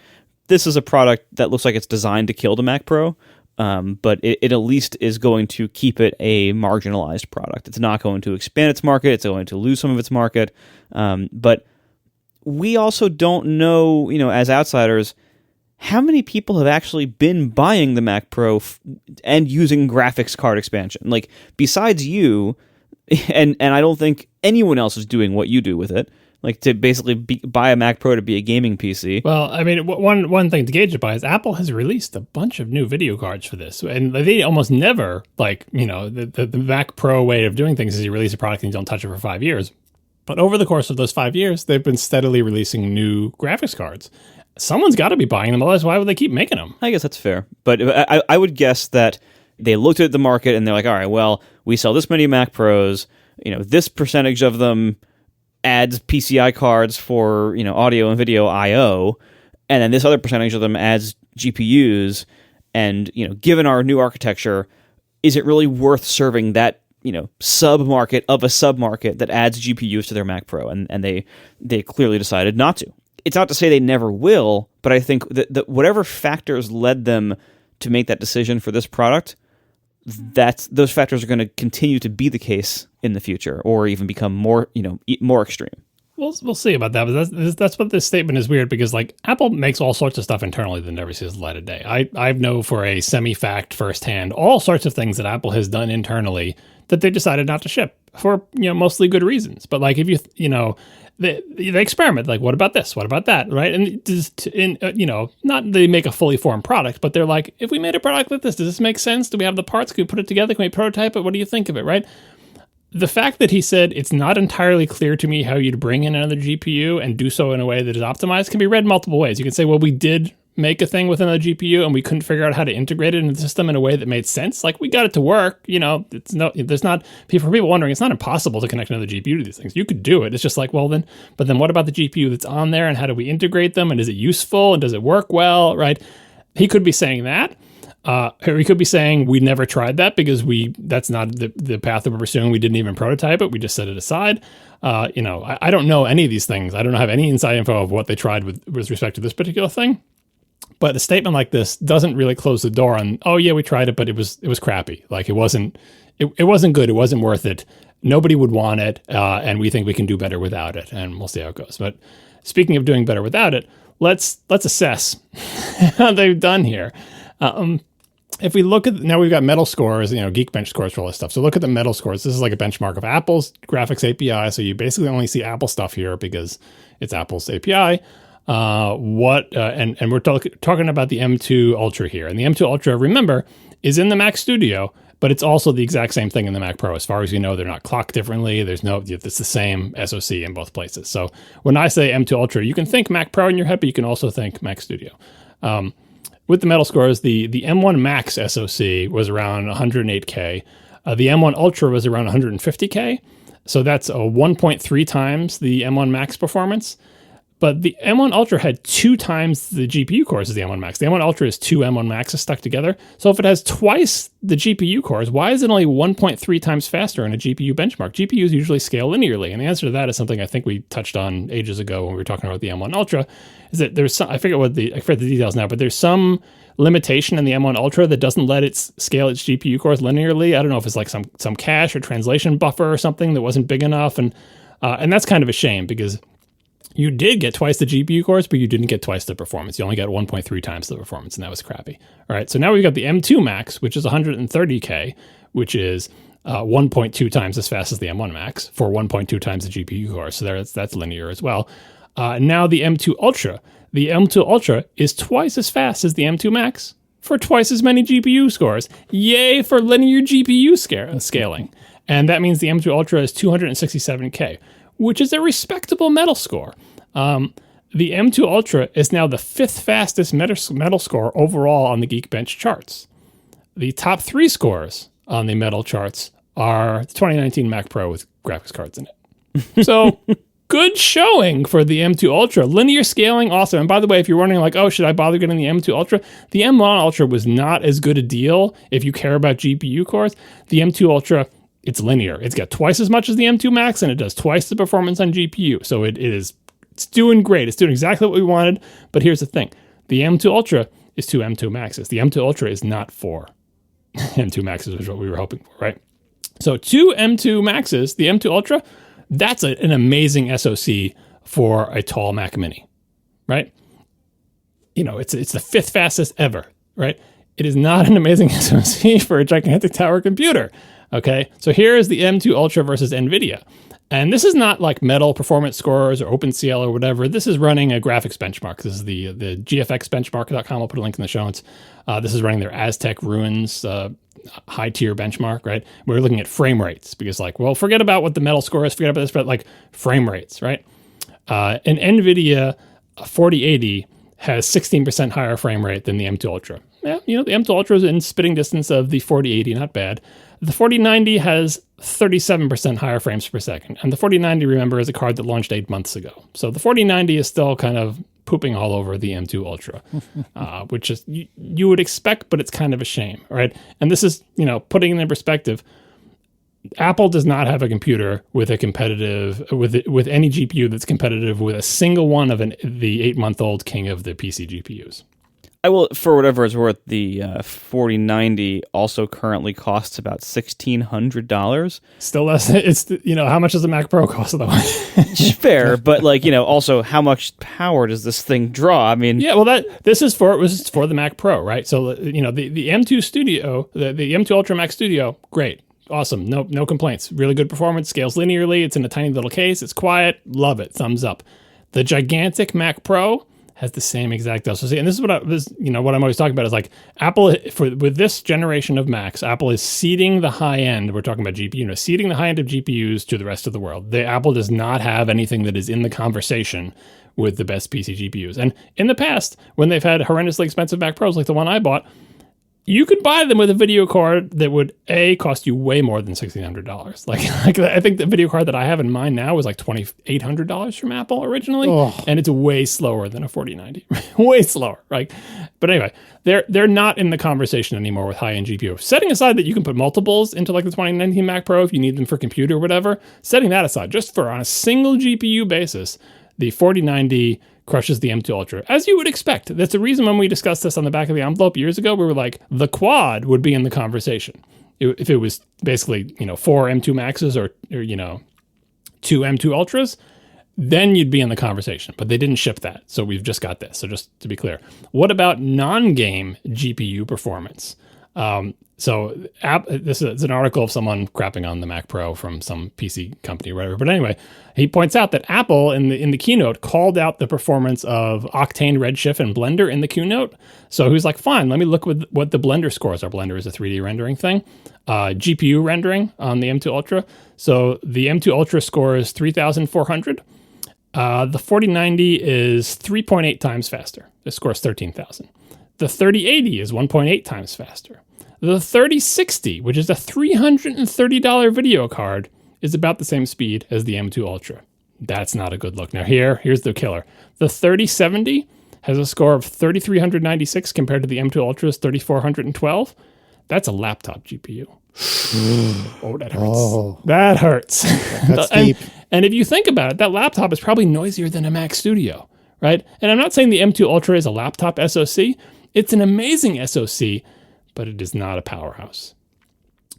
this is a product that looks like it's designed to kill the Mac Pro, but it at least is going to keep it a marginalized product. It's not going to expand its market. It's going to lose some of its market, but we also don't know, as outsiders, how many people have actually been buying the Mac Pro and using graphics card expansion? Like, besides you, and I don't think anyone else is doing what you do with it, like to basically buy a Mac Pro to be a gaming PC. Well, I mean, one thing to gauge it by is Apple has released a bunch of new video cards for this, and they almost never, like, the Mac Pro way of doing things is you release a product and you don't touch it for 5 years. But over the course of those 5 years, they've been steadily releasing new graphics cards. Someone's got to be buying them, otherwise why would they keep making them? I guess that's fair. But I would guess that they looked at the market and they're like, all right, well, we sell this many Mac Pros, this percentage of them adds PCI cards for, audio and video I/O, and then this other percentage of them adds GPUs, and, given our new architecture, is it really worth serving that sub-market of a sub-market that adds GPUs to their Mac Pro? And they clearly decided not to. It's not to say they never will, but I think that whatever factors led them to make that decision for this product, those factors are going to continue to be the case in the future, or even become more extreme. We'll see about that, but that's what this statement is weird, because like Apple makes all sorts of stuff internally that never sees the light of day. I know for a semi-fact firsthand all sorts of things that Apple has done internally that they decided not to ship for mostly good reasons. But like if they experiment, like, what about this? What about that? Right? And just not they make a fully formed product, but they're like, if we made a product like this, does this make sense? Do we have the parts? Can we put it together? Can we prototype it? What do you think of it? Right? The fact that he said it's not entirely clear to me how you'd bring in another GPU and do so in a way that is optimized can be read multiple ways. You can say, well, we did make a thing with another GPU and we couldn't figure out how to integrate it into the system in a way that made sense. Like, we got it to work. For people wondering, it's not impossible to connect another GPU to these things. You could do it. It's just like, well, then what about the GPU that's on there, and how do we integrate them, and is it useful, and does it work well, right? He could be saying that. Or he could be saying we never tried that because that's not the path that we're pursuing. We didn't even prototype it. We just set it aside. I don't know any of these things. I don't have any inside info of what they tried with respect to this particular thing. But a statement like this doesn't really close the door on, oh yeah, we tried it, but it was crappy. Like it wasn't good. It wasn't worth it. Nobody would want it. And we think we can do better without it. And we'll see how it goes. But speaking of doing better without it, let's assess how they've done here. If we look at, now we've got Metal scores, Geekbench scores for all this stuff. So look at the Metal scores. This is like a benchmark of Apple's graphics API. So you basically only see Apple stuff here because it's Apple's API. And we're talking about the M2 Ultra here. And the M2 Ultra, remember, is in the Mac Studio, but it's also the exact same thing in the Mac Pro. As far as you know, they're not clocked differently. It's the same SoC in both places. So when I say M2 Ultra, you can think Mac Pro in your head, but you can also think Mac Studio. With the Metal scores, the M1 Max SoC was around 108K. The M1 Ultra was around 150K. So that's 1.3 times the M1 Max performance. But the M1 Ultra had 2 times the GPU cores as the M1 Max. The M1 Ultra is 2 M1 Maxes stuck together. So if it has twice the GPU cores, why is it only 1.3 times faster in a GPU benchmark? GPUs usually scale linearly. And the answer to that is something I think we touched on ages ago when we were talking about the M1 Ultra, is that there's some, I forget the details now, but there's some limitation in the M1 Ultra that doesn't let it scale its GPU cores linearly. I don't know if it's like some cache or translation buffer or something that wasn't big enough. And that's kind of a shame, because you did get twice the GPU cores, but you didn't get twice the performance. You only got 1.3 times the performance, and that was crappy. All right, so now we've got the M2 Max, which is 130K, which is 1.2 times as fast as the M1 Max for 1.2 times the GPU cores. So that's linear as well. Now the M2 Ultra. The M2 Ultra is twice as fast as the M2 Max for twice as many GPU scores. Yay for linear GPU scaling. And that means the M2 Ultra is 267K. Which is a respectable Metal score. The M2 Ultra is now the 5th fastest Metal score overall on the Geekbench charts. The top 3 scores on the Metal charts are the 2019 Mac Pro with graphics cards in it. So good showing for the M2 Ultra. Linear scaling, awesome. And by the way, if you're wondering like, oh, should I bother getting the M2 Ultra? The M1 Ultra was not as good a deal if you care about GPU cores. The M2 Ultra it's linear. It's got twice as much as the M2 Max, and it does twice the performance on GPU. So it's doing great. It's doing exactly what we wanted. But here's the thing. The M2 Ultra is 2 M2 Maxes. The M2 Ultra is not 4 M2 Maxes, which is what we were hoping for, right? So 2 M2 Maxes, the M2 Ultra, that's an amazing SoC for a tall Mac Mini, right? It's the 5th fastest ever, right? It is not an amazing SoC for a gigantic tower computer, okay? So here is the M2 Ultra versus NVIDIA. And this is not like Metal performance scores or OpenCL or whatever. This is running a graphics benchmark. This is the gfxbenchmark.com. I'll put a link in the show notes. This is running their Aztec Ruins high-tier benchmark, right? We're looking at frame rates because forget about what the Metal score is, forget about this, but frame rates, right? An NVIDIA 4080 has 16% higher frame rate than the M2 Ultra. Yeah, the M2 Ultra is in spitting distance of the 4080, not bad. The 4090 has 37% higher frames per second. And the 4090, remember, is a card that launched 8 months ago. So the 4090 is still kind of pooping all over the M2 Ultra, which is you would expect, but it's kind of a shame, right? And this is, putting it in perspective, Apple does not have a computer with a competitive, with any GPU that's competitive with a single one of the 8-month-old king of the PC GPUs. I will, for whatever it's worth, the 4090 also currently costs about $1,600. Still less. It's how much does a Mac Pro cost though? Fair, but also how much power does this thing draw? I mean, yeah. Well, this is for the Mac Pro, right? So the M2 Studio, the M2 Ultra Mac Studio, great, awesome, no complaints, really good performance, scales linearly. It's in a tiny little case. It's quiet, love it, thumbs up. The gigantic Mac Pro has the same exact SoC. And this is what I'm always talking about is Apple, with this generation of Macs, Apple is ceding the high end. We're talking about GPU, ceding the high end of GPUs to the rest of the world. Apple does not have anything that is in the conversation with the best PC GPUs. And in the past, when they've had horrendously expensive Mac Pros like the one I bought, you could buy them with a video card that would cost you way more than $1,600. I think the video card that I have in mind now is $2,800 from Apple originally, and it's way slower than a 4090, way slower. Right? But anyway, they're not in the conversation anymore with high-end GPU. Setting aside that you can put multiples into the 2019 Mac Pro if you need them for compute or whatever. Setting that aside, just on a single GPU basis, the 4090 crushes the M2 Ultra, as you would expect. That's the reason when we discussed this on the back of the envelope years ago, we were like, the quad would be in the conversation. If it was basically, 4 M2 Maxes or 2 M2 Ultras, then you'd be in the conversation. But they didn't ship that, so we've just got this. So just to be clear, what about non-game GPU performance? This is an article of someone crapping on the Mac Pro from some PC company or whatever. But anyway, he points out that Apple in the keynote called out the performance of Octane, Redshift, and Blender in the keynote. So he was like, fine, let me look with what the Blender scores are. Blender is a 3D rendering thing. GPU rendering on the M2 Ultra. So the M2 Ultra score is 3,400. The 4090 is 3.8 times faster. It scores 13,000. The 3080 is 1.8 times faster. The 3060, which is a $330 video card, is about the same speed as the M2 Ultra. That's not a good look. Now here's the killer. The 3070 has a score of 3,396 compared to the M2 Ultra's 3,412. That's a laptop GPU. Oh, that hurts. That hurts. That's deep. And if you think about it, that laptop is probably noisier than a Mac Studio, right? And I'm not saying the M2 Ultra is a laptop SoC. It's an amazing SoC, but it is not a powerhouse.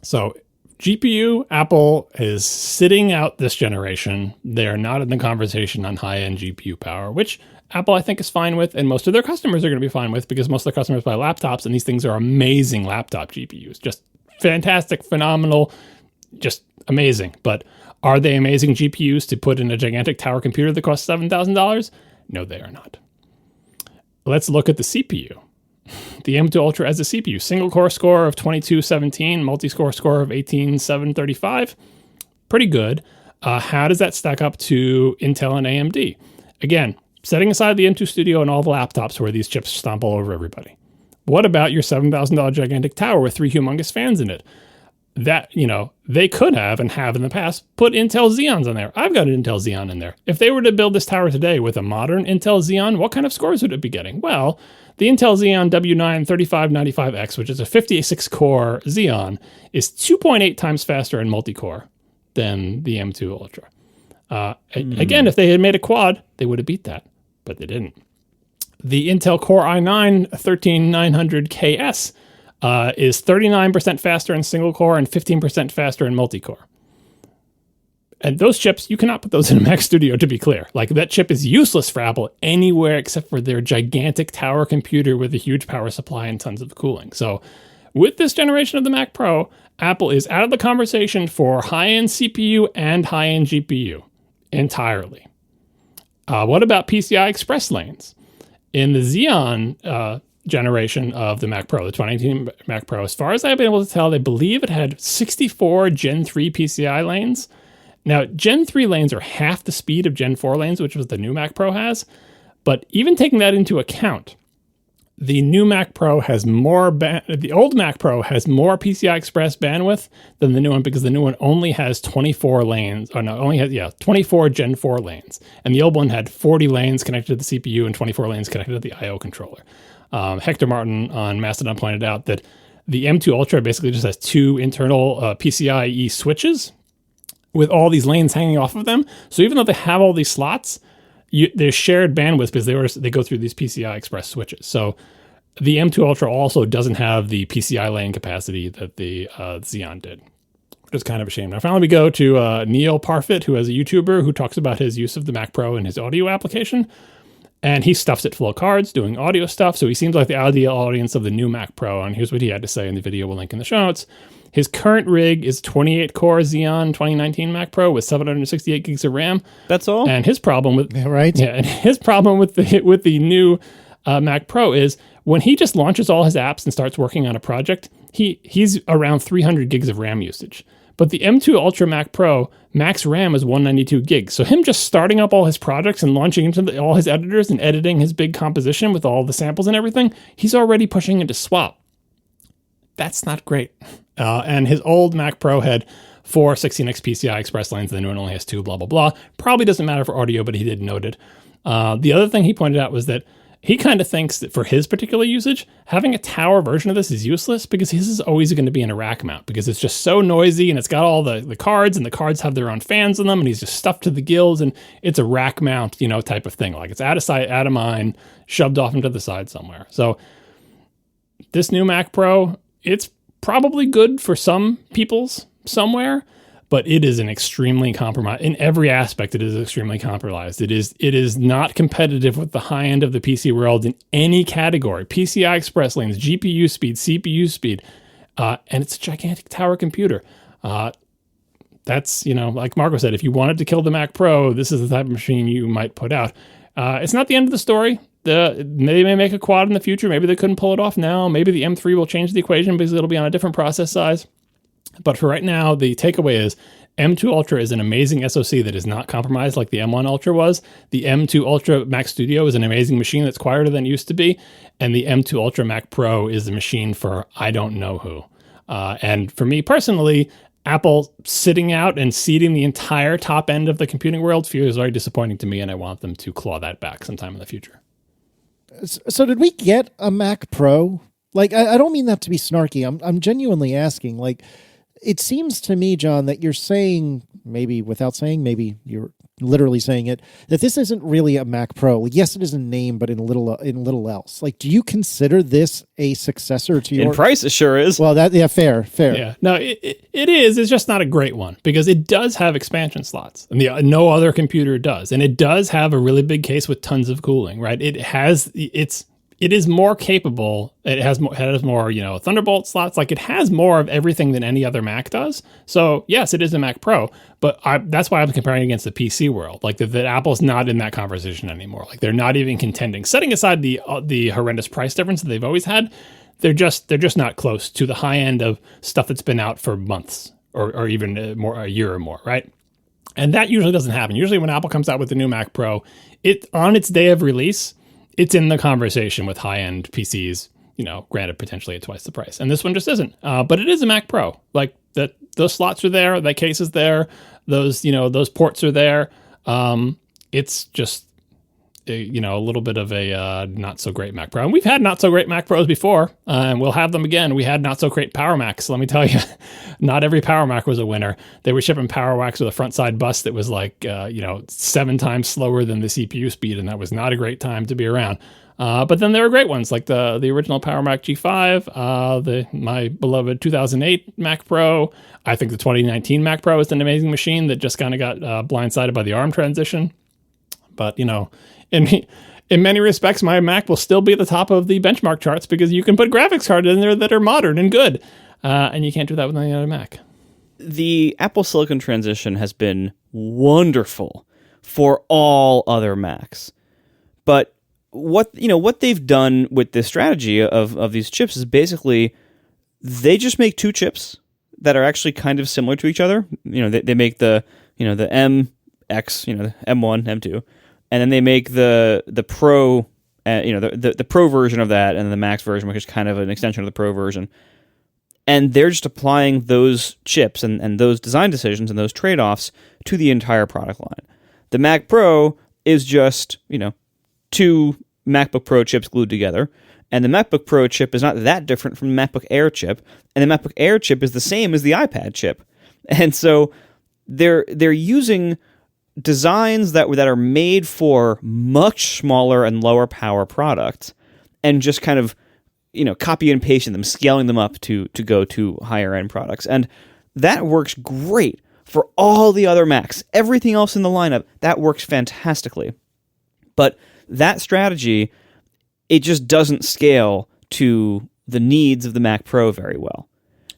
So GPU, Apple is sitting out this generation. They are not in the conversation on high-end GPU power, which Apple, I think, is fine with, and most of their customers are going to be fine with because most of their customers buy laptops, and these things are amazing laptop GPUs. Just fantastic, phenomenal, just amazing. But are they amazing GPUs to put in a gigantic tower computer that costs $7,000? No, they are not. Let's look at the CPU. The M2 Ultra as a CPU, single core score of 2217, multi-core score of 18735. Pretty good. How does that stack up to Intel and AMD? Again, setting aside the M2 Studio and all the laptops where these chips stomp all over everybody. What about your $7,000 gigantic tower with 3 humongous fans in it? that, they could have and have in the past put Intel Xeons in there. I've got an Intel Xeon in there. If they were to build this tower today with a modern Intel Xeon, what kind of scores would it be getting? Well, the Intel Xeon W9-3595X, which is a 56-core Xeon, is 2.8 times faster in multi-core than the M2 Ultra. Again, if they had made a quad, they would have beat that, but they didn't. The Intel Core i9-13900KS is 39% faster in single core and 15% faster in multi-core. And those chips, you cannot put those in a Mac Studio, to be clear. Like, that chip is useless for Apple anywhere except for their gigantic tower computer with a huge power supply and tons of cooling. So with this generation of the Mac Pro, Apple is out of the conversation for high-end CPU and high-end GPU entirely. What about PCI Express lanes? In the Xeon generation of the Mac Pro, the 2019 Mac Pro, as far as I've been able to tell, they believe it had 64 Gen 3 PCI lanes. Now, Gen 3 lanes are half the speed of Gen 4 lanes, which was the new Mac Pro has. But even taking that into account, the new Mac Pro has more, the old Mac Pro has more PCI Express bandwidth than the new one, because the new one only has 24 lanes, 24 Gen 4 lanes. And the old one had 40 lanes connected to the CPU and 24 lanes connected to the I/O controller. Hector Martin on Mastodon pointed out that the M2 Ultra basically just has two internal PCIe switches with all these lanes hanging off of them. So even though they have all these slots, there's shared bandwidth because they go through these PCI Express switches. So the M2 Ultra also doesn't have the PCI lane capacity that the Xeon did, which is kind of a shame. Now finally we go to Neil Parfit, who is a YouTuber who talks about his use of the Mac Pro in his audio application. And he stuffs it full of cards, doing audio stuff. So he seems like the ideal audience of the new Mac Pro. And here's what he had to say in the video we'll link in the show notes. His current rig is 28-core Xeon 2019 Mac Pro with 768 gigs of RAM. That's all? And his problem with and his problem with the new Mac Pro is when he just launches all his apps and starts working on a project, he's around 300 gigs of RAM usage. But the M2 Ultra Mac Pro, max RAM is 192 gigs. So him just starting up all his projects and launching into all his editors and editing his big composition with all the samples and everything, he's already pushing into swap. That's not great. And his old Mac Pro had 4 16x PCI Express lanes. The new one only has 2, blah, blah, blah. Probably doesn't matter for audio, but he did note it. The other thing he pointed out was that he kind of thinks that for his particular usage, having a tower version of this is useless because his is always going to be in a rack mount because it's just so noisy and it's got all the cards and the cards have their own fans in them and he's just stuffed to the gills and it's a rack mount, type of thing. Like it's out of sight, out of mind, shoved off into the side somewhere. So this new Mac Pro, it's probably good for some people's somewhere, but it is an extremely compromised in every aspect. It is extremely compromised. It is not competitive with the high end of the PC world in any category. PCI Express lanes, GPU speed, CPU speed, and it's a gigantic tower computer. That's, like Marco said, if you wanted to kill the Mac Pro, this is the type of machine you might put out. It's not the end of the story. They may make a quad in the future. Maybe they couldn't pull it off now. Maybe the M3 will change the equation because it'll be on a different process size. But for right now, the takeaway is M2 Ultra is an amazing SoC that is not compromised like the M1 Ultra was. The M2 Ultra Mac Studio is an amazing machine that's quieter than it used to be. And the M2 Ultra Mac Pro is a machine for I don't know who. And for me personally, Apple sitting out and ceding the entire top end of the computing world feels very disappointing to me, and I want them to claw that back sometime in the future. So did we get a Mac Pro? Like, I don't mean that to be snarky. I'm genuinely asking, like, it seems to me, John, that you're saying, maybe without saying, maybe you're literally saying it, that this isn't really a Mac Pro. Like, yes, it is in name, but in little else. Like, do you consider this a successor to your... In price, it sure is. Well, fair. Yeah, no, it is. It's just not a great one because it does have expansion slots. And no other computer does. And it does have a really big case with tons of cooling, right? It is more capable. It has more, Thunderbolt slots. Like it has more of everything than any other Mac does. So yes, it is a Mac Pro, but that's why I'm comparing against the PC world. Like that Apple's not in that conversation anymore. Like they're not even contending. Setting aside the horrendous price difference that they've always had, they're just not close to the high end of stuff that's been out for months or even more, a year or more, right? And that usually doesn't happen. Usually when Apple comes out with the new Mac Pro, on its day of release, it's in the conversation with high-end PCs, granted potentially at twice the price. And this one just isn't. But it is a Mac Pro. Like that slots are there, that case is there, those ports are there. It's just a little bit of a not so great Mac Pro. And we've had not so great Mac Pros before, and we'll have them again. We had not so great Power Macs. Let me tell you, not every Power Mac was a winner. They were shipping Power Macs with a front side bus that was 7 times slower than the CPU speed, and that was not a great time to be around. But then there were great ones like the original Power Mac G5, my beloved 2008 Mac Pro. I think the 2019 Mac Pro is an amazing machine that just kind of got blindsided by the ARM transition. But in many respects, my Mac will still be at the top of the benchmark charts because you can put graphics cards in there that are modern and good, and you can't do that with any other Mac. The Apple Silicon transition has been wonderful for all other Macs, but what they've done with this strategy of these chips is basically they just make two chips that are actually kind of similar to each other. They make the MX, the M1, M2, and then they make the Pro, the Pro version of that, and then the Max version, which is kind of an extension of the Pro version. And they're just applying those chips and those design decisions and those trade-offs to the entire product line. The Mac Pro is just, two MacBook Pro chips glued together, and the MacBook Pro chip is not that different from the MacBook Air chip, and the MacBook Air chip is the same as the iPad chip. And so they're using designs that are made for much smaller and lower power products and just kind of, copy and pasting them, scaling them up to go to higher end products. And that works great for all the other Macs. Everything else in the lineup, that works fantastically. But that strategy, it just doesn't scale to the needs of the Mac Pro very well.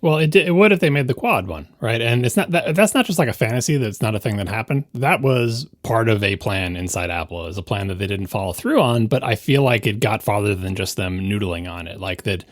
Well, it would if they made the quad one, right? And it's not that's not just like a fantasy. That's not a thing that happened. That was part of a plan inside Apple. It was a plan that they didn't follow through on, but I feel like it got farther than just them noodling on it. Like that,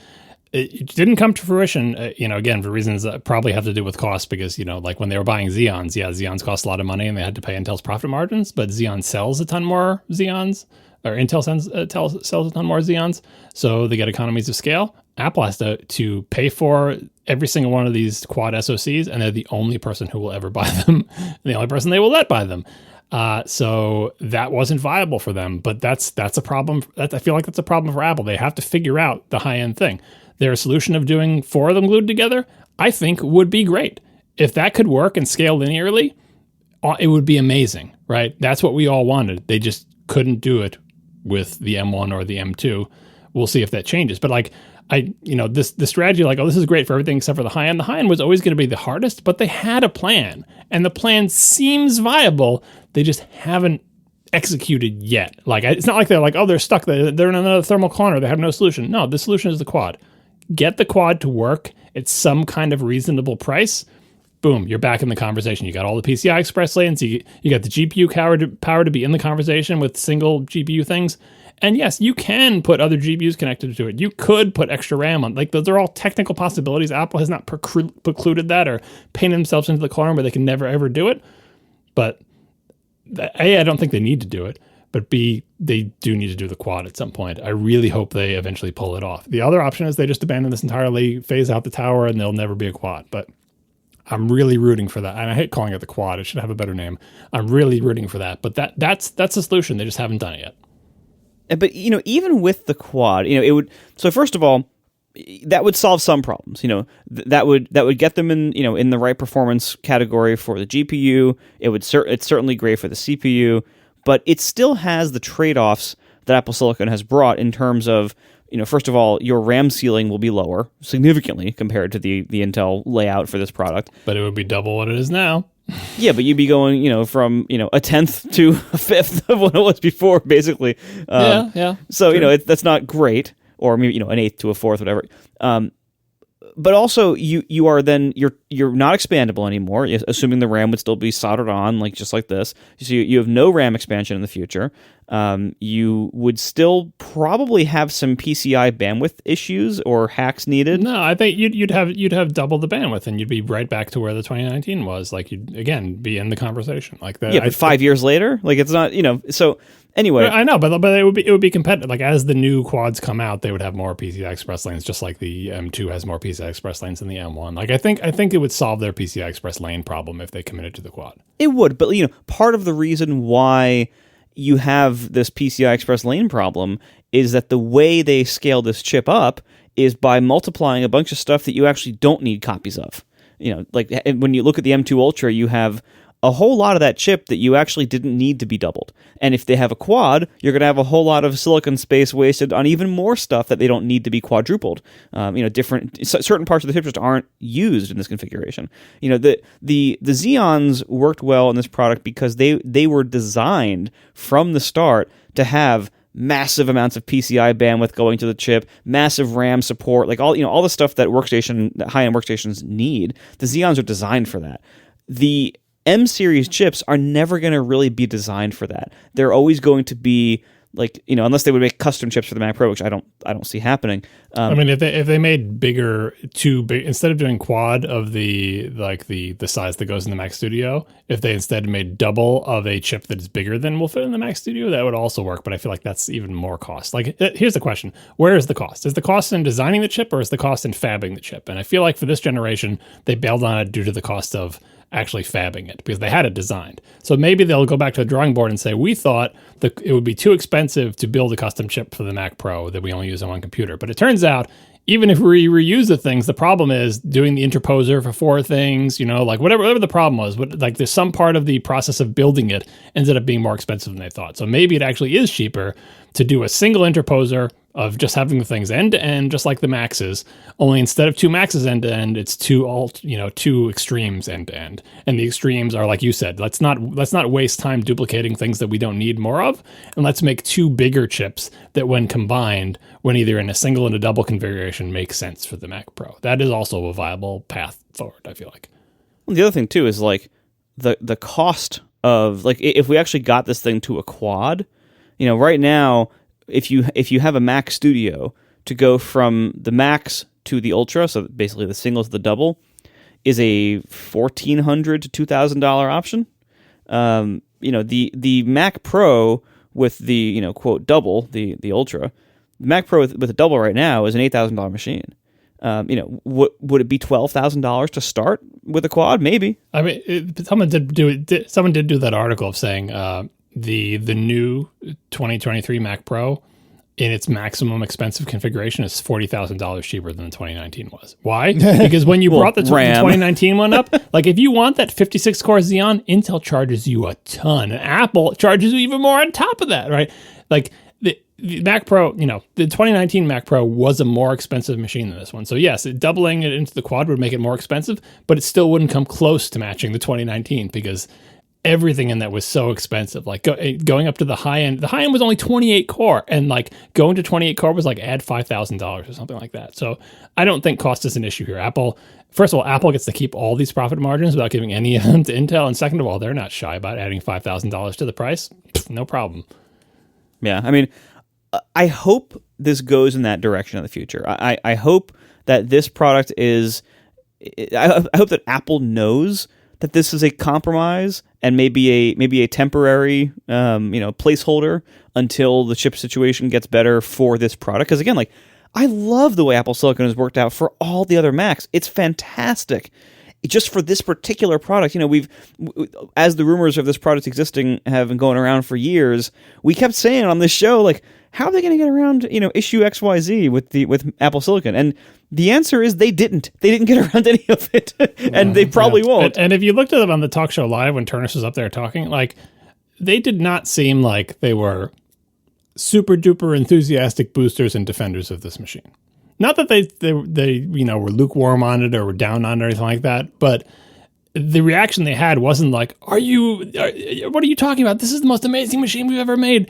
it didn't come to fruition. Again, for reasons that probably have to do with cost, because like when they were buying Xeons, Xeons cost a lot of money and they had to pay Intel's profit margins. But Xeon sells a ton more Xeons, or Intel sells a ton more Xeons, so they get economies of scale. Apple has to pay for every single one of these quad SoCs, and they're the only person who will ever buy them, and the only person they will let buy them. So that wasn't viable for them, but that's a problem. I feel like that's a problem for Apple. They have to figure out the high-end thing. Their solution of doing 4 of them glued together, I think, would be great. If that could work and scale linearly, it would be amazing, right? That's what we all wanted. They just couldn't do it with the M1 or the M2. We'll see if that changes. But the strategy, this is great for everything except for the high end. The high end was always going to be the hardest, but they had a plan, and the plan seems viable. They just haven't executed yet. It's not like they're they're stuck. They're in another thermal corner. They have no solution. No, the solution is the quad. Get the quad to work at some kind of reasonable price. Boom, you're back in the conversation. You got all the PCI Express lanes. You got the GPU power to be in the conversation with single GPU things. And yes, you can put other GPUs connected to it. You could put extra RAM on. Those are all technical possibilities. Apple has not precluded that or painted themselves into the corner where they can never, ever do it. But A, I don't think they need to do it. But B, they do need to do the quad at some point. I really hope they eventually pull it off. The other option is they just abandon this entirely, phase out the tower, and there'll never be a quad. But I'm really rooting for that. And I hate calling it the quad. It should have a better name. I'm really rooting for that. But that's the solution. They just haven't done it yet. But, even with the quad, it would... So first of all, that would solve some problems. That would get them in the right performance category for the GPU. It's certainly great for the CPU, but it still has the trade-offs that Apple Silicon has brought in terms of, first of all, your RAM ceiling will be lower significantly compared to the Intel layout for this product. But it would be double what it is now. Yeah, but you'd be going, from, a 10th to a 5th of what it was before, basically. Yeah. So, that's not great, or maybe, an 8th to a 4th, whatever. But also, you are then, you're not expandable anymore, assuming the RAM would still be soldered on, just like this. So you have no RAM expansion in the future. You would still probably have some PCI bandwidth issues or hacks needed. No, I think you'd have double the bandwidth, and you'd be right back to where the 2019 was. You'd again be in the conversation like that. Yeah, but 5 years later, it's not, So Anyway, I know, but it would be competitive. Like as the new quads come out, they would have more PCI Express lanes, just like the M2 has more PCI Express lanes than the M1. Like I think it would solve their PCI Express lane problem if they committed to the quad. it would, but part of the reason why you have this PCI Express lane problem is that the way they scale this chip up is by multiplying a bunch of stuff that you actually don't need copies of. Like when you look at the M2 Ultra, you have a whole lot of that chip that you actually didn't need to be doubled. And if they have a quad, you're going to have a whole lot of silicon space wasted on even more stuff that they don't need to be quadrupled. Certain parts of the chip just aren't used in this configuration. The Xeons worked well in this product because they were designed from the start to have massive amounts of PCI bandwidth going to the chip, massive RAM support, like all the stuff that high-end workstations need. The Xeons are designed for that. The M series chips are never going to really be designed for that. They're always going to be unless they would make custom chips for the Mac Pro, which I don't see happening. I mean, if they made too big, instead of doing quad of the size that goes in the Mac Studio, if they instead made double of a chip that is bigger than will fit in the Mac Studio, that would also work. But I feel like that's even more cost. Like, here's the question: where is the cost? Is the cost in designing the chip, or is the cost in fabbing the chip? And I feel like for this generation, they bailed on it due to the cost of actually fabbing it because they had it designed. So maybe they'll go back to the drawing board and say, we thought that it would be too expensive to build a custom chip for the Mac Pro that we only use on one computer. But it turns out, even if we reuse the things, the problem is doing the interposer for 4 things, whatever the problem was. There's some part of the process of building it ended up being more expensive than they thought. So maybe it actually is cheaper to do a single interposer of just having the things end to end, just like the Maxes. Only instead of 2 Maxes end to end, it's 2 extremes end to end. And the extremes are, like you said, let's not waste time duplicating things that we don't need more of, and let's make 2 bigger chips that, when combined, when either in a single and a double configuration, make sense for the Mac Pro. That is also a viable path forward, I feel like. Well, the other thing too is the cost of if we actually got this thing to a quad, right now, if you have a Mac Studio, to go from the Max to the Ultra, so basically the single to the double, is a $1,400 to $2,000 option. The Mac Pro with the quote double, the Ultra, the Mac Pro with a double right now is an $8,000 machine. Would it be $12,000 to start with a quad? Maybe. I mean, someone did do that article of saying the new 2023 Mac Pro in its maximum expensive configuration is $40,000 cheaper than the 2019 was. Why? Because when you brought the 2019 one up, if you want that 56 core Xeon, Intel charges you a ton, and Apple charges you even more on top of that, right? The Mac Pro, the 2019 Mac Pro was a more expensive machine than this one. So yes, doubling it into the quad would make it more expensive, but it still wouldn't come close to matching the 2019 because everything in that was so expensive. Going up to the high end was only 28 core, and going to 28 core was add $5,000 or something like that. So I don't think cost is an issue here. First of all, Apple gets to keep all these profit margins without giving any of them to Intel, and second of all, they're not shy about adding $5,000 to the price. No problem. Yeah, I mean, I hope this goes in that direction in the future. I hope that this product is. I hope that Apple knows that this is a compromise and maybe a temporary placeholder until the chip situation gets better for this product. Because again, I love the way Apple Silicon has worked out for all the other Macs. It's fantastic. Just for this particular product, as the rumors of this product existing have been going around for years, we kept saying on this show, how are they going to get around, issue XYZ with Apple Silicon? And the answer is they didn't. They didn't get around any of it, and they probably won't. And if you looked at them on the talk show live when Turnus was up there talking, they did not seem like they were super duper enthusiastic boosters and defenders of this machine. Not that they were lukewarm on it or were down on it or anything like that, but the reaction they had wasn't what are you talking about? This is the most amazing machine we've ever made.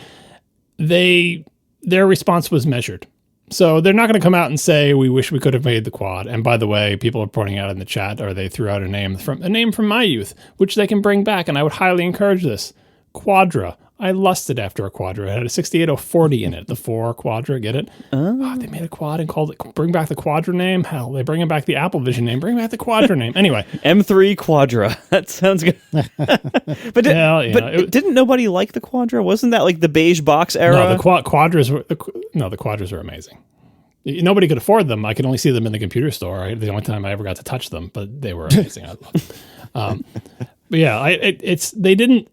Their response was measured. So they're not going to come out and say, we wish we could have made the quad. And by the way, people are pointing out in the chat, or they threw out a name from my youth, which they can bring back. And I would highly encourage this. Quadra. I lusted after a Quadra. It had a 68040 in it, the 4 Quadra, get it? Oh, they made a quad and called it, bring back the Quadra name? Hell, they bring back the Apple Vision name, bring back the Quadra name. Anyway. M3 Quadra. That sounds good. But didn't nobody like the Quadra? Wasn't that like the beige box era? No, the Quadras were amazing. Nobody could afford them. I could only see them in the computer store. The only time I ever got to touch them, but they were amazing. I love them. But yeah, they didn't.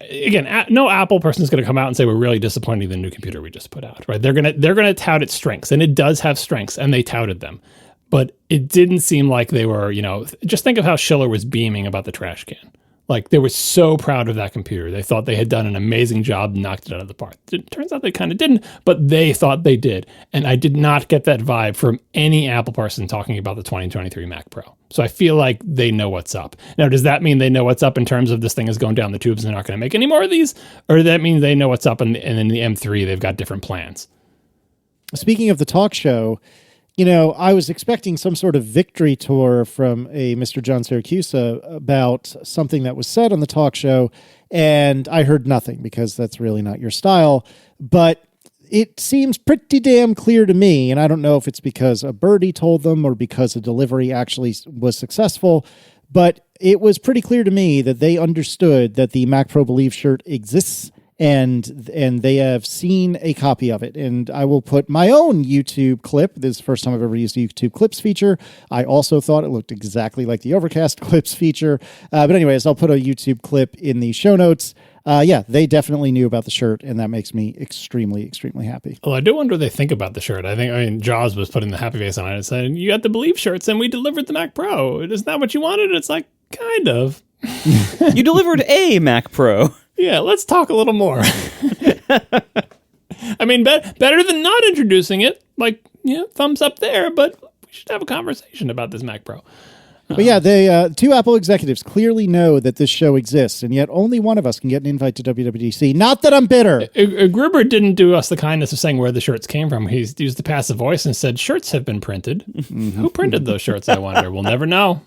Again, no Apple person is going to come out and say we're really disappointed in the new computer we just put out, right? They're gonna tout its strengths, and it does have strengths, and they touted them, but it didn't seem like they were, just think of how Schiller was beaming about the trash can. Like, they were so proud of that computer. They thought they had done an amazing job, knocked it out of the park. It turns out they kind of didn't, but they thought they did. And I did not get that vibe from any Apple person talking about the 2023 Mac Pro. So I feel like they know what's up. Now, does that mean they know what's up in terms of this thing is going down the tubes and they're not going to make any more of these? Or does that mean they know what's up and in the M3 they've got different plans? Speaking of the talk show, I was expecting some sort of victory tour from a Mr. John Siracusa about something that was said on the talk show, and I heard nothing because that's really not your style. But it seems pretty damn clear to me, and I don't know if it's because a birdie told them or because the delivery actually was successful, but it was pretty clear to me that they understood that the Mac Pro Believe shirt exists, and they have seen a copy of it. And I will put my own YouTube clip. This is the first time I've ever used the YouTube Clips feature. I also thought it looked exactly like the Overcast Clips feature. But anyways, I'll put a YouTube clip in the show notes. They definitely knew about the shirt, and that makes me extremely, extremely happy. Well, I do wonder what they think about the shirt. I mean, Jaws was putting the happy face on it and said, you got the Believe shirts, and we delivered the Mac Pro. Isn't that what you wanted? It's like, kind of. You delivered a Mac Pro. Yeah, let's talk a little more. I mean, better than not introducing it. Like, thumbs up there, but we should have a conversation about this Mac Pro. But yeah, the two Apple executives clearly know that this show exists, and yet only one of us can get an invite to WWDC. Not that I'm bitter. Gruber didn't do us the kindness of saying where the shirts came from. He used the passive voice and said, shirts have been printed. Mm-hmm. Who printed those shirts, I wonder? We'll never know.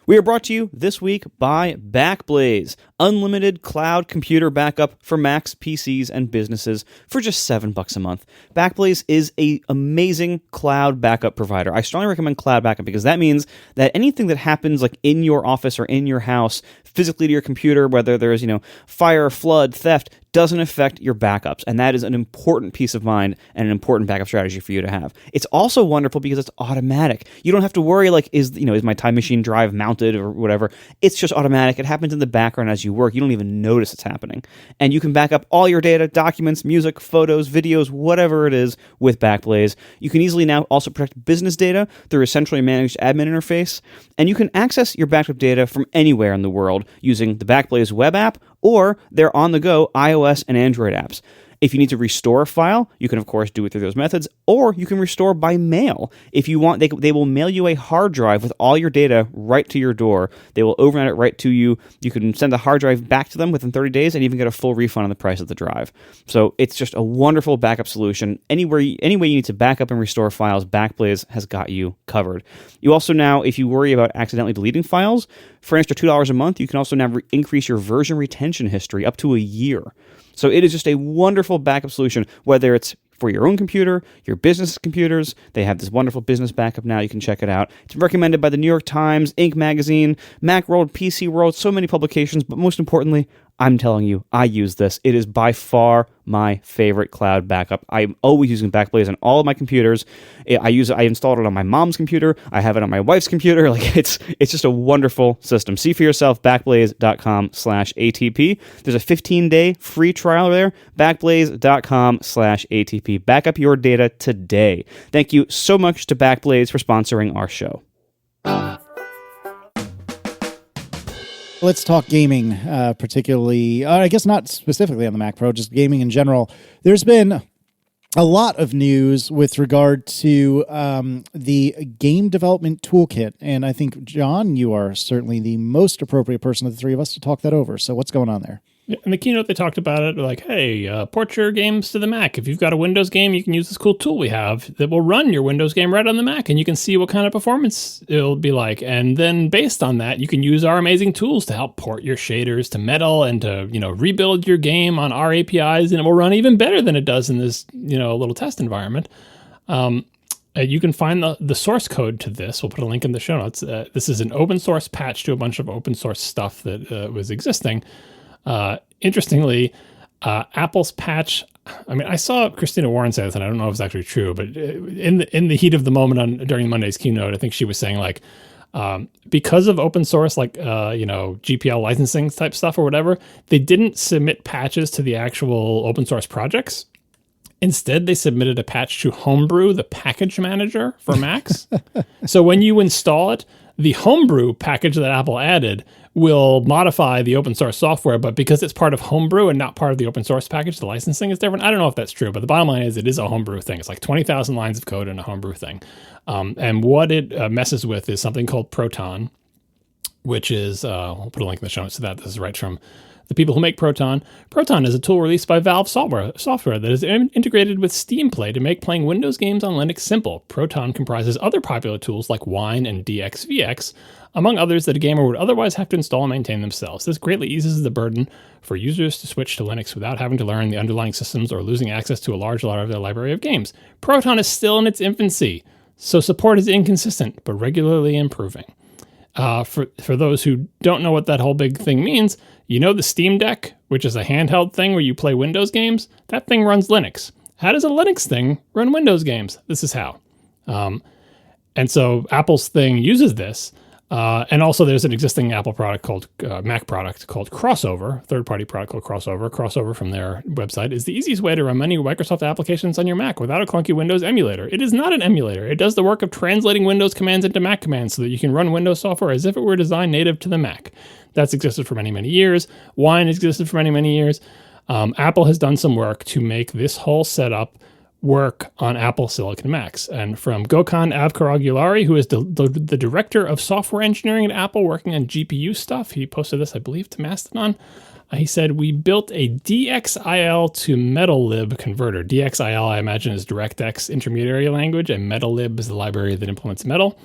We are brought to you this week by Backblaze, unlimited cloud computer backup for Macs, PCs, and businesses for just $7 a month. Backblaze is an amazing cloud backup provider. I strongly recommend cloud backup because that means that anything that happens like in your office or in your house, physically to your computer, whether there's, fire, flood, theft, doesn't affect your backups. And that is an important peace of mind and an important backup strategy for you to have. It's also wonderful because it's automatic. You don't have to worry like, is my Time Machine drive mounted or whatever. It's just automatic. It happens in the background as you work. You don't even notice it's happening. And you can back up all your data, documents, music, photos, videos, whatever it is with Backblaze. You can easily now also protect business data through a centrally managed admin interface. And you can access your backup data from anywhere in the world using the Backblaze web app or their on-the-go iOS and Android apps. If you need to restore a file, you can, of course, do it through those methods, or you can restore by mail. If you want, they will mail you a hard drive with all your data right to your door. They will overnight it right to you. You can send the hard drive back to them within 30 days and even get a full refund on the price of the drive. So it's just a wonderful backup solution. Any way you need to back up and restore files, Backblaze has got you covered. You also now, if you worry about accidentally deleting files, for an extra $2 a month, you can also now increase your version retention history up to a year. So it is just a wonderful backup solution, whether it's for your own computer, your business computers. They have this wonderful business backup now. You can check it out. It's recommended by the New York Times, Inc. magazine, Macworld, PC World, so many publications, but most importantly, I'm telling you, I use this. It is by far my favorite cloud backup. I'm always using Backblaze on all of my computers. I installed it on my mom's computer. I have it on my wife's computer. Like it's just a wonderful system. See for yourself, backblaze.com/ATP. There's a 15-day free trial there. Backblaze.com/ATP. Back up your data today. Thank you so much to Backblaze for sponsoring our show. Let's talk gaming, particularly, I guess not specifically on the Mac Pro, just gaming in general. There's been a lot of news with regard to the game development toolkit. And I think, John, you are certainly the most appropriate person of the three of us to talk that over. So what's going on there? In the keynote, they talked about it like, hey, port your games to the Mac. If you've got a Windows game, you can use this cool tool we have that will run your Windows game right on the Mac, and you can see what kind of performance it'll be like. And then based on that, you can use our amazing tools to help port your shaders to Metal and to, rebuild your game on our APIs, and it will run even better than it does in this, little test environment. You can find the source code to this. We'll put a link in the show notes. This is an open source patch to a bunch of open source stuff that was existing. Interestingly, Apple's patch. I mean, I saw Christina Warren say this, and I don't know if it's actually true, but in the heat of the moment during Monday's keynote, I think she was saying like, because of open source, like GPL licensing type stuff or whatever, they didn't submit patches to the actual open source projects. Instead, they submitted a patch to Homebrew, the package manager for Macs. So when you install it, the Homebrew package that Apple added will modify the open source software, but because it's part of Homebrew and not part of the open source package, the licensing is different. I don't know if that's true, but the bottom line is it is a Homebrew thing. It's like 20,000 lines of code in a Homebrew thing. And what it messes with is something called Proton, which is, we'll put a link in the show notes to that. This is right from the people who make Proton. Proton is a tool released by Valve software that is integrated with Steam Play to make playing Windows games on Linux simple. Proton comprises other popular tools like Wine and DXVX, among others that a gamer would otherwise have to install and maintain themselves. This greatly eases the burden for users to switch to Linux without having to learn the underlying systems or losing access to a large lot of their library of games. Proton is still in its infancy, so support is inconsistent, but regularly improving. For those who don't know what that whole big thing means, the Steam Deck, which is a handheld thing where you play Windows games, that thing runs Linux. How does a Linux thing run Windows games? This is how. And so Apple's thing uses this. And also there's an existing Apple product called Mac product called Crossover, third-party product called Crossover. Crossover from their website is the easiest way to run many Microsoft applications on your Mac without a clunky Windows emulator. It is not an emulator. It does the work of translating Windows commands into Mac commands so that you can run Windows software as if it were designed native to the Mac. That's existed for many, many years. Wine has existed for many, many years. Apple has done some work to make this whole setup work on Apple Silicon Macs. And from Gökhan Avkaragulari, who is the director of software engineering at Apple working on GPU stuff, he posted this, I believe, to Mastodon. He said, we built a DXIL to MetalLib converter. DXIL, I imagine, is DirectX intermediary language, and MetalLib is the library that implements Metal.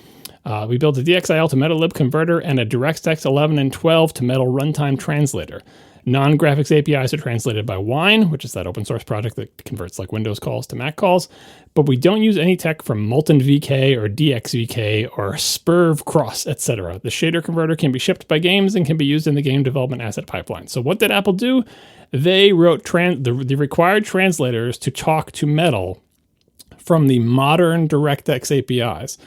We built a DXIL to MetalLib converter and a DirectX 11 and 12 to Metal runtime translator. Non-graphics APIs are translated by Wine, which is that open source project that converts like Windows calls to Mac calls, but we don't use any tech from Molten VK or DXVK or Spurv Cross, etc. The shader converter can be shipped by games and can be used in the game development asset pipeline. So what did Apple do? They wrote the required translators to talk to Metal from the modern DirectX APIs.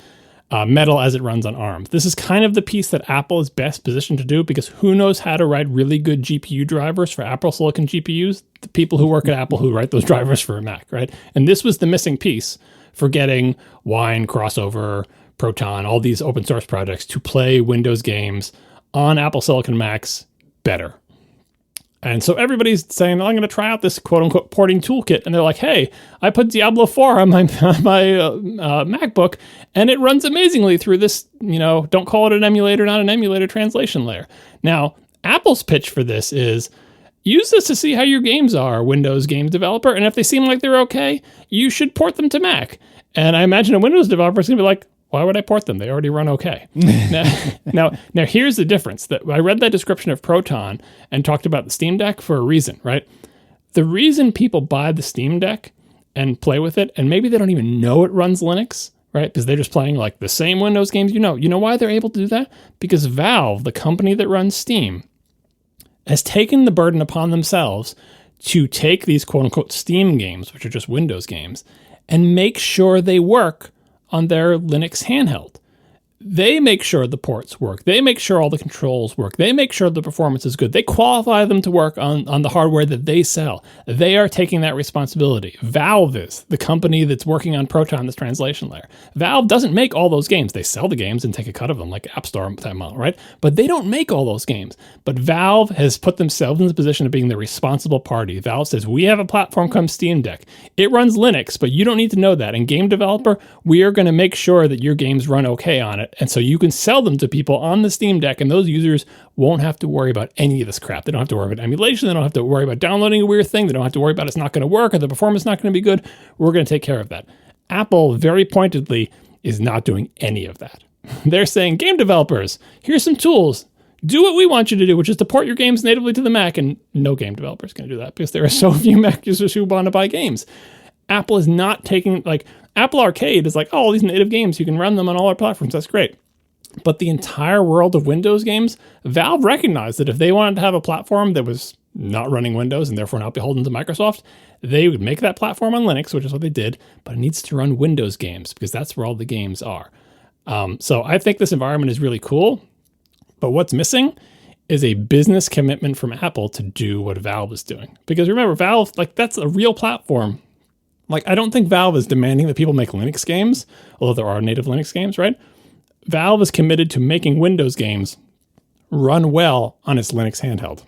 Metal as it runs on ARM. This is kind of the piece that Apple is best positioned to do because who knows how to write really good GPU drivers for Apple Silicon GPUs? The people who work at Apple who write those drivers for a Mac, right? And this was the missing piece for getting Wine, Crossover, Proton, all these open source projects to play Windows games on Apple Silicon Macs better. And so everybody's saying, I'm going to try out this quote-unquote porting toolkit. And they're like, hey, I put Diablo 4 on my MacBook, and it runs amazingly through this, don't call it an emulator, not an emulator translation layer. Now, Apple's pitch for this is, use this to see how your games are, Windows game developer, and if they seem like they're okay, you should port them to Mac. And I imagine a Windows developer is going to be like, why would I port them? They already run okay. Now, here's the difference. That I read that description of Proton and talked about the Steam Deck for a reason, right? The reason people buy the Steam Deck and play with it, and maybe they don't even know it runs Linux, right? Because they're just playing like the same Windows games. You know why they're able to do that? Because Valve, the company that runs Steam, has taken the burden upon themselves to take these quote-unquote Steam games, which are just Windows games, and make sure they work on their Linux handheld. They make sure the ports work. They make sure all the controls work. They make sure the performance is good. They qualify them to work on the hardware that they sell. They are taking that responsibility. Valve is the company that's working on Proton, this translation layer. Valve doesn't make all those games. They sell the games and take a cut of them like App Store type model, right? But they don't make all those games. But Valve has put themselves in the position of being the responsible party. Valve says, we have a platform called Steam Deck. It runs Linux, but you don't need to know that. And game developer, we are going to make sure that your games run okay on it. internet. And so you can sell them to people on the Steam Deck, and those users won't have to worry about any of this crap. They don't have to worry about emulation. They don't have to worry about downloading a weird thing. They don't have to worry about it's not going to work or the performance not going to be good. We're going to take care of that. Apple, very pointedly, is not doing any of that. They're saying, game developers, here's some tools. Do what we want you to do, which is to port your games natively to the Mac. And no game developer is going to do that because there are so few Mac users who want to buy games. Apple is not taking, like, Apple Arcade is like, oh, all these native games, you can run them on all our platforms. That's great. But the entire world of Windows games, Valve recognized that if they wanted to have a platform that was not running Windows and therefore not beholden to Microsoft, they would make that platform on Linux, which is what they did, but it needs to run Windows games because that's where all the games are. So I think this environment is really cool, but what's missing is a business commitment from Apple to do what Valve is doing. Because remember, Valve, like, that's a real platform. Like, I don't think Valve is demanding that people make Linux games, although there are native Linux games, right? Valve is committed to making Windows games run well on its Linux handheld.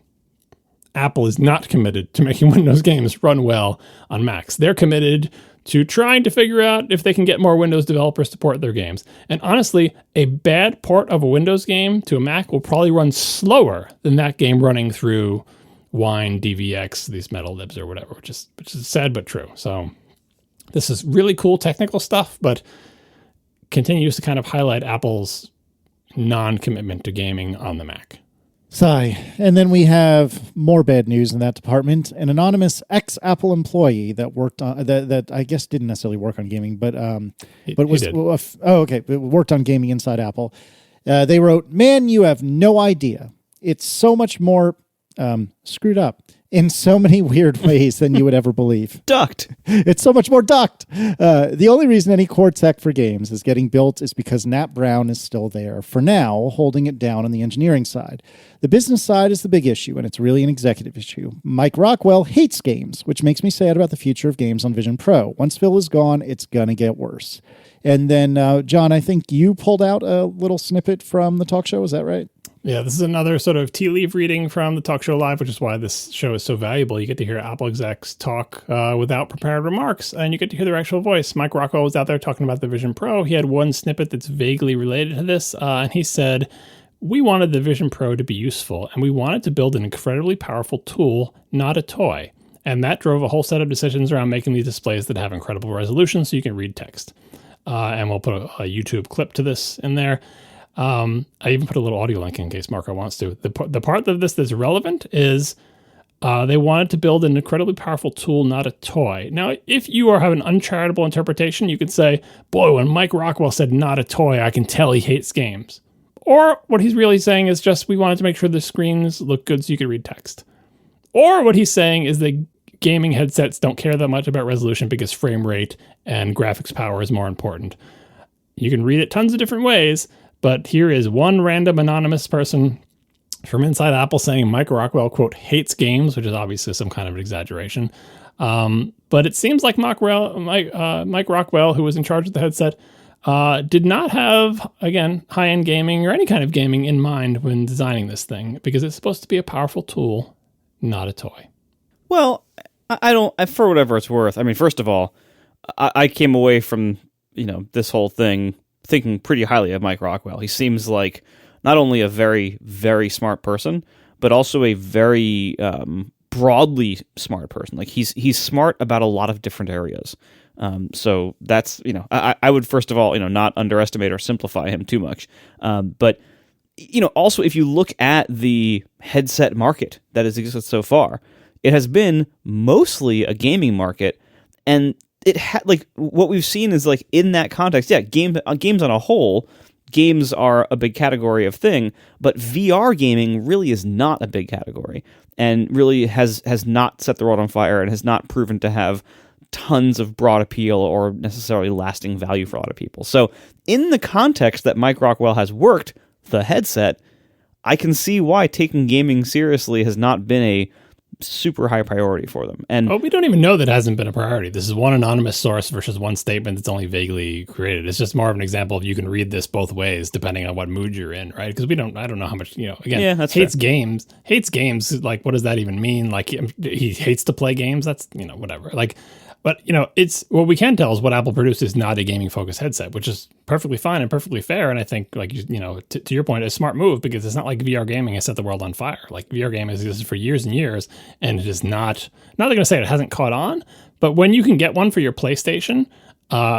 Apple is not committed to making Windows games run well on Macs. They're committed to trying to figure out if they can get more Windows developers to port their games. And honestly, a bad port of a Windows game to a Mac will probably run slower than that game running through Wine, DVX, these metal libs or whatever, which is sad but true. So this is really cool technical stuff, but continues to kind of highlight Apple's non-commitment to gaming on the Mac. Sigh. And then we have more bad news in that department. An anonymous ex-Apple employee that worked on that I guess didn't necessarily work on gaming, but worked on gaming inside Apple. They wrote, "Man, you have no idea. It's so much more screwed up in so many weird ways than you would ever believe. Ducked. It's so much more ducked. The only reason any core tech for games is getting built is because Nat Brown is still there, for now, holding it down on the engineering side. The business side is the big issue, and it's really an executive issue. Mike Rockwell hates games, which makes me sad about the future of games on Vision Pro. Once Phil is gone, it's going to get worse." And then, John, I think you pulled out a little snippet from the talk show. Is that right? Yeah, this is another sort of tea leaf reading from the Talk Show Live, which is why this show is so valuable. You get to hear Apple execs talk without prepared remarks, and you get to hear their actual voice. Mike Rockwell was out there talking about the Vision Pro. He had one snippet that's vaguely related to this, and he said, "We wanted the Vision Pro to be useful, and we wanted to build an incredibly powerful tool, not a toy. And that drove a whole set of decisions around making these displays that have incredible resolution so you can read text." And we'll put a YouTube clip to this in there. I even put a little audio link in case Marco wants to. The part of this that's relevant is they wanted to build an incredibly powerful tool, not a toy. Now, if you have an uncharitable interpretation, you could say, boy, when Mike Rockwell said not a toy, I can tell he hates games. Or what he's really saying is just we wanted to make sure the screens look good so you could read text. Or what he's saying is that gaming headsets don't care that much about resolution because frame rate and graphics power is more important. You can read it tons of different ways, but here is one random anonymous person from inside Apple saying Mike Rockwell, quote, hates games, which is obviously some kind of an exaggeration. But it seems like Mike Rockwell, who was in charge of the headset, did not have, again, high-end gaming or any kind of gaming in mind when designing this thing, because it's supposed to be a powerful tool, not a toy. Well, I don't, for whatever it's worth. I mean, first of all, I came away from, this whole thing thinking pretty highly of Mike Rockwell. He seems like not only a very, very smart person, but also a very broadly smart person. Like he's smart about a lot of different areas. So that's, I would first of all, not underestimate or simplify him too much. But, also if you look at the headset market that has existed so far, it has been mostly a gaming market, and it what we've seen is like in that context, games on a whole, games are a big category of thing, but VR gaming really is not a big category, and really has not set the world on fire and has not proven to have tons of broad appeal or necessarily lasting value for a lot of people. So in the context that Mike Rockwell has worked the headset, I can see why taking gaming seriously has not been a super high priority for them. And we don't even know that hasn't been a priority. This is one anonymous source versus one statement that's only vaguely created. It's just more of an example of you can read this both ways depending on what mood you're in, right? Because I don't know how much, again, hates games. Like, what does that even mean? Like, he hates to play games. That's, whatever. Like, But, it's what we can tell is what Apple produced is not a gaming focused headset, which is perfectly fine and perfectly fair. And I think, like, to your point, a smart move, because it's not like VR gaming has set the world on fire. Like, VR gaming has existed for years and years, and it is not going to say it hasn't caught on, but when you can get one for your PlayStation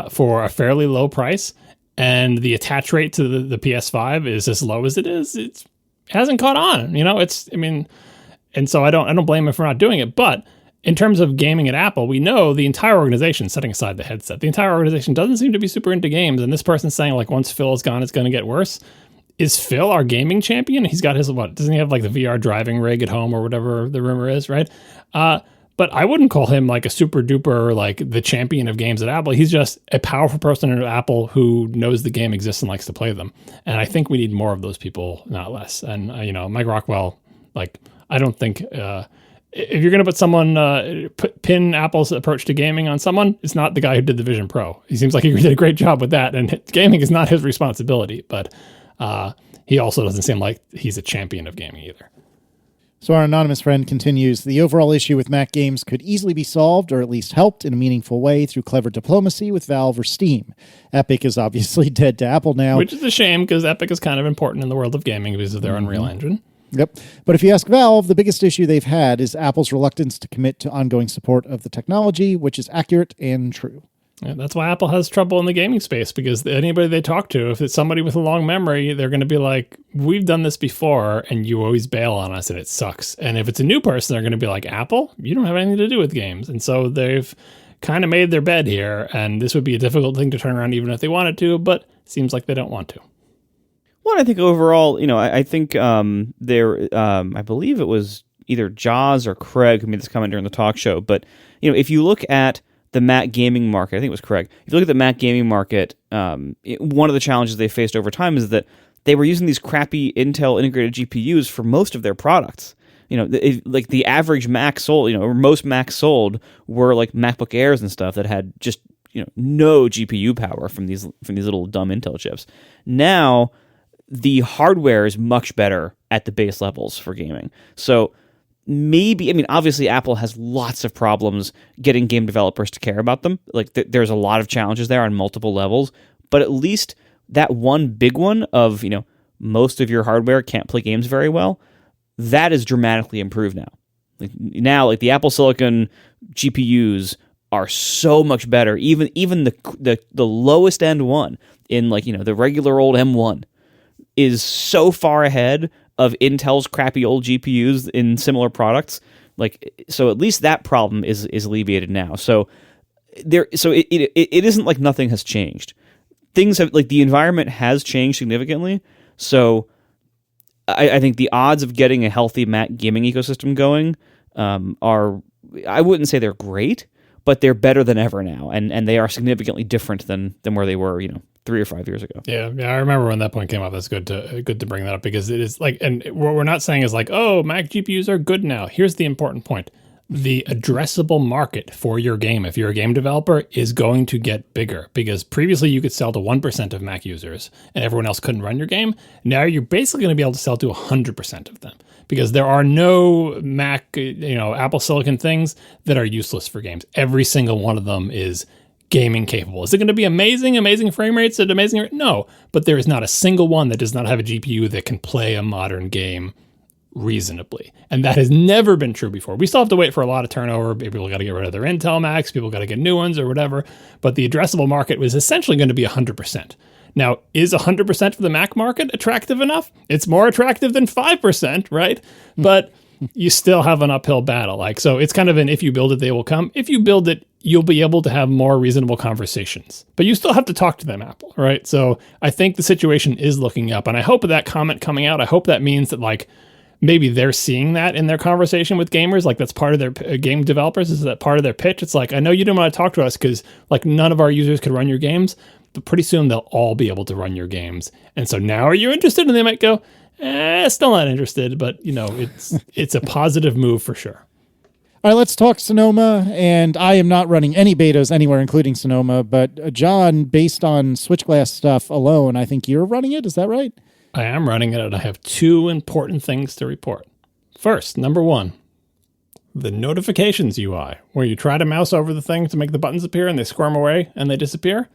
for a fairly low price, and the attach rate to the PS5 is as low as it is, it hasn't caught on. And so I don't blame him for not doing it. But in terms of gaming at Apple, we know the entire organization, setting aside the headset, the entire organization doesn't seem to be super into games. And this person's saying, like, once Phil is gone, it's going to get worse. Is Phil our gaming champion? He's got his, doesn't he have like the VR driving rig at home or whatever the rumor is, right? But I wouldn't call him like a super duper, like the champion of games at Apple. He's just a powerful person at Apple who knows the game exists and likes to play them. And I think we need more of those people, not less. And, Mike Rockwell, like, I don't think if you're going to put someone, pin Apple's approach to gaming on someone, it's not the guy who did the Vision Pro. He seems like he did a great job with that. And gaming is not his responsibility. But he also doesn't seem like he's a champion of gaming either. So our anonymous friend continues, the overall issue with Mac games could easily be solved or at least helped in a meaningful way through clever diplomacy with Valve or Steam. Epic is obviously dead to Apple now. Which is a shame because Epic is kind of important in the world of gaming because of their Unreal Engine. Yep. But if you ask Valve, the biggest issue they've had is Apple's reluctance to commit to ongoing support of the technology, which is accurate and true. Yeah, that's why Apple has trouble in the gaming space, because anybody they talk to, if it's somebody with a long memory, they're going to be like, we've done this before and you always bail on us and it sucks. And if it's a new person, they're going to be like, Apple, you don't have anything to do with games. And so they've kind of made their bed here, and this would be a difficult thing to turn around even if they wanted to, but it seems like they don't want to. Well, I think overall, I think I believe it was either Jaws or Craig who made this comment during the talk show, but, if you look at the Mac gaming market, I think it was Craig. If you look at the Mac gaming market, one of the challenges they faced over time is that they were using these crappy Intel integrated GPUs for most of their products. Like the average Mac sold, or most Macs sold were like MacBook Airs and stuff that had just no GPU power from these little dumb Intel chips. Now the hardware is much better at the base levels for gaming. So maybe, obviously Apple has lots of problems getting game developers to care about them. Like there's a lot of challenges there on multiple levels, but at least that one big one of, most of your hardware can't play games very well, that is dramatically improved now. Like the Apple Silicon GPUs are so much better. Even the lowest end one in the regular old M1 is so far ahead of Intel's crappy old GPUs in similar products. So at least that problem is alleviated now. So it isn't like nothing has changed. Things have, the environment has changed significantly. So I think the odds of getting a healthy Mac gaming ecosystem going are, I wouldn't say they're great, but they're better than ever now, and they are significantly different than where they were, 3 or 5 years ago. Yeah, I remember when that point came up. That's good to bring that up, because it is and what we're not saying is oh, Mac GPUs are good now. Here's the important point. The addressable market for your game, if you're a game developer, is going to get bigger, because previously you could sell to 1% of Mac users and everyone else couldn't run your game. Now you're basically going to be able to sell to 100% of them, because there are no Mac, Apple Silicon things that are useless for games. Every single one of them is gaming capable. Is it going to be amazing frame rates at amazing? No, but there is not a single one that does not have a GPU that can play a modern game reasonably. And that has never been true before. We still have to wait for a lot of turnover. People got to get rid of their Intel Macs. People got to get new ones or whatever. But the addressable market was essentially going to be 100%. Now, is 100% for the Mac market attractive enough? It's more attractive than 5%, right? But you still have an uphill battle. So it's kind of an if you build it, they will come. If you build it, you'll be able to have more reasonable conversations. But you still have to talk to them, Apple, right? So I think the situation is looking up. And I hope that comment coming out, I hope that means that maybe they're seeing that in their conversation with gamers. That's part of their game developers. Is that part of their pitch? It's I know you don't want to talk to us because none of our users could run your games, but pretty soon they'll all be able to run your games. And so now are you interested? And they might go, still not interested, but it's a positive move for sure. All right, let's talk Sonoma, and I am not running any betas anywhere, including Sonoma, but John, based on Switchglass stuff alone, I think you're running it. Is that right? I am running it, and I have two important things to report. First, number one, The notifications UI, where you try to mouse over the thing to make the buttons appear and they squirm away and they disappear.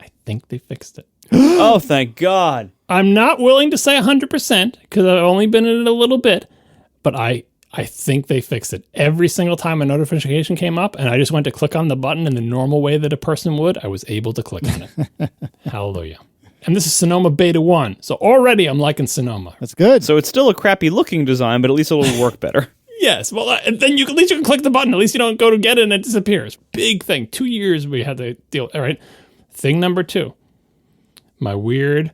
I think they fixed it. Oh, thank God. I'm not willing to say 100% because I've only been in it a little bit, but I think they fixed it. Every single time a notification came up and I just went to click on the button in the normal way that a person would, I was able to click on it. Hallelujah. And this is Sonoma Beta 1. So already I'm liking Sonoma. That's good. So it's still a crappy looking design, but at least it'll work better. Yes. Well, then at least you can click the button. At least you don't go to get it and it disappears. Big thing. 2 years we had to deal. All right. Thing number 2. My weird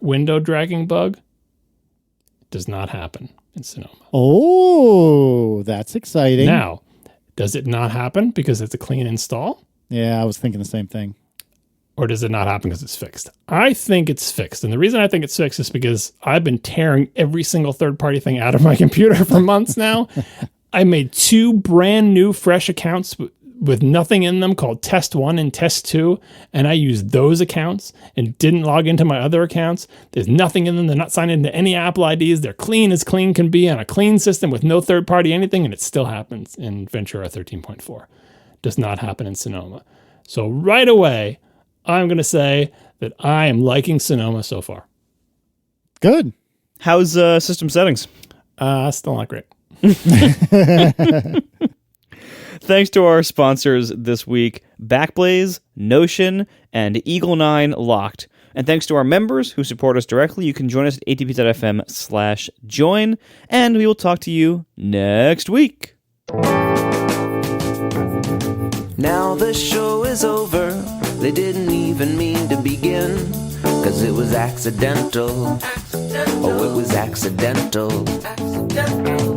window dragging bug does not happen in Sonoma. Oh, that's exciting. Now, does it not happen because it's a clean install? Yeah, I was thinking the same thing. Or does it not happen because it's fixed? I think it's fixed. And the reason I think it's fixed is because I've been tearing every single third-party thing out of my computer for months now. I made 2 brand new fresh accounts with nothing in them called Test 1 and Test 2. And I used those accounts and didn't log into my other accounts. There's nothing in them. They're not signed into any Apple IDs. They're clean as clean can be on a clean system with no third-party anything. And it still happens in Ventura 13.4. Does not happen in Sonoma. So right away, I'm going to say that I am liking Sonoma so far. Good. How's system settings? Still not great. Thanks to our sponsors this week, Backblaze, Notion, and Eagle9 Locked. And thanks to our members who support us directly. You can join us at atp.fm/join, and we will talk to you next week. Now the show is over. They didn't even mean to begin, 'cause it was accidental. Oh, it was accidental.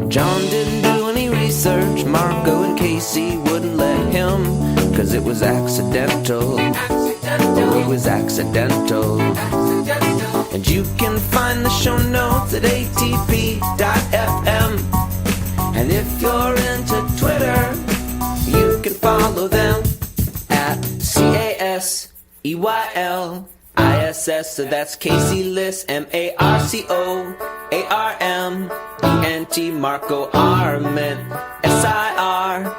John didn't do any research. Marco and Casey wouldn't let him, 'cause it was accidental. Oh, it was accidental. And you can find the show notes at atp.fm. And if you're into Twitter, you can follow them at CASEYLISS. So that's Casey Liss, MARCOARMENT, Marco Arment, SIRAC,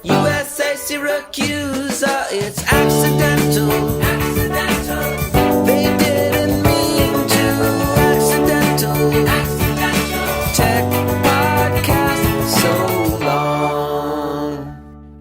USA Syracuse. It's accidental. They didn't mean to. Accidental. Tech podcast so long.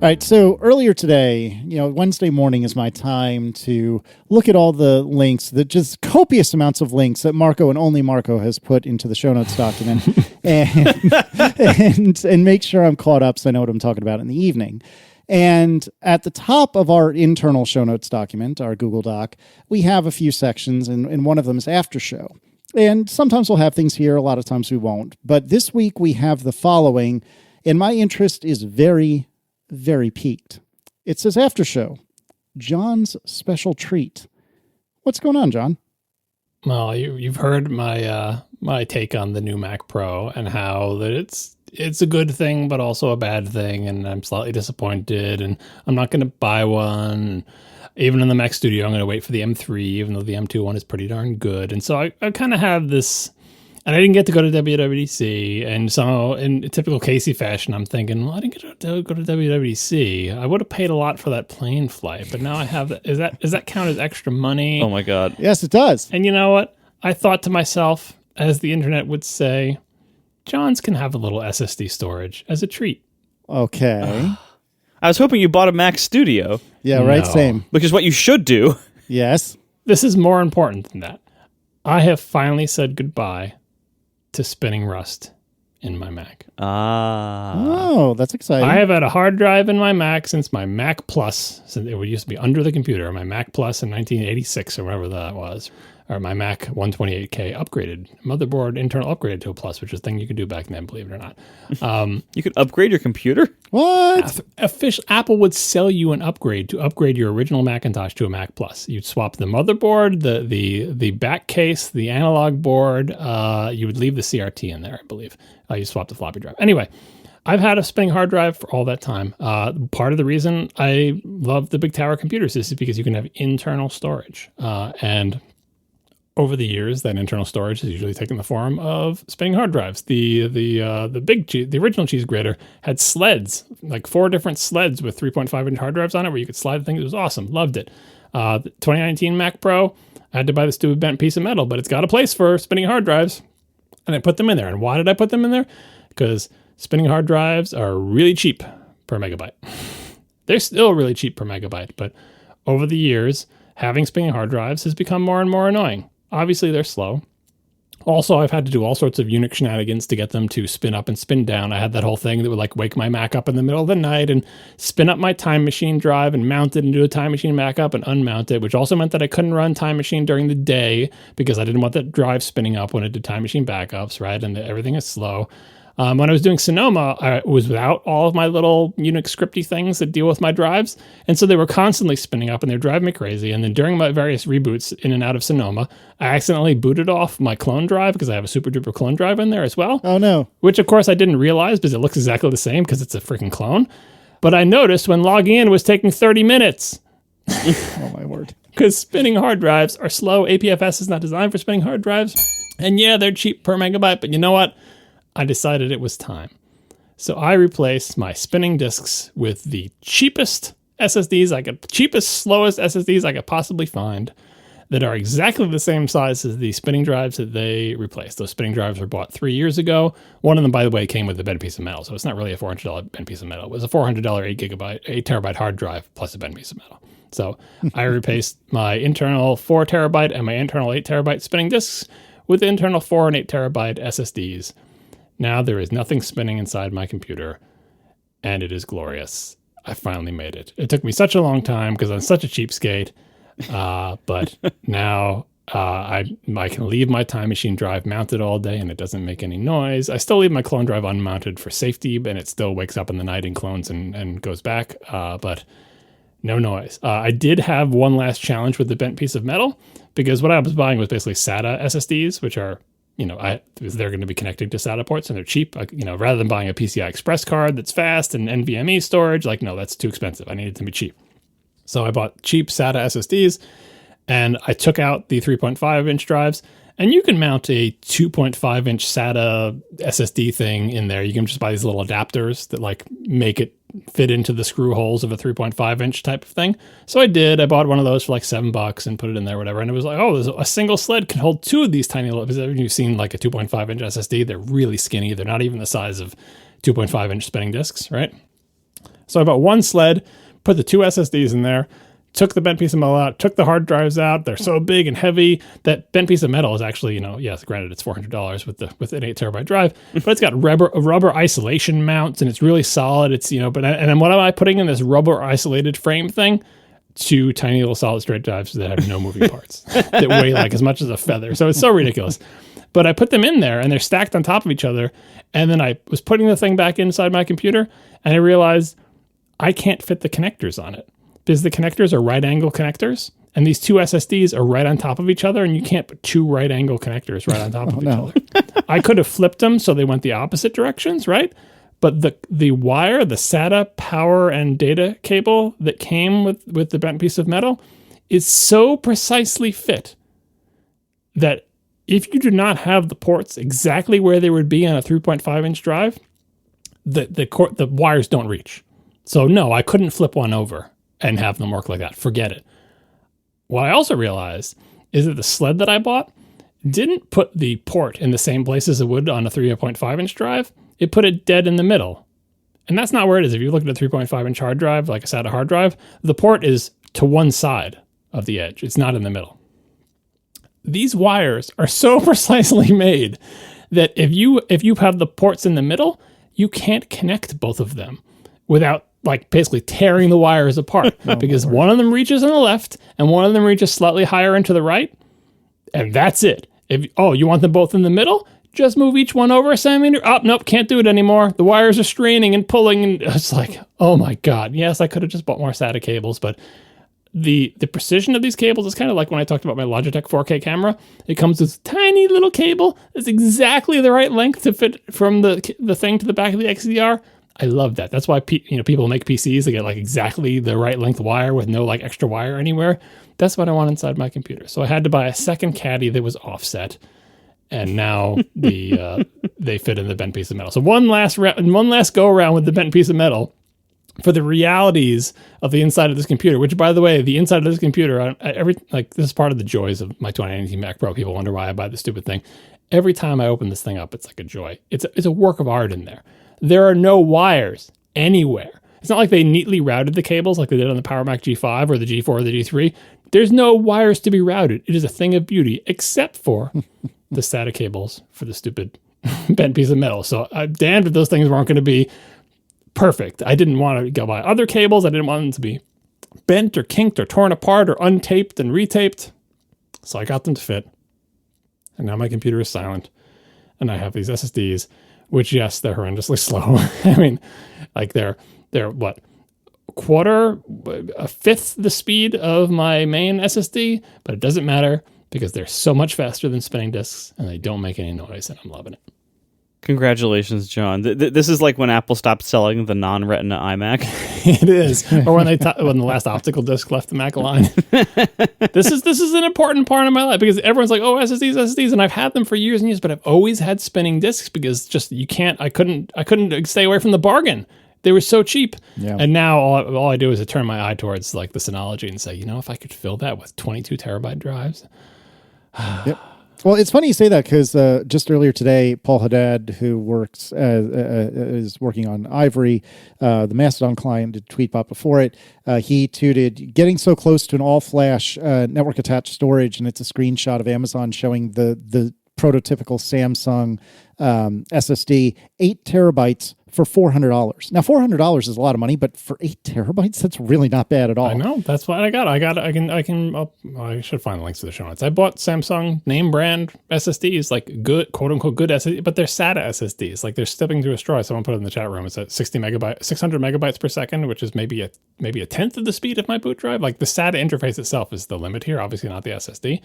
All right, so earlier today, Wednesday morning is my time to look at all the links, just copious amounts of links that Marco and only Marco has put into the show notes document and make sure I'm caught up so I know what I'm talking about in the evening. And at the top of our internal show notes document, our Google Doc, we have a few sections, and one of them is after show. And sometimes we'll have things here, a lot of times we won't. But this week we have the following, and my interest is very, very piqued. It says after show, John's special treat. What's going on, John? Well, you've heard my take on the new Mac Pro and how that it's a good thing, but also a bad thing. And I'm slightly disappointed, and I'm not going to buy one. Even in the Mac Studio, I'm going to wait for the M3, even though the M2 one is pretty darn good. And so I kind of have this. And I didn't get to go to WWDC, and so in typical Casey fashion, I'm thinking, well, I didn't get to go to WWDC. I would have paid a lot for that plane flight, but now I have that. Does that count as extra money? Oh my God. Yes, it does. And you know what? I thought to myself, as the internet would say, Johns can have a little SSD storage as a treat. Okay. I was hoping you bought a Mac Studio. Yeah, right, No. same. Which is what you should do. Yes. This is more important than that. I have finally said goodbye to spinning Rust in my Mac. Oh, that's exciting. I have had a hard drive in my Mac since my Mac Plus, since it used to be under the computer, my Mac Plus in 1986 or whatever that was, or my Mac 128K upgraded, motherboard internal upgraded to a Plus, which is a thing you could do back then, believe it or not. You could upgrade your computer? What? Apple would sell you an upgrade to upgrade your original Macintosh to a Mac Plus. You'd swap the motherboard, the back case, the analog board. You would leave the CRT in there, I believe. You swap the floppy drive. Anyway, I've had a spinning hard drive for all that time. Part of the reason I love the big tower computers is because you can have internal storage. And over the years, that internal storage has usually taken the form of spinning hard drives. The original cheese grater had sleds, like 4 different sleds with 3.5-inch hard drives on it, where you could slide the thing. It was awesome. Loved it. The 2019 Mac Pro, I had to buy this stupid bent piece of metal, but it's got a place for spinning hard drives, and I put them in there. And why did I put them in there? Because spinning hard drives are really cheap per megabyte. They're still really cheap per megabyte, but over the years, having spinning hard drives has become more and more annoying. Obviously, they're slow. Also, I've had to do all sorts of Unix shenanigans to get them to spin up and spin down. I had that whole thing that would like wake my Mac up in the middle of the night and spin up my Time Machine drive and mount it and do a Time Machine backup and unmount it, which also meant that I couldn't run Time Machine during the day because I didn't want that drive spinning up when it did Time Machine backups, right? And everything is slow. When I was doing Sonoma, I was without all of my little Unix scripty things that deal with my drives. And so they were constantly spinning up and they were driving me crazy. And then during my various reboots in and out of Sonoma, I accidentally booted off my clone drive because I have a super duper clone drive in there as well. Oh, no. Which, of course, I didn't realize because it looks exactly the same because it's a freaking clone. But I noticed when logging in was taking 30 minutes. Oh, my word. Because spinning hard drives are slow. APFS is not designed for spinning hard drives. And yeah, they're cheap per megabyte. But you know what? I decided it was time. So I replaced my spinning disks with the cheapest slowest SSDs I could possibly find that are exactly the same size as the spinning drives that they replaced. Those spinning drives were bought 3 years ago. One of them, by the way, came with a bent piece of metal. So it's not really a $400 bent piece of metal. It was a $400 8 terabyte hard drive plus a bent piece of metal. So I replaced my internal 4 terabyte and my internal 8 terabyte spinning disks with the internal 4 and 8 terabyte SSDs. Now there is nothing spinning inside my computer, and it is glorious. I finally made it. It took me such a long time because I'm such a cheapskate, but now I can leave my Time Machine drive mounted all day, and it doesn't make any noise. I still leave my clone drive unmounted for safety, and it still wakes up in the night and clones and goes back, but no noise. I did have one last challenge with the bent piece of metal, because what I was buying was basically SATA SSDs, which are they're going to be connected to SATA ports and they're cheap. Rather than buying a PCI Express card that's fast and NVMe storage, no, that's too expensive. I need it to be cheap. So I bought cheap SATA SSDs and I took out the 3.5-inch drives. And you can mount a 2.5-inch SATA SSD thing in there. You can just buy these little adapters that make it fit into the screw holes of a 3.5-inch type of thing. So I did. I bought one of those for $7 and put it in there, whatever. And it was there's a single sled can hold 2 of these tiny little. You've seen a 2.5-inch SSD. They're really skinny. They're not even the size of 2.5-inch spinning disks, right? So I bought one sled, put the 2 SSDs in there, took the bent piece of metal out, took the hard drives out. They're so big and heavy. That bent piece of metal is actually, yes, granted it's $400 with an 8 terabyte drive, but it's got rubber isolation mounts and it's really solid. It's, and then what am I putting in this rubber isolated frame thing? 2 tiny little solid state drives that have no moving parts that weigh as much as a feather. So it's so ridiculous. But I put them in there and they're stacked on top of each other. And then I was putting the thing back inside my computer and I realized I can't fit the connectors on it. Because the connectors are right angle connectors, and these 2 SSDs are right on top of each other, and you can't put 2 right angle connectors right on top of each other. I could have flipped them so they went the opposite directions, right? But the wire, the SATA power and data cable that came with the bent piece of metal is so precisely fit that if you do not have the ports exactly where they would be on a 3.5-inch drive, the wires don't reach. So no, I couldn't flip one over and have them work like that. Forget it. What I also realized is that the sled that I bought didn't put the port in the same place as it would on a 3.5-inch drive. It put it dead in the middle. And that's not where it is. If you look at a 3.5-inch hard drive, like a SATA hard drive, the port is to one side of the edge. It's not in the middle. These wires are so precisely made that if you have the ports in the middle, you can't connect both of them without basically tearing the wires apart because one of them reaches on the left and one of them reaches slightly higher into the right. And that's it. You want them both in the middle? Just move each one over a centimeter. Oh, nope, can't do it anymore. The wires are straining and pulling. And it's oh my God. Yes, I could have just bought more SATA cables, but the precision of these cables is kind of like when I talked about my Logitech 4K camera. It comes with a tiny little cable that's exactly the right length to fit from the thing to the back of the XDR. I love that. That's why people make PCs. They get like exactly the right length wire with no like extra wire anywhere. That's what I want inside my computer. So I had to buy a second caddy that was offset, and now they fit in the bent piece of metal. So one last go around with the bent piece of metal for the realities of the inside of this computer. Which, by the way, the inside of this computer, this is part of the joys of my 2019 Mac Pro. People wonder why I buy this stupid thing. Every time I open this thing up, it's like a joy. It's a work of art in there. There are no wires anywhere. It's not like they neatly routed the cables like they did on the Power Mac G5 or the G4 or the G3. There's no wires to be routed. It is a thing of beauty, except for the SATA cables for the stupid bent piece of metal. So I'm damned if those things weren't going to be perfect. I didn't want to go buy other cables. I didn't want them to be bent or kinked or torn apart or untaped and retaped. So I got them to fit. And now my computer is silent. And I have these SSDs, which, yes, they're horrendously slow. I mean, like they're what, a fifth the speed of my main SSD, but it doesn't matter because they're so much faster than spinning disks and they don't make any noise, and I'm loving it. Congratulations, John. This is like when Apple stopped selling the non-Retina iMac. It is. Or when when the last optical disc left the Mac line. This is an important part of my life because everyone's like, oh, SSDs, and I've had them for years and years, but I've always had spinning discs because just I couldn't stay away from the bargain. They were so cheap. Yeah. And now all I do is I turn my eye towards like the Synology and say, if I could fill that with 22 terabyte drives. Yep. Well, it's funny you say that because just earlier today, Paul Haddad, who is working on Ivory, the Mastodon client, did Tweetbot before it. He tweeted, getting so close to an all-flash network-attached storage, and it's a screenshot of Amazon showing the prototypical Samsung SSD, 8 terabytes for $400. Now, $400 is a lot of money, but for 8 terabytes, that's really not bad at all. I know. That's what I got. I should find the links to the show notes. I bought Samsung name brand SSDs, like good, quote unquote, good SSD, but they're SATA SSDs. Like they're stepping through a straw. Someone put it in the chat room. It's at 600 megabytes per second, which is maybe a tenth of the speed of my boot drive. Like the SATA interface itself is the limit here, obviously not the SSD.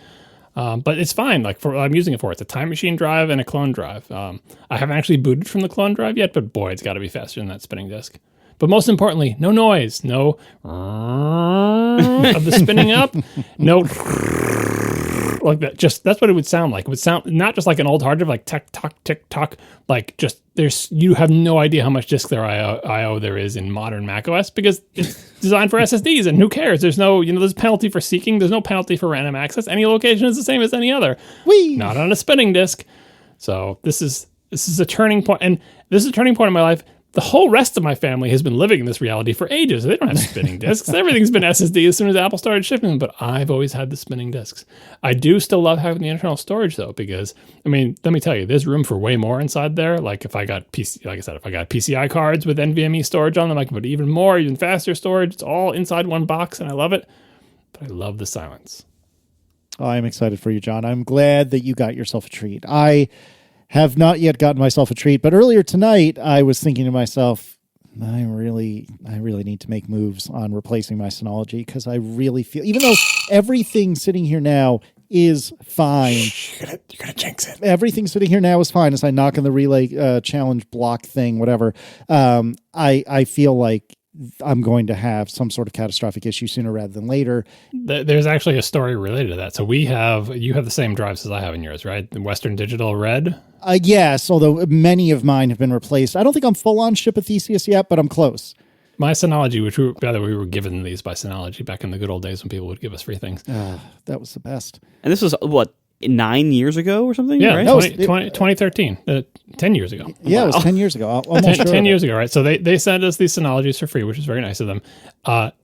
But it's fine. Like I'm using it for it's a time machine drive and a clone drive. I haven't actually booted from the clone drive yet, but boy, it's got to be faster than that spinning disk. But most importantly, no noise, no of the spinning up, no like that. Just that's what it would sound like. It would sound not just like an old hard drive, like tick tock, like just you have no idea how much disk IO there is in modern macOS because it's designed for SSDs, and who cares? There's no there's penalty for seeking. There's no penalty for random access. Any location is the same as any other. Not on a spinning disk. So this is a turning point, and this is a turning point in my life. The whole rest of my family has been living in this reality for ages. They don't have spinning disks. Everything's been SSD as soon as Apple started shipping them, but I've always had the spinning disks. I do still love having the internal storage though, because let me tell you, there's room for way more inside there. Like if I got PCI cards with NVMe storage on them, I can put even more, even faster storage. It's all inside one box and I love it, but I love the silence. I'm excited for you, John. I'm glad that you got yourself a treat. I have not yet gotten myself a treat, but earlier tonight I was thinking to myself, I really need to make moves on replacing my Synology because I really feel, even though everything sitting here now is fine. You're gonna jinx it. Everything sitting here now is fine as I knock on the relay challenge block thing, whatever. I feel like I'm going to have some sort of catastrophic issue sooner rather than later. There's actually a story related to that. So you have the same drives as I have in yours, right? The Western Digital Red? Yes, although many of mine have been replaced. I don't think I'm full on ship of Theseus yet, but I'm close. My Synology, which we were given these by Synology back in the good old days when people would give us free things. That was the best. And this was, what, 9 years ago or something? Yeah, right? 2013, 10 years ago. Yeah, It was 10 years ago. Almost 10 years ago, right? So they sent us these Synologies for free, which is very nice of them,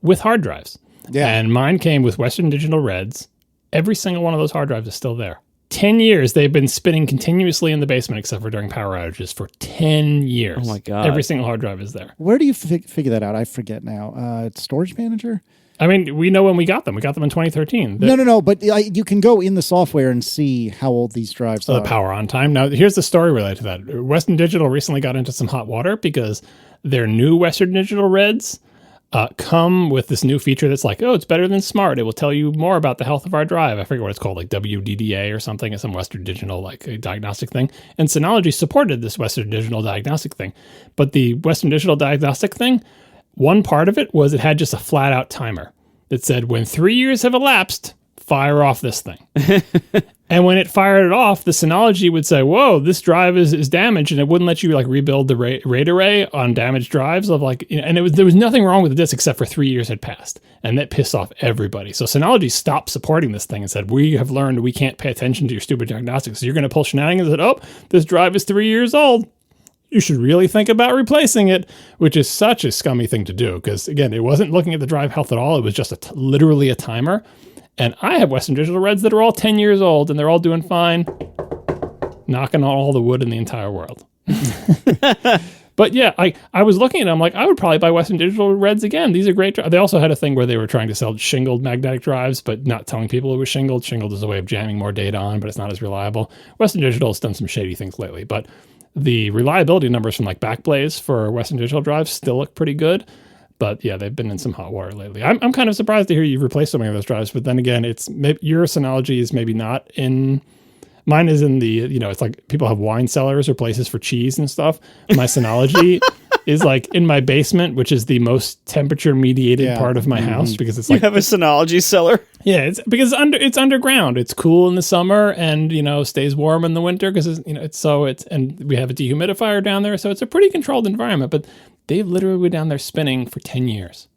with hard drives. Yeah. And mine came with Western Digital Reds. Every single one of those hard drives is still there. 10 years they've been spinning continuously in the basement except for during power outages for 10 years. Oh my God. Every single hard drive is there. Where do you figure that out? I forget now. Storage Manager? I mean, we know when we got them. We got them in 2013. No. But you can go in the software and see how old these drives are. The power on time. Now, here's the story related to that. Western Digital recently got into some hot water because their new Western Digital Reds come with this new feature that's like, oh, it's better than smart. It will tell you more about the health of our drive. I forget what it's called, like WDDA or something. It's some Western Digital like a diagnostic thing. And Synology supported this Western Digital diagnostic thing. But the Western Digital diagnostic thing, one part of it was it had just a flat out timer that said, when 3 years have elapsed, fire off this thing. And when it fired it off, the Synology would say, whoa, this drive is damaged, and it wouldn't let you like rebuild the RAID array on damaged drives of like, and there was nothing wrong with the disk except for 3 years had passed. And that pissed off everybody. So Synology stopped supporting this thing and said, we have learned we can't pay attention to your stupid diagnostics. So you're going to pull shenanigans and said, oh, this drive is 3 years old. You should really think about replacing it, which is such a scummy thing to do. Because again, it wasn't looking at the drive health at all. It was just literally a timer. And I have Western Digital Reds that are all 10 years old, and they're all doing fine, knocking on all the wood in the entire world. But yeah, I was looking at them like, I would probably buy Western Digital Reds again. These are great drives. They also had a thing where they were trying to sell shingled magnetic drives, but not telling people it was shingled. Shingled is a way of jamming more data on, but it's not as reliable. Western Digital has done some shady things lately, but the reliability numbers from like Backblaze for Western Digital drives still look pretty good. But yeah, they've been in some hot water lately. I'm kind of surprised to hear you've replaced so many of those drives. But then again, your Synology is maybe not in. Mine is in the, it's like people have wine cellars or places for cheese and stuff. My Synology is like in my basement, which is the most temperature mediated part of my house because it's like. You have a Synology cellar? Yeah, it's because it's underground. It's cool in the summer and, stays warm in the winter because and we have a dehumidifier down there. So it's a pretty controlled environment. But they've literally been down there spinning for 10 years.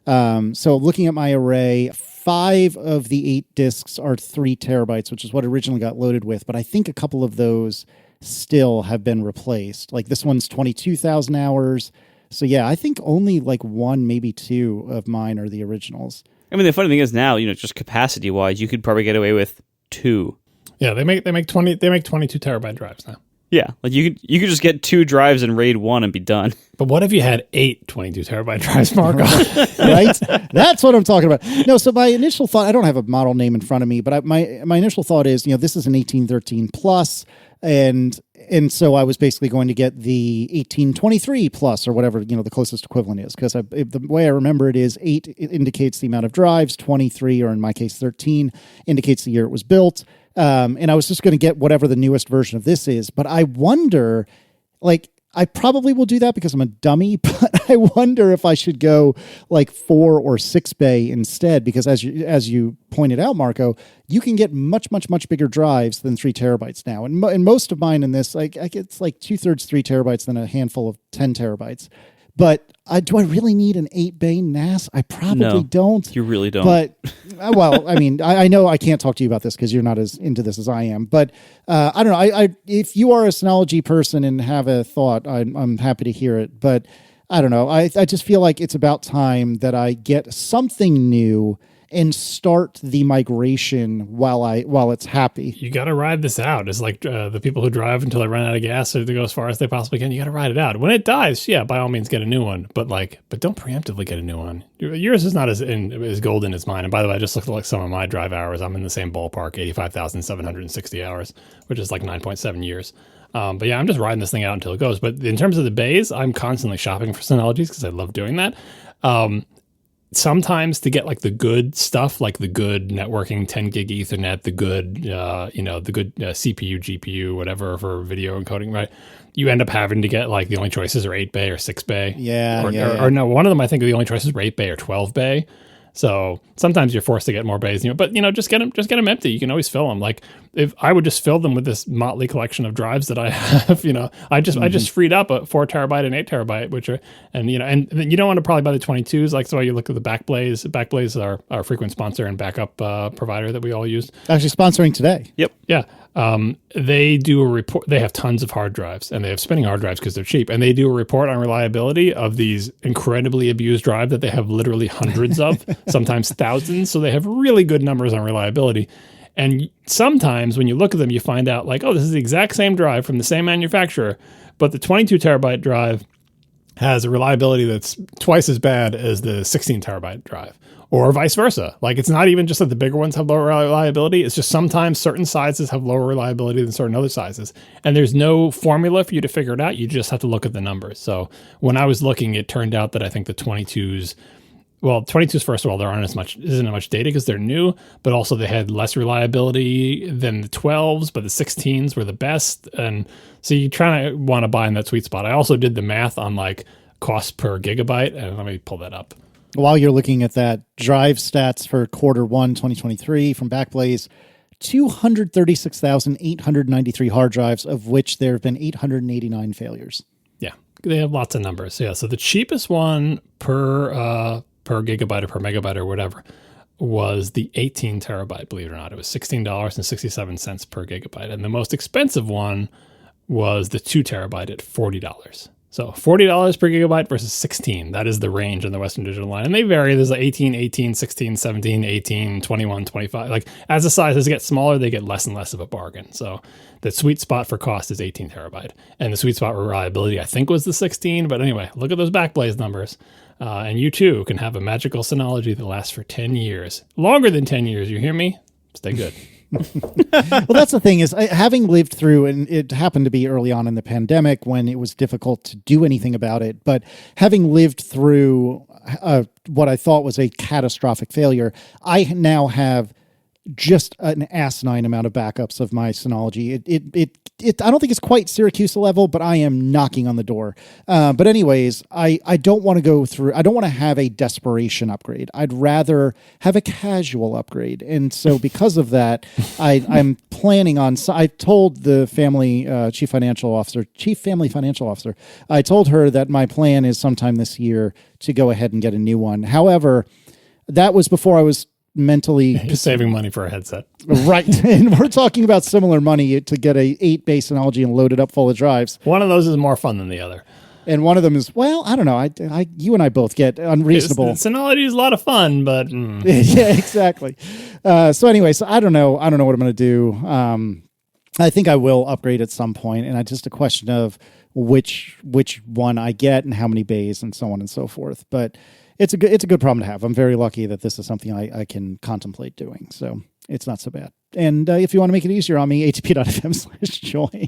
So looking at my array, 5 of the 8 disks are 3 terabytes, which is what originally got loaded with. But I think a couple of those still have been replaced. Like this one's 22,000 hours. So yeah, I think only like 1, maybe 2 of mine are the originals. I mean, the funny thing is now, just capacity wise, you could probably get away with 2. Yeah, they make 22 terabyte drives now. Yeah, like you could just get 2 drives in RAID 1 and be done. But what if you had 8 22 terabyte drives, Marco? Right? That's what I'm talking about. No, so my initial thought, I don't have a model name in front of me, but my initial thought is, this is an 1813 plus, and so I was basically going to get the 1823 plus or whatever, the closest equivalent is, because the way I remember it is 8 indicates the amount of drives, 23, or in my case 13, indicates the year it was built. And I was just going to get whatever the newest version of this is. But I wonder, like, I probably will do that because I'm a dummy, but I wonder if I should go like 4 or 6 bay instead, because as you pointed out, Marco, you can get much, much, much bigger drives than 3 terabytes now. And most of mine in this, like, it's like 2/3 3 terabytes, then a handful of 10 terabytes. But do I really need an 8 bay NAS? I probably don't. You really don't. But, well, I mean, I know I can't talk to you about this because you're not as into this as I am. But I don't know. If you are a Synology person and have a thought, I'm happy to hear it. But I don't know. I just feel like it's about time that I get something new and start the migration while it's happy. You got to ride this out. It's like the people who drive until they run out of gas or they go as far as they possibly can. You got to ride it out. When it dies, yeah, by all means, get a new one. But don't preemptively get a new one. Yours is not as golden as mine. And by the way, I just looked at like some of my drive hours. I'm in the same ballpark, 85,760 hours, which is like 9.7 years. But yeah, I'm just riding this thing out until it goes. But in terms of the bays, I'm constantly shopping for Synologies because I love doing that. Sometimes to get like the good stuff, like the good networking 10 gig Ethernet, the good, the good CPU, GPU, whatever for video encoding, right? You end up having to get like the only choices are 8 bay or 6 bay. Yeah. Or no, one of them I think the only choices are 8 bay or 12 bay. So sometimes you're forced to get more bays, but just get them empty. You can always fill them. Like if I would just fill them with this motley collection of drives that I have, I just freed up a 4 terabyte and 8 terabyte, which are, and you don't want to probably buy the 22s. Like, so you look at the Backblaze. Backblaze is our frequent sponsor and backup provider that we all use. Actually sponsoring today. Yep. Yeah. They do a report. They have tons of hard drives and they have spinning hard drives because they're cheap. And they do a report on reliability of these incredibly abused drives that they have literally hundreds of, sometimes thousands. So they have really good numbers on reliability. And sometimes when you look at them, you find out like, oh, this is the exact same drive from the same manufacturer, but the 22 terabyte drive has a reliability that's twice as bad as the 16 terabyte drive. or vice versa. Like, it's not even just that the bigger ones have lower reliability. It's just sometimes certain sizes have lower reliability than certain other sizes. And there's no formula for you to figure it out. You just have to look at the numbers. So when I was looking, it turned out that I think the 22s, well, 22s, first of all, there isn't much data because they're new, but also they had less reliability than the 12s, but the 16s were the best. And so you try to want to buy in that sweet spot. I also did the math on like cost per gigabyte, and let me pull that up. While you're looking at that, drive stats for Q1 2023 from Backblaze, 236,893 hard drives, of which there have been 889 failures. Yeah, they have lots of numbers. Yeah, so the cheapest one per gigabyte or per megabyte or whatever was the 18 terabyte, believe it or not. It was $16.67 per gigabyte. And the most expensive one was the 2 terabyte at $40. So $40 per gigabyte versus 16. That is the range in the Western Digital line. And they vary. There's 18, 18, 16, 17, 18, 21, 25. Like, as the sizes get smaller, they get less and less of a bargain. So the sweet spot for cost is 18 terabyte. And the sweet spot for reliability, I think, was the 16. But anyway, look at those Backblaze numbers. And you, too, can have a magical Synology that lasts for 10 years. Longer than 10 years, you hear me? Stay good. Well, that's the thing is, having lived through, and it happened to be early on in the pandemic when it was difficult to do anything about it, but having lived through what I thought was a catastrophic failure, I now have just an asinine amount of backups of my Synology. I don't think it's quite Syracuse level, but I am knocking on the door. But anyways, I don't want to go through, I don't want to have a desperation upgrade. I'd rather have a casual upgrade. And so because of that, I'm planning on, I told the family chief family financial officer, I told her that my plan is sometime this year to go ahead and get a new one. However, that was before I was mentally saving money for a headset, right? And we're talking about similar money to get a 8-base Synology and load it up full of drives. One of those is more fun than the other, and one of them is, well, I don't know. You and I both get unreasonable. Synology is a lot of fun, but yeah, exactly. So anyway, I don't know what I'm going to do. I think I will upgrade at some point, and it's just a question of which one I get and how many bays and so on and so forth. But it's a good problem to have. I'm very lucky that this is something I can contemplate doing. So it's not so bad. And if you want to make it easier on me, atp.fm/join.